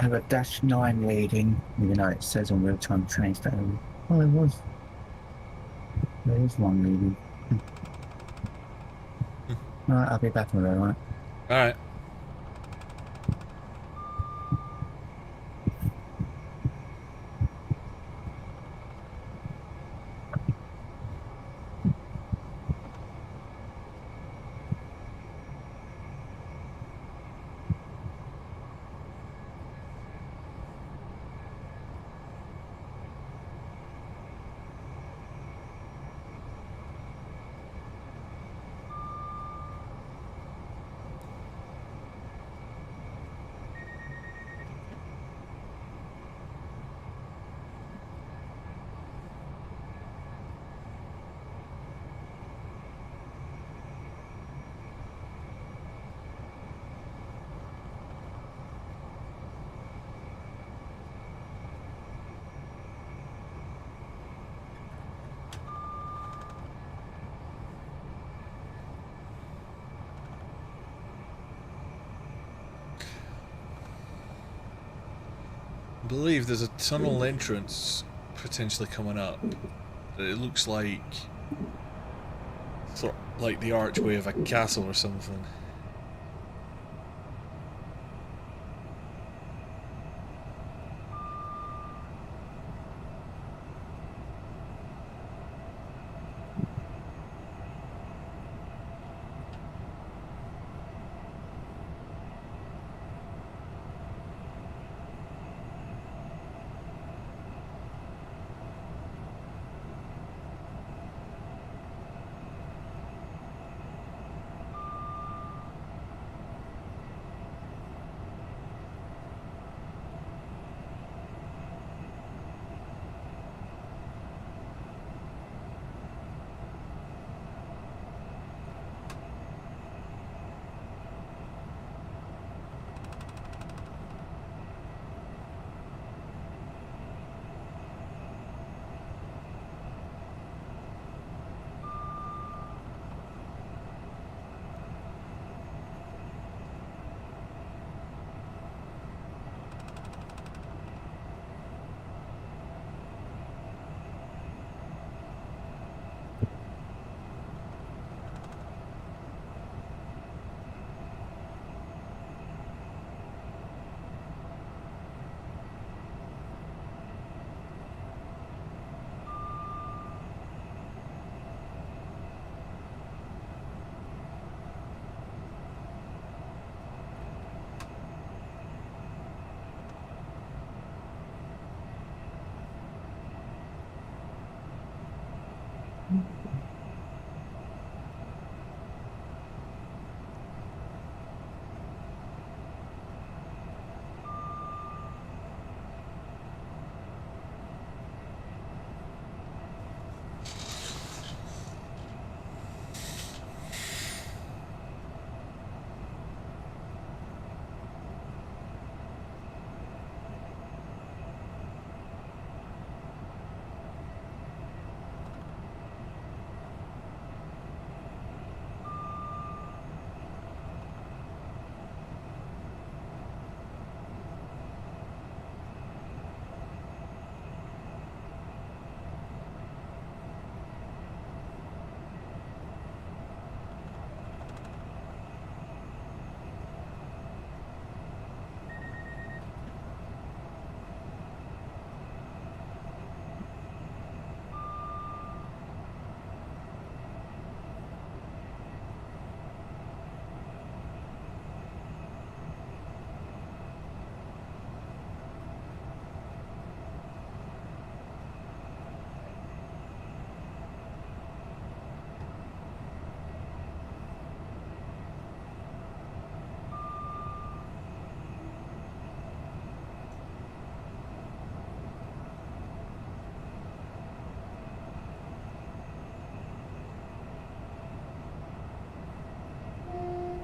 have a -9 reading, even though it says on real-time trains that. Oh, there was. There is one reading. Alright, I'll be back in a minute, right? All right. I believe there's a tunnel entrance potentially coming up. It looks like sort of like the archway of a castle or something.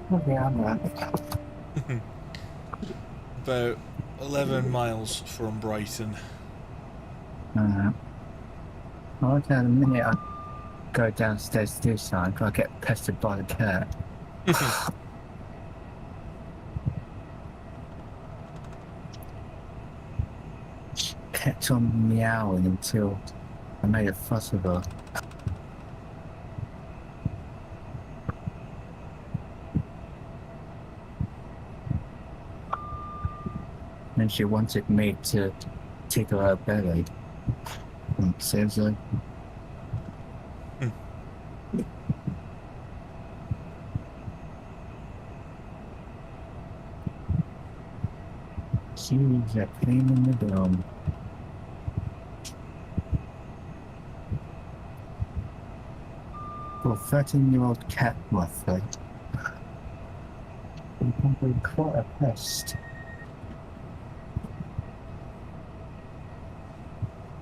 Okay, I'm right. About 11 miles from Brighton. I reckon the minute I go downstairs to do something, I get pestered by the cat. kept on meowing until I made a fuss of her. And she wanted me to tickle her belly. Seriously? She's a pain in the dome. For a 13-year-old cat, roughly, you can be quite a pest.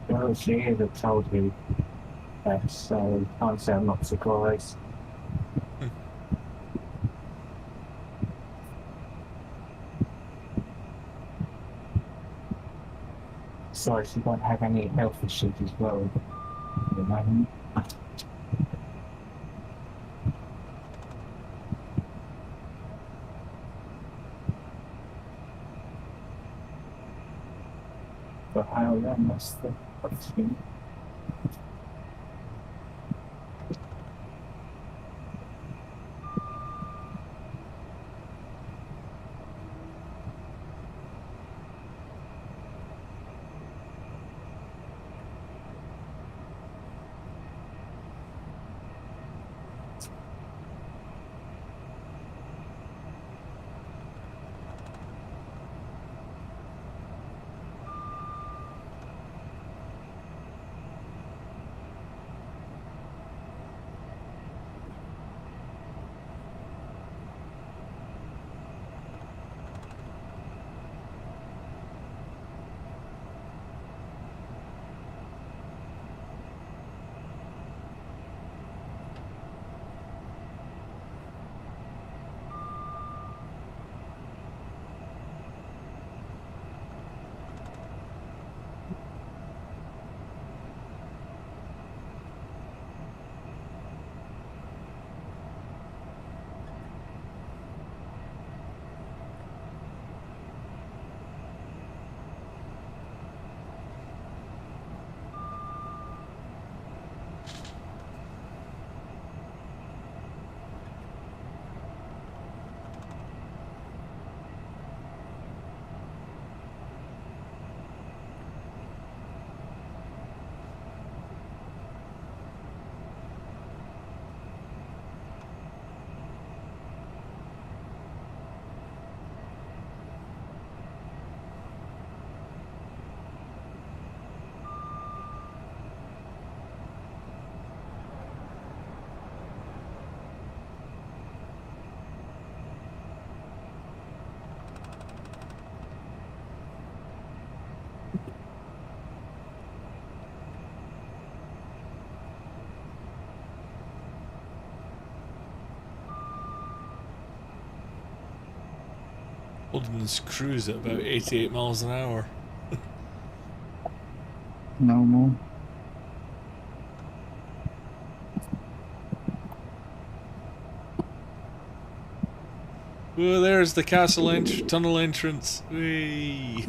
Well, she is, I told you that, so I can't say I'm not surprised. Sorry, she won't have any health issues as well. At the moment. But how long must the question? Holding this cruise at about 88 miles an hour. Normal. Oh, there's the castle tunnel entrance. Whee!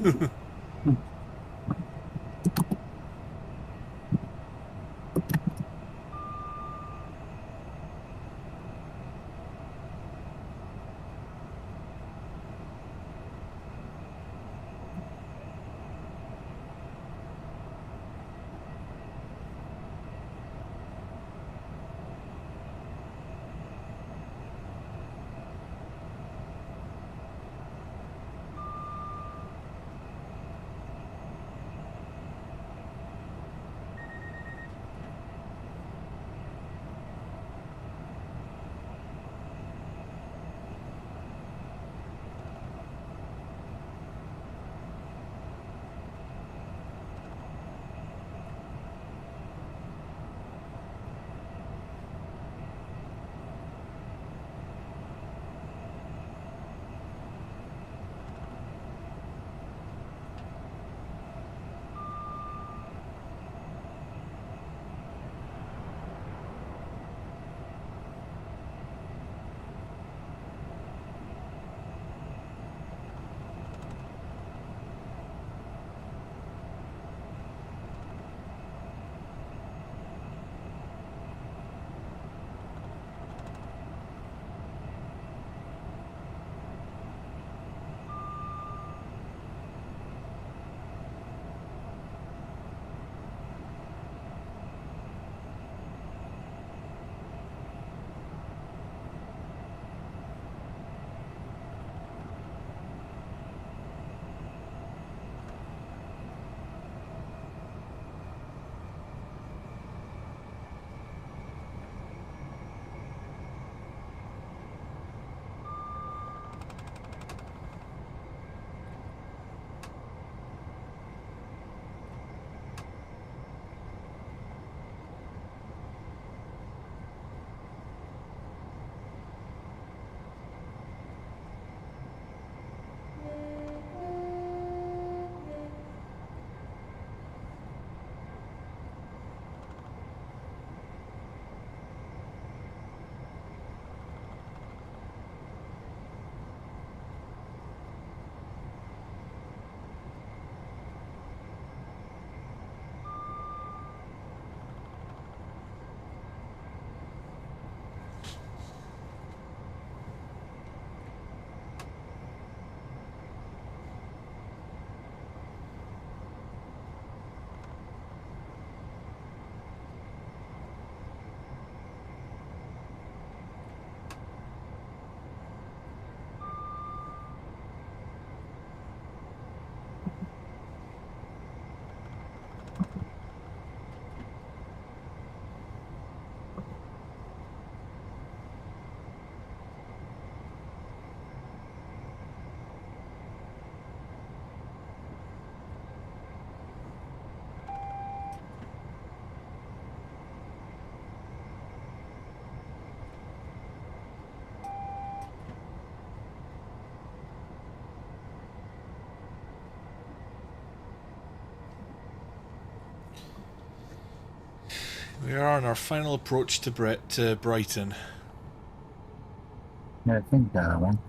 We are on our final approach to Brighton. I think that one.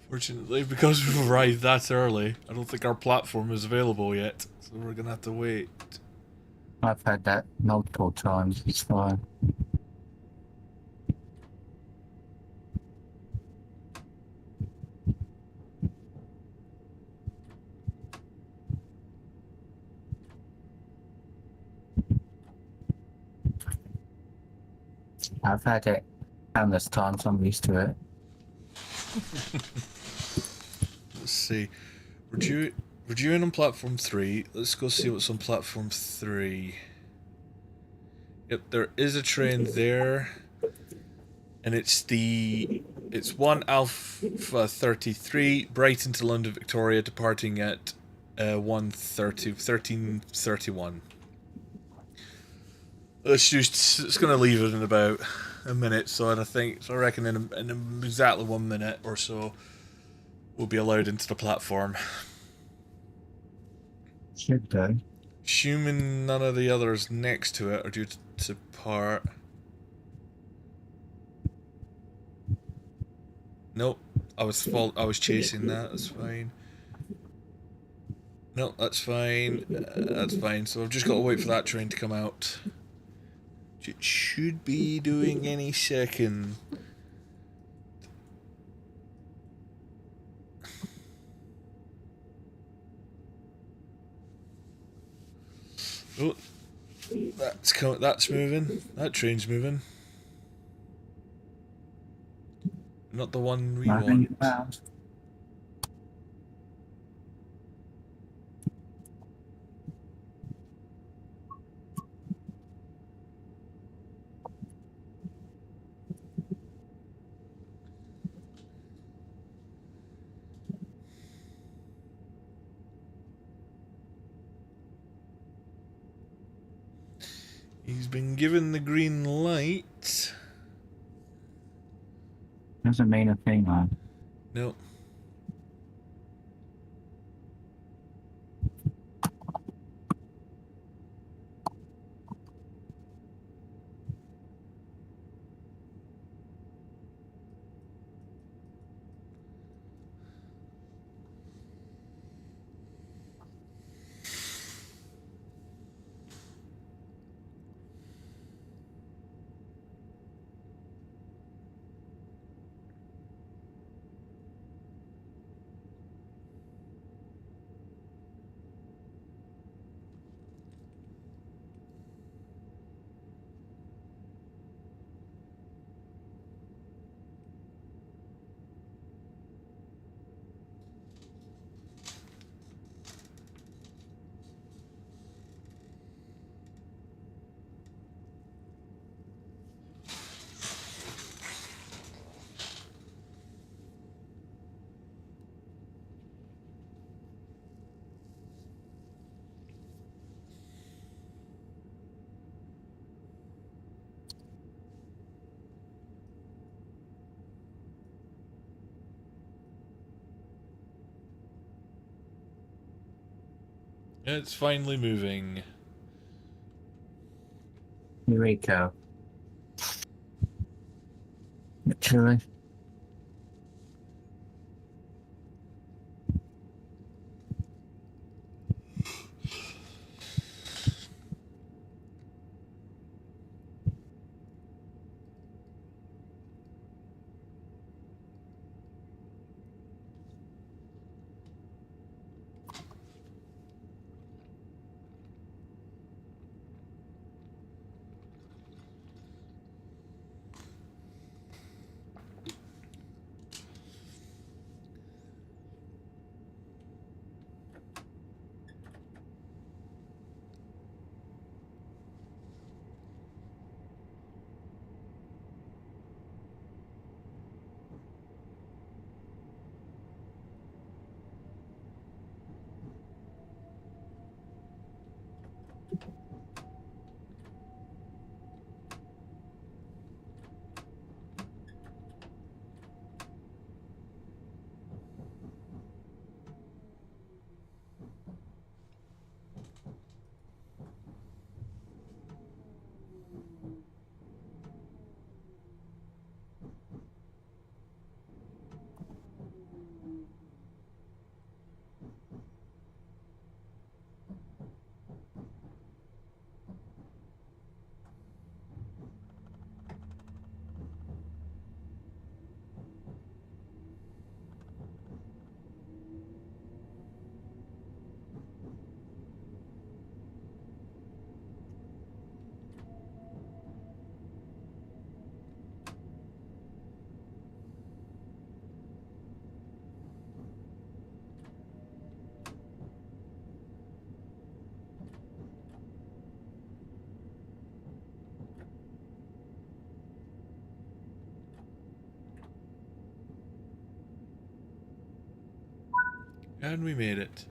Fortunately, because we've arrived that early, I don't think our platform is available yet, so we're gonna have to wait. I've had that multiple times. It's fine. I've had it countless times. I'm used to it. Let's see. We're due in on platform 3. Let's go see what's on platform 3. Yep, there is a train there. And it's 1 Alpha 33, Brighton to London Victoria, departing at 13:31. It's gonna leave it in about a minute, so I reckon in exactly 1 minute or so we'll be allowed into the platform. Should do. Assuming none of the others next to it are due to depart. Nope, I was chasing that. That's fine. No, that's fine. That's fine. So I've just got to wait for that train to come out. It should be doing any second. Oh, that's moving. That train's moving. Not the one we want. He's been given the green light. Doesn't mean a thing, man. No. It's finally moving. Here we go. Literally. And we made it.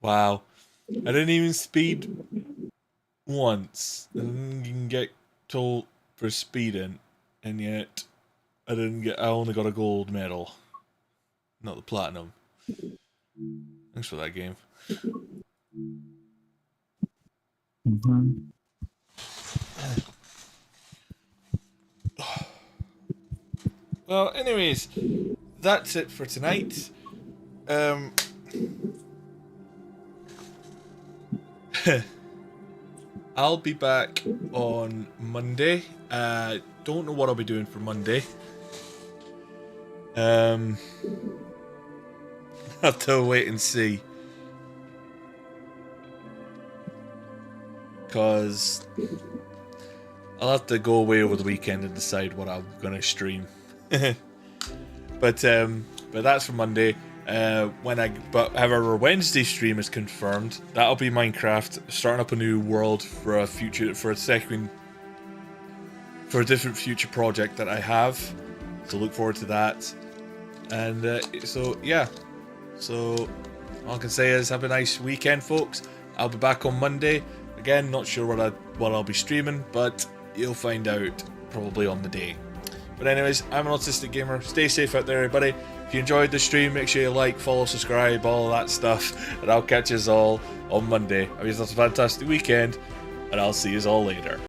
Wow. I didn't even speed once. I didn't even get told for speeding, and yet I only got a gold medal. Not the platinum. Thanks for that game. Mm-hmm. Well, anyways, that's it for tonight. I'll be back on Monday. Don't know what I'll be doing for Monday. Have to wait and see. Because I'll have to go away over the weekend and decide what I'm gonna stream. But that's for Monday. However, Wednesday stream is confirmed. That'll be Minecraft, starting up a new world for a different future project that I have. So look forward to that. And so yeah. So all I can say is have a nice weekend, folks. I'll be back on Monday. Again, not sure what I'll be streaming, but you'll find out probably on the day. But anyways, I'm an Autistic Gamer. Stay safe out there, everybody. If you enjoyed the stream, make sure you like, follow, subscribe, all of that stuff. And I'll catch you all on Monday. I hope you have a fantastic weekend, and I'll see you all later.